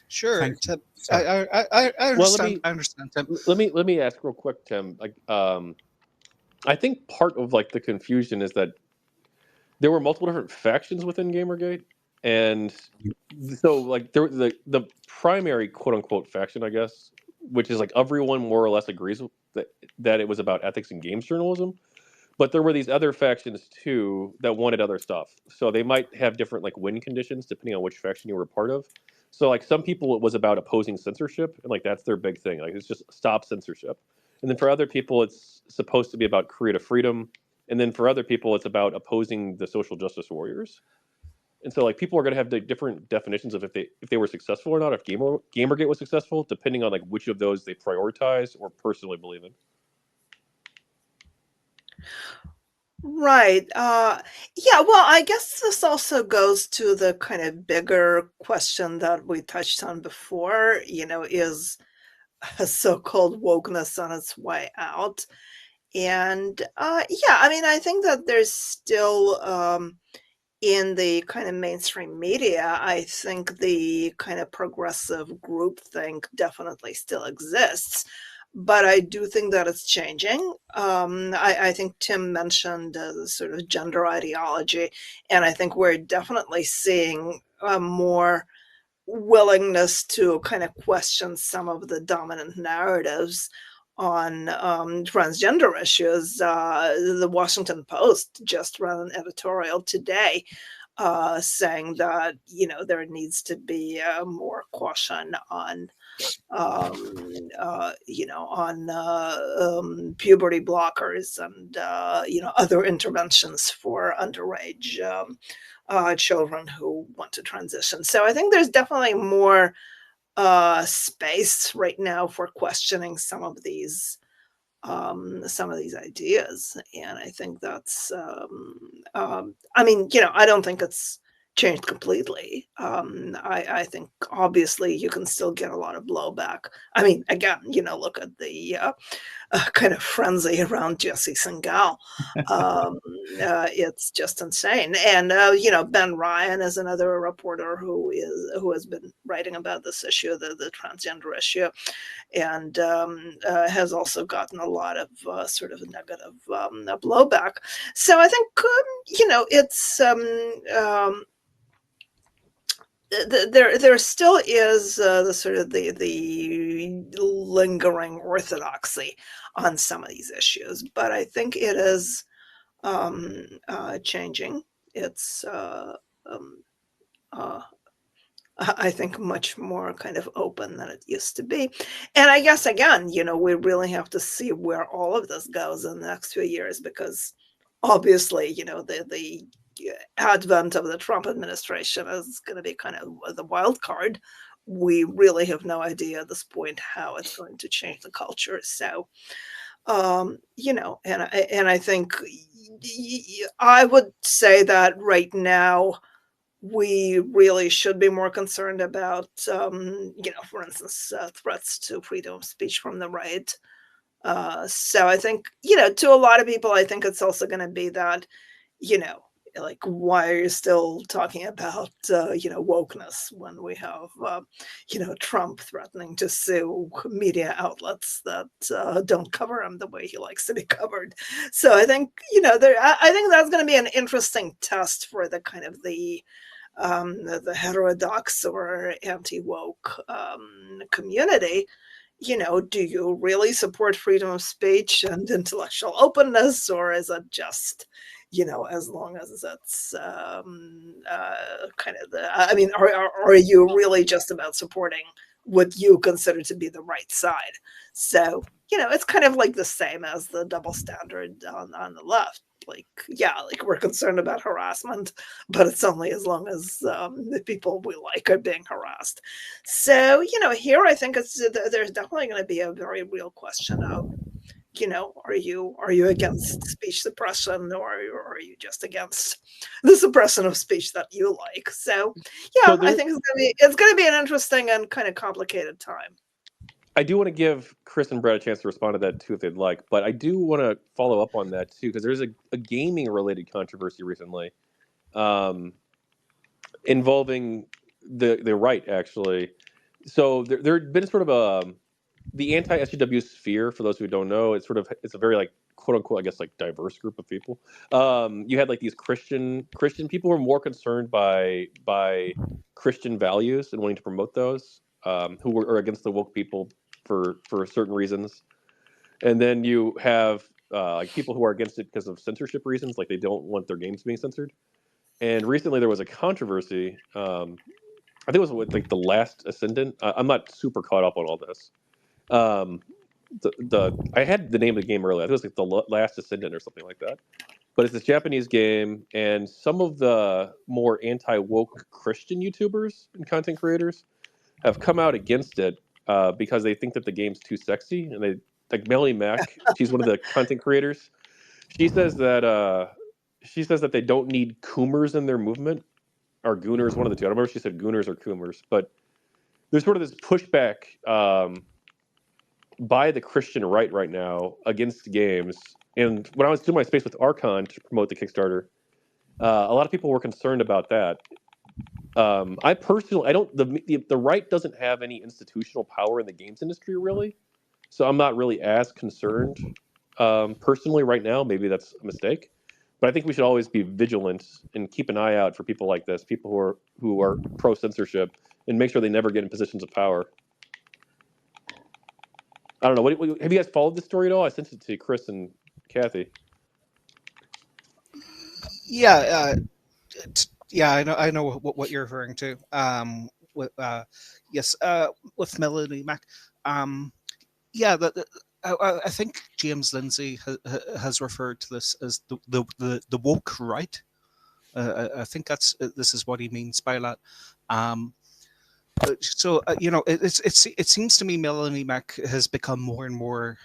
Sure. Thank you. I understand. I understand, Tim. Let me ask real quick, Tim. Like, I think part of like the confusion is that there were multiple different factions within GamerGate, and so like there the primary quote unquote faction, I guess, which is like everyone more or less agrees with that it was about ethics and games journalism. But there were these other factions too that wanted other stuff. So they might have different like win conditions depending on which faction you were a part of. So like some people it was about opposing censorship, and like that's their big thing. Like it's just stop censorship. And then for other people it's supposed to be about creative freedom. And then for other people it's about opposing the social justice warriors. And so like people are going to have the different definitions of if they were successful or not, if GamerGate was successful, depending on like which of those they prioritize or personally believe in. Right. Yeah, well, I guess this also goes to the kind of bigger question that we touched on before, is so-called wokeness on its way out. And yeah, I mean, I think that there's still in the kind of mainstream media, I think the kind of progressive groupthink definitely still exists. But I do think that it's changing. I think Tim mentioned the sort of gender ideology, and I think we're definitely seeing more willingness to kind of question some of the dominant narratives on transgender issues. The Washington Post just ran an editorial today saying that, you know, there needs to be more caution on you know, on puberty blockers and, you know, other interventions for underage children who want to transition. So I think there's definitely more space right now for questioning some of these ideas, and I think that's I mean, you know, I don't think it's changed completely. I think obviously you can still get a lot of blowback. I mean, again, you know, look at the kind of frenzy around Jesse Singal. It's just insane. And you know, Ben Ryan is another reporter who has been writing about this issue, the transgender issue, and has also gotten a lot of sort of negative blowback. So I think you know, it's there still is the sort of the lingering orthodoxy on some of these issues, but I think it is changing. It's I think much more kind of open than it used to be. And I guess, again, you know, we really have to see where all of this goes in the next few years, because obviously, you know, the advent of the Trump administration is going to be kind of the wild card. We really have no idea at this point how it's going to change the culture. So, you know, and I think I would say that right now, we really should be more concerned about, you know, for instance, threats to freedom of speech from the right. So I think, you know, to a lot of people, I think it's also going to be that, you know, like, why are you still talking about, you know, wokeness when we have, you know, Trump threatening to sue media outlets that don't cover him the way he likes to be covered? So I think, you know, I think that's going to be an interesting test for the kind of the heterodox or anti-woke community. You know, do you really support freedom of speech and intellectual openness, or is it just, you know, as long as it's kind of the, I mean, are you really just about supporting what you consider to be the right side? So, you know, it's kind of like the same as the double standard on the left. Like, yeah, like, we're concerned about harassment, but it's only as long as the people we like are being harassed. So, you know, here I think there's definitely going to be a very real question of, you know, are you against speech suppression, or are you just against the suppression of speech that you like? So, yeah, I think it's going to be an interesting and kind of complicated time. I do want to give Chris and Brett a chance to respond to that too, if they'd like. But I do want to follow up on that too, because there's a gaming-related controversy recently involving the right, actually. So there had been sort of the anti-SJW sphere. For those who don't know, it's a very, like, quote unquote, I guess, like, diverse group of people. You had, like, these Christian people who were more concerned by Christian values and wanting to promote those, who are against the woke people for certain reasons. And then you have like, people who are against it because of censorship reasons, like they don't want their games being censored. And recently there was a controversy. I think it was with, like, The Last Ascendant. I'm not super caught up on all this. I had the name of the game earlier. I think it was like The Last Ascendant or something like that. But it's this Japanese game, and some of the more anti-woke Christian YouTubers and content creators have come out against it because they think that the game's too sexy. And they, like, Melanie Mack, she's one of the content creators. She says that they don't need Coomers in their movement, or Gooners, one of the two. I don't remember if she said Gooners or Coomers, but there's sort of this pushback by the Christian right now against games. And when I was doing my space with Archon to promote the Kickstarter, a lot of people were concerned about that. I personally, I don't. The right doesn't have any institutional power in the games industry, really. So I'm not really as concerned personally right now. Maybe that's a mistake, but I think we should always be vigilant and keep an eye out for people like this, people who are pro censorship, and make sure they never get in positions of power. I don't know. Have you guys followed this story at all? I sent it to Chris and Cathy. Yeah, yeah, I know what you're referring to. Yes, with Melanie Mac. Yeah, I think James Lindsay has referred to this as the woke right. I think this is what he means by that. So it seems to me Melanie Mac has become more and more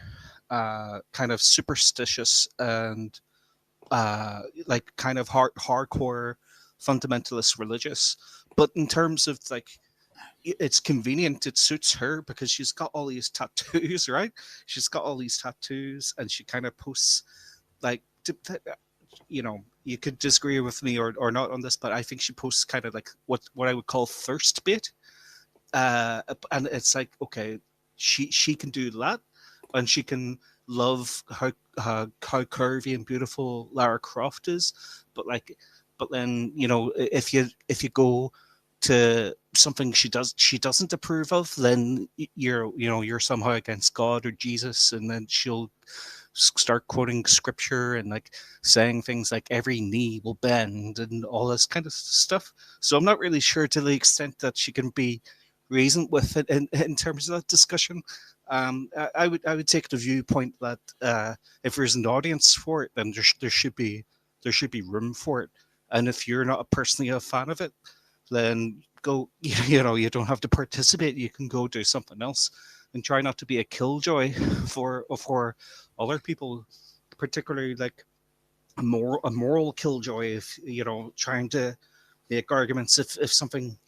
kind of superstitious and like kind of hardcore fundamentalist religious. But in terms of like, it's convenient, it suits her because she's got all these tattoos, right? She's got all these tattoos, and she kind of posts like, you could disagree with me or not on this, but I think she posts kind of like what I would call thirst bait. And it's like, okay, she can do that, and she can love how curvy and beautiful Lara Croft is, but then if you go to something she doesn't approve of, then you're somehow against God or Jesus, and then she'll start quoting scripture and like saying things like every knee will bend and all this kind of stuff. So I'm not really sure to the extent that she can be reasoned with it in terms of that discussion. I would take the viewpoint that if there's an audience for it, then there should be room for it. And if you're not personally a fan of it, then go. You don't have to participate. You can go do something else, and try not to be a killjoy for other people, particularly like a moral killjoy. If trying to make arguments if something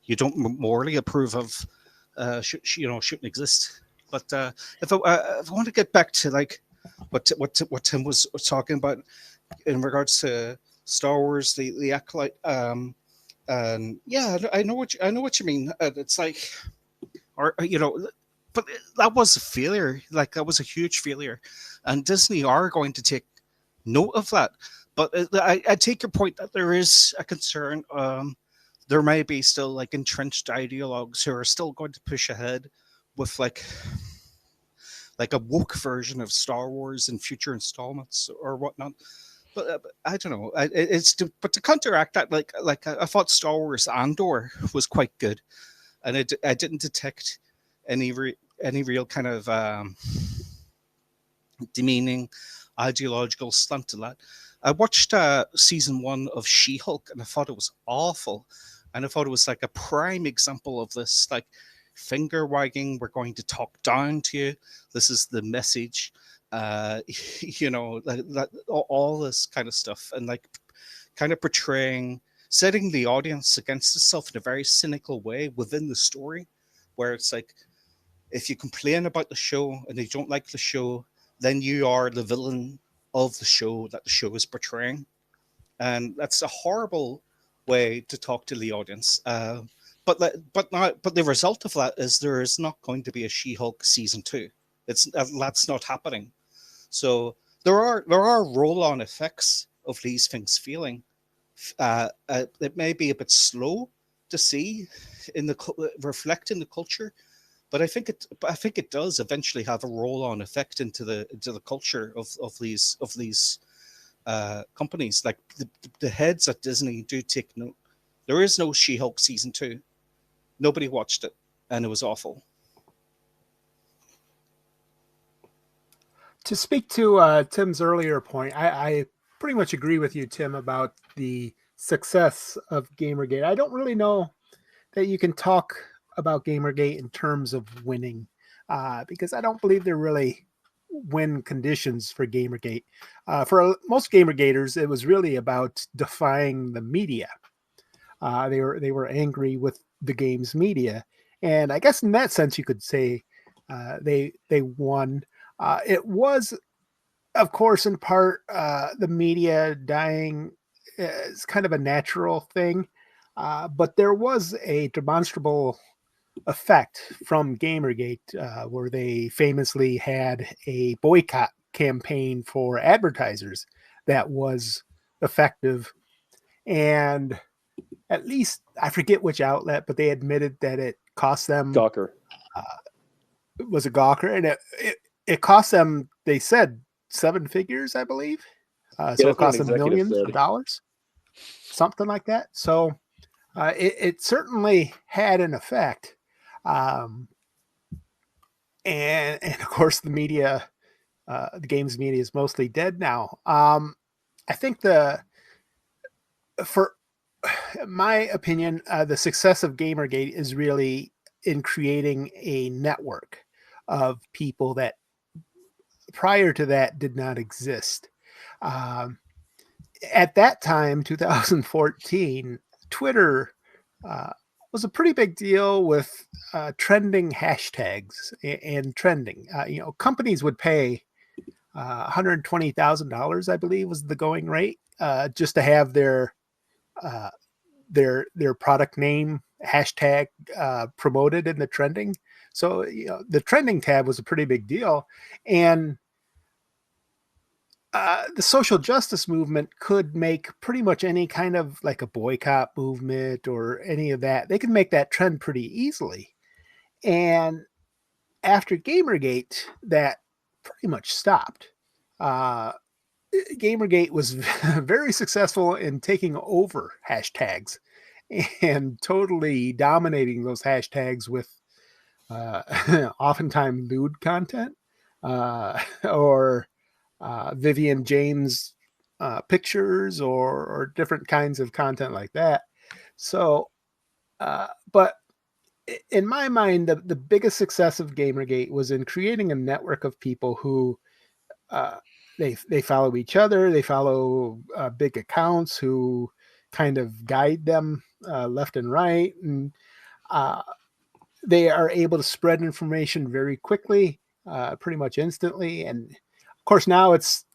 you don't morally approve of shouldn't exist. But if I want to get back to like what Tim was talking about in regards to Star Wars, the acolyte, and yeah, I know what you mean. It's like, but that was a failure. Like that was a huge failure, and Disney are going to take note of that. But I take your point that there is a concern. There may be still like entrenched ideologues who are still going to push ahead with like a woke version of Star Wars in future installments or whatnot. But I don't know. But to counteract that, like I thought Star Wars Andor was quite good, and I didn't detect any real kind of demeaning ideological slant to that. I watched season 1 of She-Hulk, and I thought it was awful. And I thought it was like a prime example of this, like finger wagging. We're going to talk down to you. This is the message, all this kind of stuff, and like kind of setting the audience against itself in a very cynical way within the story, where it's like, if you complain about the show and you don't like the show, then you are the villain of the show that the show is portraying. And that's a horrible way to talk to the audience. But the result of that is there is not going to be a She-Hulk season 2. That's not happening. So there are roll-on effects of these things feeling. It may be a bit slow to see reflect in the culture, but I think it does eventually have a roll-on effect into the culture of these companies. Like the heads at Disney do take note. There is no She-Hulk season 2. Nobody watched it, and it was awful. To speak to Tim's earlier point, I pretty much agree with you, Tim, about the success of GamerGate. I don't really know that you can talk about GamerGate in terms of winning, because I don't believe they're really win conditions for GamerGate. For most GamerGaters, it was really about defying the media. They were angry with the game's media, and I guess in that sense, you could say they won. It was, of course, in part the media dying is kind of a natural thing, but there was a demonstrable effect from GamerGate, where they famously had a boycott campaign for advertisers that was effective. And at least, I forget which outlet, but they admitted that it cost them Gawker. It was a Gawker, and it cost them, they said, 7 figures, I believe. So it cost them millions of dollars, something like that. So it certainly had an effect. And of course, the media, the games media is mostly dead now. I think for my opinion, the success of GamerGate is really in creating a network of people that prior to that did not exist. At that time, 2014, Twitter was a pretty big deal with trending hashtags and trending. Companies would pay $120,000, I believe, was the going rate, just to have their product name hashtag promoted in the trending. So the trending tab was a pretty big deal, and the social justice movement could make pretty much any kind of like a boycott movement or any of that. They could make that trend pretty easily. And after GamerGate, that pretty much stopped. GamerGate was very successful in taking over hashtags and totally dominating those hashtags with oftentimes lewd content or Vivian James pictures or different kinds of content like that. So, but in my mind, the biggest success of GamerGate was in creating a network of people who they follow each other. They follow big accounts who kind of guide them left and right, and they are able to spread information very quickly, pretty much instantly. And of course, now it's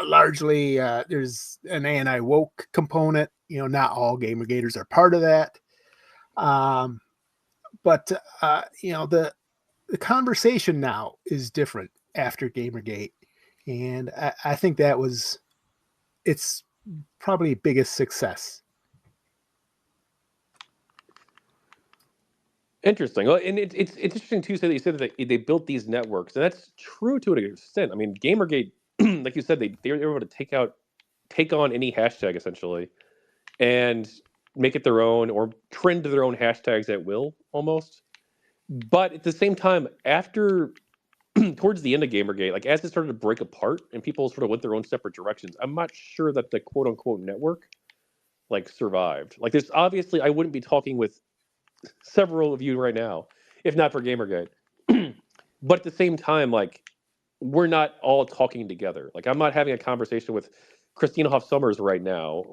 largely there's an anti-woke component. Not all GamerGaters are part of that, but the conversation now is different after GamerGate, and I think that was its probably biggest success. Interesting. Well, and it's interesting too. So that you said that they built these networks, and that's true to an extent. I mean, GamerGate, like you said, they were able to take on any hashtag essentially, and make it their own or trend to their own hashtags at will almost. But at the same time, after towards the end of GamerGate, like as it started to break apart and people sort of went their own separate directions, I'm not sure that the quote unquote network like survived. Like there's obviously I wouldn't be talking with several of you right now if not for GamerGate. But at the same time, like we're not all talking together. Like I'm not having a conversation with Christina Hoff Summers right now,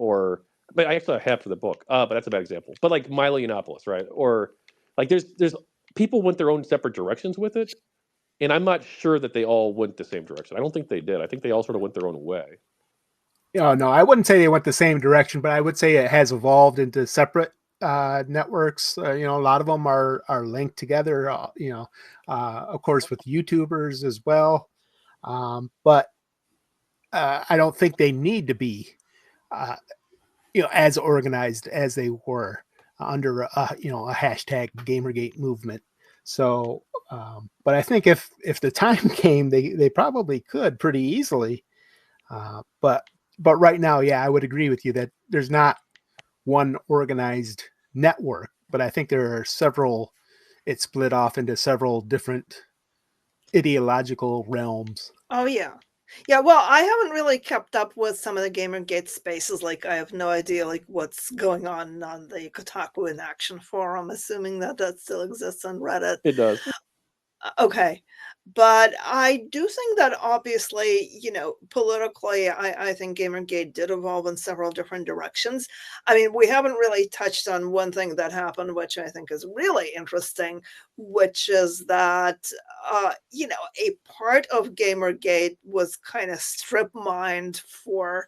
but I actually have for the book. But that's a bad example. But like Milo Yiannopoulos, right? Or like there's people went their own separate directions with it, and I'm not sure that they all went the same direction. I don't think they did. I think they all sort of went their own way. No, I wouldn't say they went the same direction, but I would say it has evolved into separate networks. A lot of them are linked together. Of course, with YouTubers as well. But I don't think they need to be, as organized as they were under a hashtag GamerGate movement. So, but I think if the time came, they probably could pretty easily. But right now, yeah, I would agree with you that there's not one organized network, but I think there are several. It's split off into several different ideological realms. Oh yeah. Yeah, well, I haven't really kept up with some of the GamerGate spaces. Like, I have no idea, like, what's going on the Kotaku in Action forum, assuming that still exists on Reddit. It does. Okay. But I do think that obviously, politically, I think Gamergate did evolve in several different directions. I mean, we haven't really touched on one thing that happened, which I think is really interesting, which is that, a part of Gamergate was kind of strip mined for,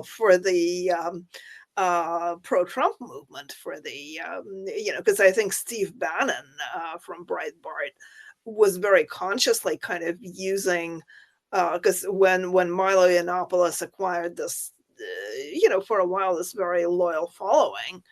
for the, pro-Trump movement, for the, because I think Steve Bannon from Breitbart was very consciously kind of using, because when Milo Yiannopoulos acquired this, for a while, this very loyal following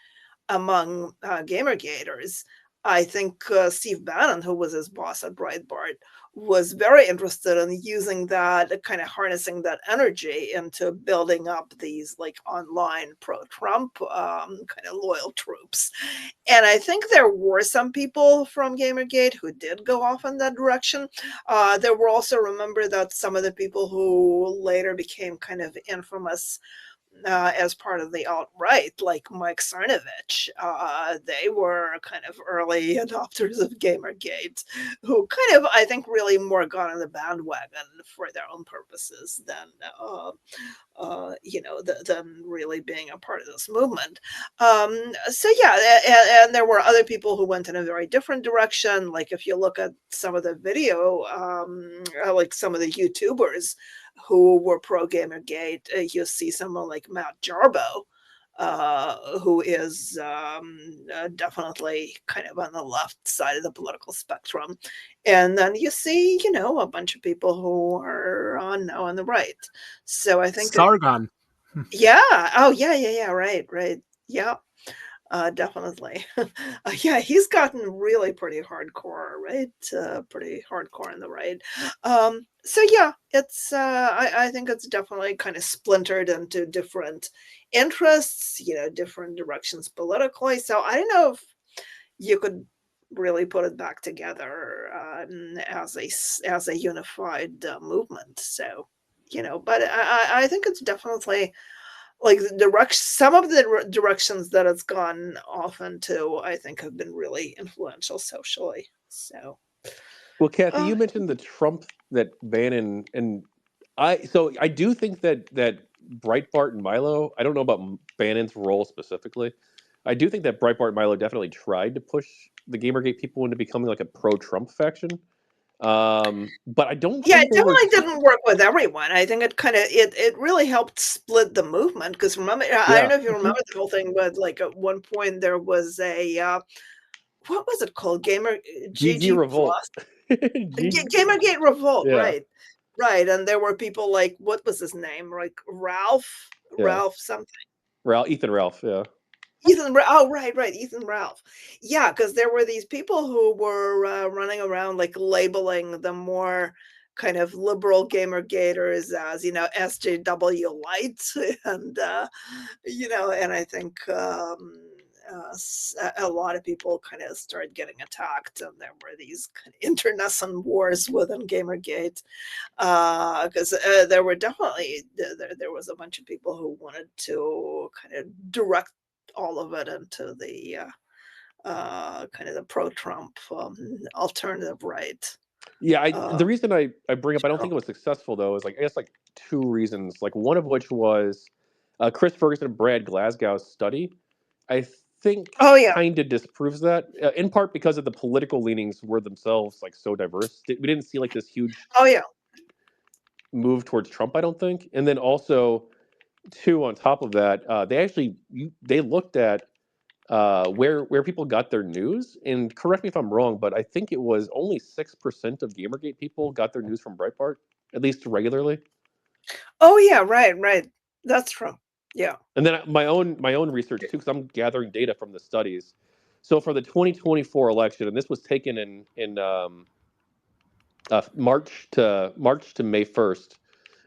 among Gamergaters, I think Steve Bannon, who was his boss at Breitbart, was very interested in using that, kind of harnessing that energy into building up these like online pro-Trump kind of loyal troops. And I think there were some people from Gamergate who did go off in that direction. There were also, remember that some of the people who later became kind of infamous as part of the alt-right, like Mike Cernovich, they were kind of early adopters of Gamergate, who kind of, I think, really more got on the bandwagon for their own purposes than, than really being a part of this movement. So yeah, and there were other people who went in a very different direction. Like if you look at some of the video, like some of the YouTubers who were pro Gamergate, you'll see someone like Matt Jarbo, who is definitely kind of on the left side of the political spectrum. And then you see, a bunch of people who are now on the right. So I think Sargon. Yeah. Oh, yeah. Right. Yeah. Definitely. Yeah, he's gotten really pretty hardcore, right? Pretty hardcore on the right. So yeah, it's I think it's definitely kind of splintered into different interests, different directions politically. So I don't know if you could really put it back together as a unified movement. So, but I think it's definitely like some of the directions that it's gone off into, I think, have been really influential socially. So, well, Cathy, you mentioned the Trump that Bannon and I do think that Breitbart and Milo. I don't know about Bannon's role specifically. I do think that Breitbart and Milo definitely tried to push the Gamergate people into becoming like a pro-Trump faction. But I don't yeah, think it definitely didn't work with everyone. I think it really helped split the movement, because remember, I don't know if you remember the whole thing, but like at one point there was a what was it called? GG Revolt. Gamergate Revolt, Yeah. right. And there were people like, what was his name? Like Ralph something. Ethan Ralph, yeah. Right, Ethan Ralph. Yeah, because there were these people who were running around like labeling the more kind of liberal Gamergaters as, SJW lights, and and I think a lot of people kind of started getting attacked, and there were these kind of internecine wars within Gamergate, because there were definitely there was a bunch of people who wanted to kind of direct all of it into the kind of the pro-Trump alternative right. Yeah, the reason I bring up I don't think it was successful though is like I guess like two reasons. Like one of which was Chris Ferguson and Brad Glasgow's study. I think kind of disproves that in part because of the political leanings were themselves like so diverse. We didn't see like this huge move towards Trump, I don't think. And then also, two, on top of that, they looked at where people got their news. And correct me if I'm wrong, but I think it was only 6% of Gamergate people got their news from Breitbart, at least regularly. Oh yeah, right. That's true. Yeah. And then my own research too, because I'm gathering data from the studies. So for the 2024 election, and this was taken in March to May 1st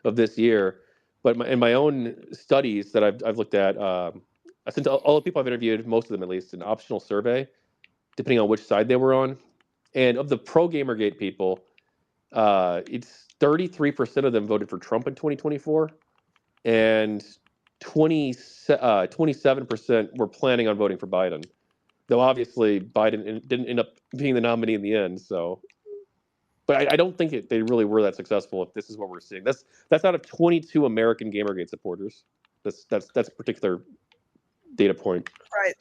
of this year. But in my own studies that I've looked at, since all the people I've interviewed, most of them at least, an optional survey, depending on which side they were on. And of the pro Gamergate people, it's 33% of them voted for Trump in 2024, and 27% were planning on voting for Biden. Though obviously Biden didn't end up being the nominee in the end. So But I don't think they really were that successful. If this is what we're seeing, that's out of 22 American GamerGate supporters. That's a particular data point. Right.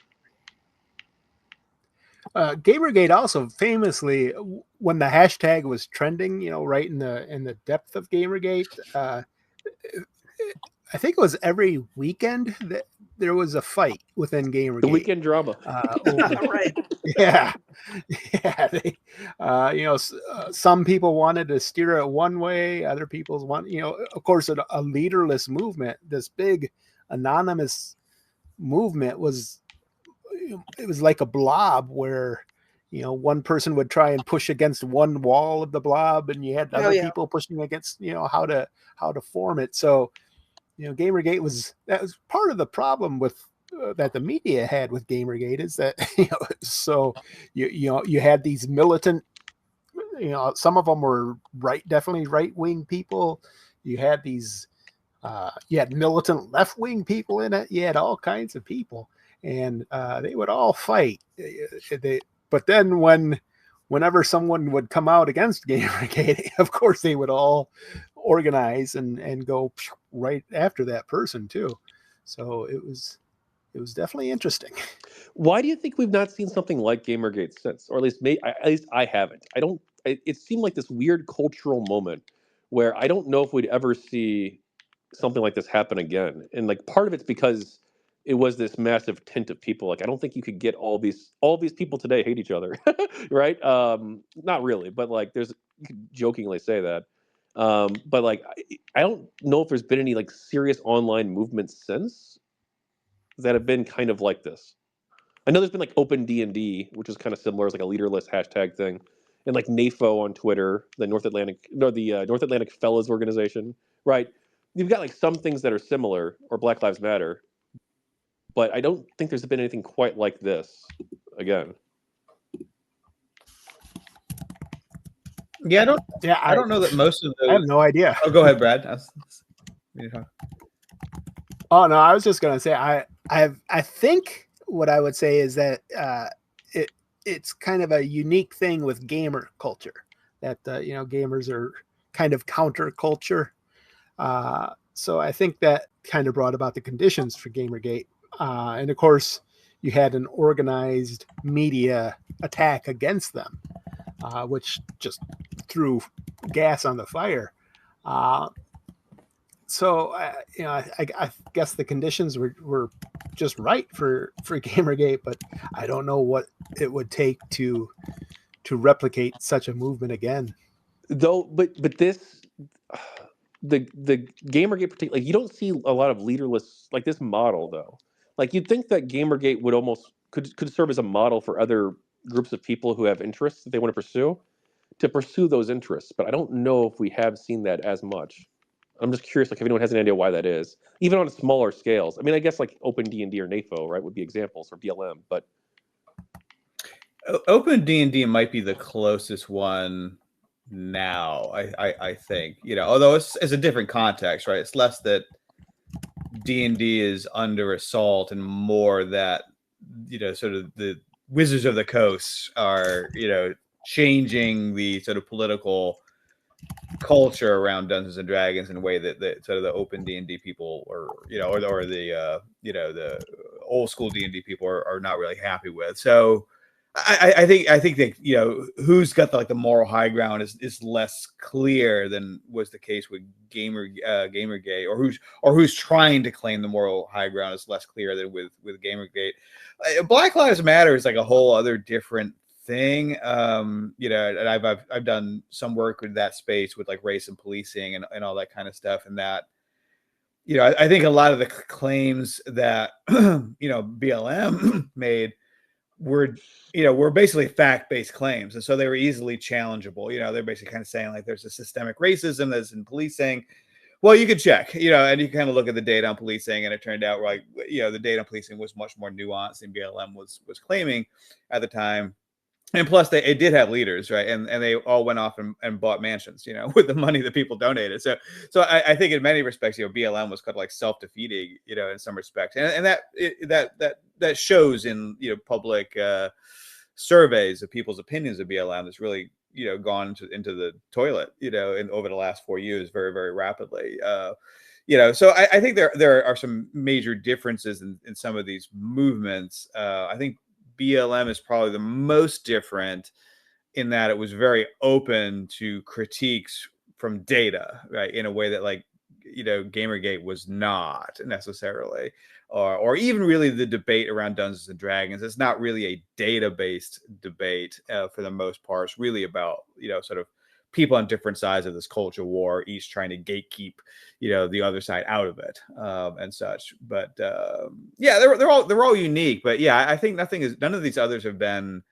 GamerGate also famously, when the hashtag was trending, you know, right in the depth of GamerGate, I think it was every weekend that there was a fight within GamerGate. The weekend drama. Right. Yeah. They, you know, some people wanted to steer it one way, other people want, you know, of course, a leaderless movement, this big anonymous movement was like a blob where, you know, one person would try and push against one wall of the blob, and you had other people pushing against, you know, how to form it. So, you know, GamerGate that was part of the problem with that the media had with GamerGate, is that, you know, so you had these militant, you know, some of them were definitely right-wing people. You had these you had militant left-wing people in it. You had all kinds of people, and they would all fight. But then whenever someone would come out against GamerGate, of course they would all organize and go right after that person too. So it was definitely interesting. Why do you think we've not seen something like GamerGate since, or at least I haven't? I don't. It seemed like this weird cultural moment where I don't know if we'd ever see something like this happen again. And like part of it's because it was this massive tint of people. Like I don't think you could get all these people today hate each other, right? Not really, but like you could jokingly say that. But like I don't know if there's been any like serious online movements since that have been kind of like this. I know there's been like Open D&D, which is kind of similar as like a leaderless hashtag thing, and like NAFO on Twitter, the North Atlantic Fellas Organization, right? You've got like some things that are similar, or Black Lives Matter, but I don't think there's been anything quite like this again. Yeah, I don't know that most of those. I have no idea. Oh, go ahead, Brad. Oh no, I was just gonna say I think what I would say is that it's kind of a unique thing with gamer culture that you know, gamers are kind of counterculture. So I think that kind of brought about the conditions for GamerGate, and of course you had an organized media attack against them, which just threw gas on the fire. So you know, I guess the conditions were just right for GamerGate, but I don't know what it would take to replicate such a movement again. Though, but this the GamerGate particular, like you don't see a lot of leaderless like this model though. Like you'd think that GamerGate would almost could serve as a model for other groups of people who have interests that they want to pursue those interests. But I don't know if we have seen that as much. I'm just curious, like if anyone has any idea why that is, even on smaller scales. I mean, I guess like Open D&D or NAFO, right, would be examples, or BLM, but Open D&D might be the closest one now. I think, you know, although it's a different context, right? It's less that D&D is under assault and more that, you know, sort of the Wizards of the Coast are, you know, changing the sort of political culture around Dungeons and Dragons in a way that sort of the Open D&D people, or you know, or the you know, the old school D&D people are not really happy with. So I think that, you know, who's got the moral high ground is less clear than was the case with GamerGate, or who's trying to claim the moral high ground is less clear than with GamerGate. Black Lives Matter is like a whole other different thing. You know, and I've done some work with that space with like race and policing and all that kind of stuff, and that, you know, I think a lot of the claims that you know, BLM made were basically fact-based claims, and so they were easily challengeable. You know, they're basically kind of saying like there's a systemic racism that's in policing. Well, you could check, you know, and you kind of look at the data on policing, and it turned out, like, you know, the data on policing was much more nuanced than BLM was claiming at the time. And plus, it did have leaders, right? And they all went off and bought mansions, you know, with the money that people donated. So I think in many respects, you know, BLM was kind of like self-defeating, you know, in some respects, and that shows in, you know, public surveys of people's opinions of BLM. That's really gone into the toilet, over the last 4 years very, very rapidly. So I think there are some major differences in some of these movements. I think BLM is probably the most different in that it was very open to critiques from data, right, in a way that GamerGate was not necessarily, or even really the debate around Dungeons and Dragons. It's not really a data-based debate for the most part. It's really about sort of people on different sides of this culture war, each trying to gatekeep the other side out of it, and such. But yeah, they're all unique. But yeah, I think none of these others have been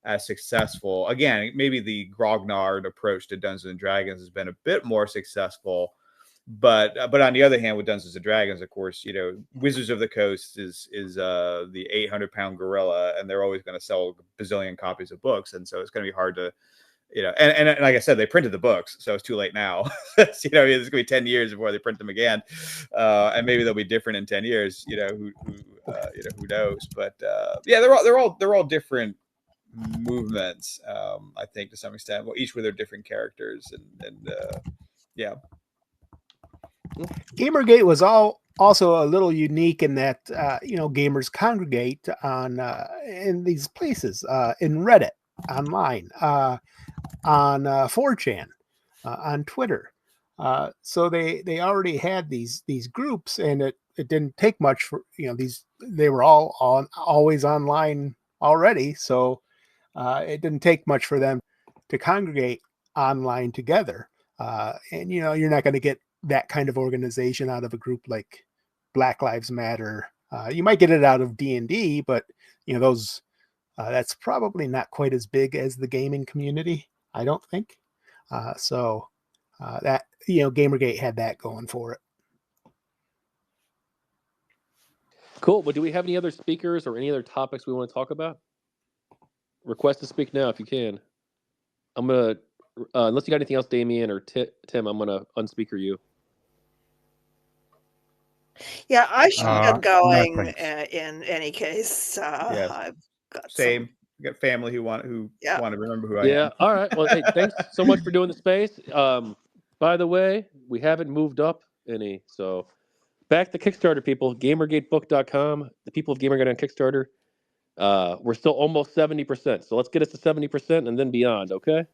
as successful. Again, maybe the grognard approach to Dungeons and Dragons has been a bit more successful. But on the other hand, with Dungeons and Dragons, of course, Wizards of the Coast is the 800-pound gorilla, and they're always going to sell a bazillion copies of books, and so it's going to be hard to, and like I said, they printed the books, so it's too late now. It's going to be 10 years before they print them again, and maybe they'll be different in 10 years. Who knows? But yeah, they're all different movements. I think to some extent, each with their different characters, and yeah. GamerGate was also a little unique in that gamers congregate on in these places, in Reddit, online, on 4chan, on Twitter. So they already had these groups, and it didn't take much for they were all always online already. So it didn't take much for them to congregate online together. And you're not going to get that kind of organization out of a group like Black Lives Matter. You might get it out of D&D, but those that's probably not quite as big as the gaming community, I don't think. So that GamerGate had that going for it. Cool. Well, do we have any other speakers or any other topics we want to talk about? Request to speak now if you can. I'm gonna unless you got anything else, Damien or Tim, I'm gonna unspeaker you. Yeah, I should get going no, in any case. Yes. I've got Same. I got family who want to remember who I am. Yeah. All right. Well, hey, thanks so much for doing the space. By the way, we haven't moved up any. So back to Kickstarter, people. GamerGateBook.com. The People of GamerGate on Kickstarter. We're still almost 70%. So let's get us to 70% and then beyond. Okay.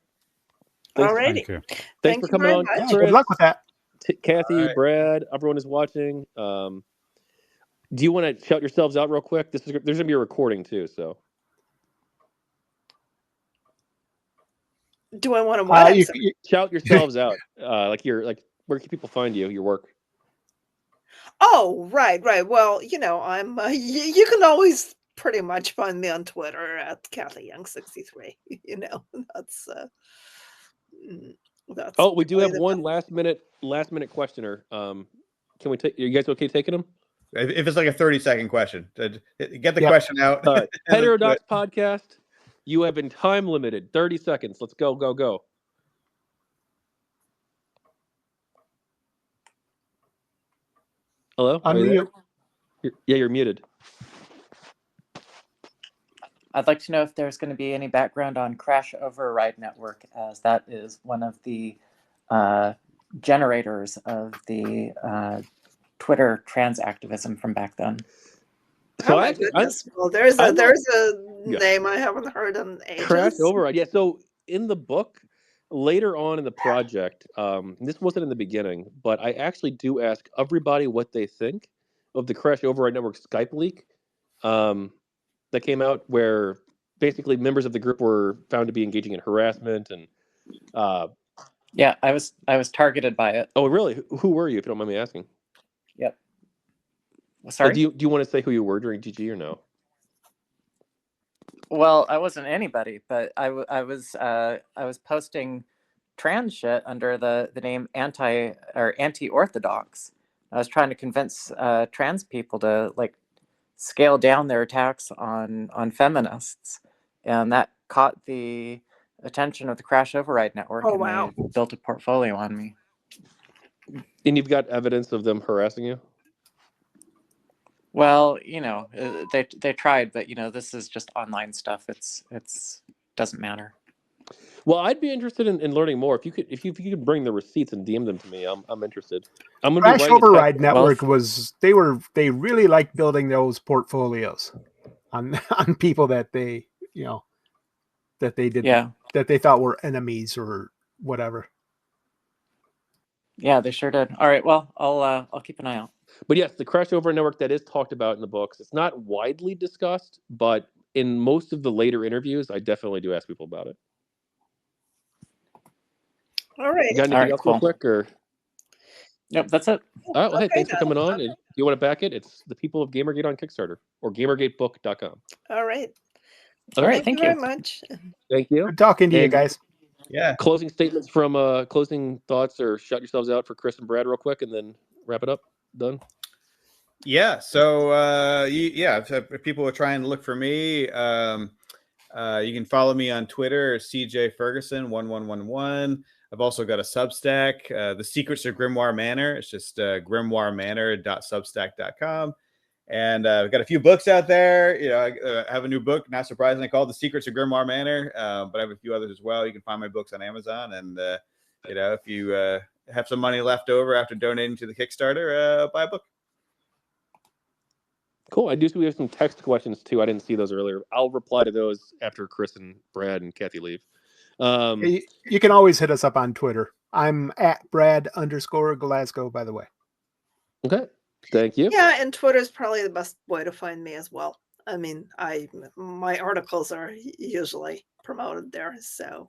All righty. Thank you. Thanks for coming on. Yeah, good luck with that. All Kathy, right. Brad, everyone is watching. Do you want to shout yourselves out real quick? There's going to be a recording too. So. Do I want to what? Shout yourselves out, where can people find you? Your work. Oh, right. Well, I'm. You can always pretty much find me on Twitter at Cathy Young63. That's. Oh, we do have one last minute questioner. Can we take? Are you guys okay taking them? If it's like a 30-second question, get the question out. All right. Heterodox Podcast. You have been time limited. 30 seconds. Let's go. Hello? Unmute. You're muted. I'd like to know if there's going to be any background on Crash Override Network, as that is one of the generators of the Twitter trans activism from back then. So my goodness. Well, there's a name I haven't heard in ages. Crash Override. Yeah, so in the book, later on in the project, this wasn't in the beginning, but I actually do ask everybody what they think of the Crash Override Network Skype leak that came out, where basically members of the group were found to be engaging in harassment and. Yeah, I was targeted by it. Oh, really? Who were you, if you don't mind me asking? Yep. Sorry. Do you want to say who you were during GG or no? Well, I wasn't anybody, but I was posting trans shit under the name anti-orthodox. I was trying to convince trans people to scale down their attacks on feminists, and that caught the attention of the Crash Override Network. Oh, wow. They built a portfolio on me. And you've got evidence of them harassing you? Well, they tried, but this is just online stuff. It's doesn't matter. Well, I'd be interested in learning more. If you could bring the receipts and DM them to me, I'm interested. I'm gonna be Crash writing a Override text- Network they really liked building those portfolios on people that they that they did that they thought were enemies or whatever. Yeah, they sure did. All right, well, I'll keep an eye out. But yes, the Crash Override Network that is talked about in the books. It's not widely discussed, but in most of the later interviews, I definitely do ask people about it. All right. You got anything else real quick, or? Yep, that's it. All right, well, hey, thanks for coming on. If you want to back it, it's the People of GamerGate on Kickstarter or GamerGateBook.com. All right. All right, Thank you very much. Thank you. Good talking to you guys. Yeah. Closing statements from closing thoughts, or shut yourselves out for Chris and Brad real quick, and then wrap it up. Done. Yeah. So if people are trying to look for me, you can follow me on Twitter, CJ Ferguson 1111. I've also got a Substack, The Secrets of Grimoire Manor. It's just grimoiremanor.substack.com. And I've got a few books out there. I have a new book, not surprisingly, called The Secrets of Grimoire Manor. But I have a few others as well. You can find my books on Amazon. And, if you have some money left over after donating to the Kickstarter, buy a book. Cool. I do see we have some text questions too. I didn't see those earlier. I'll reply to those after Chris and Brad and Cathy leave. You can always hit us up on Twitter. I'm at Brad_Glasgow, by the way. Okay. Thank you. Yeah, and Twitter is probably the best way to find me as well. I mean, my articles are usually promoted there, so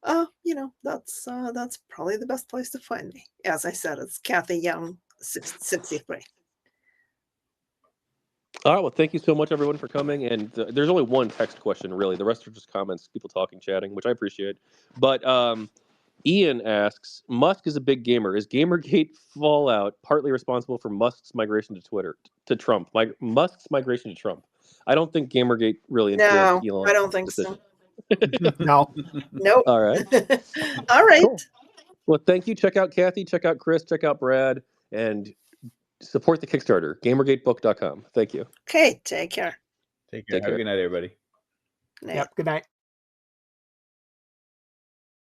that's probably the best place to find me. As I said, it's Cathy Young 63. All right. Well, thank you so much, everyone, for coming. And there's only one text question, really. The rest are just comments, people talking, chatting, which I appreciate. But Ian asks, Musk is a big gamer. Is Gamergate fallout partly responsible for Musk's migration to Trump? Musk's migration to Trump. I don't think Gamergate really influenced Elon. No, I don't think so. No. Nope. All right. All right. Cool. Well, thank you. Check out Cathy, check out Chris, check out Brad, and support the Kickstarter, GamerGateBook.com. Thank you. Okay, take care. Take care. Have a good night, everybody. Night. Yep. Good night.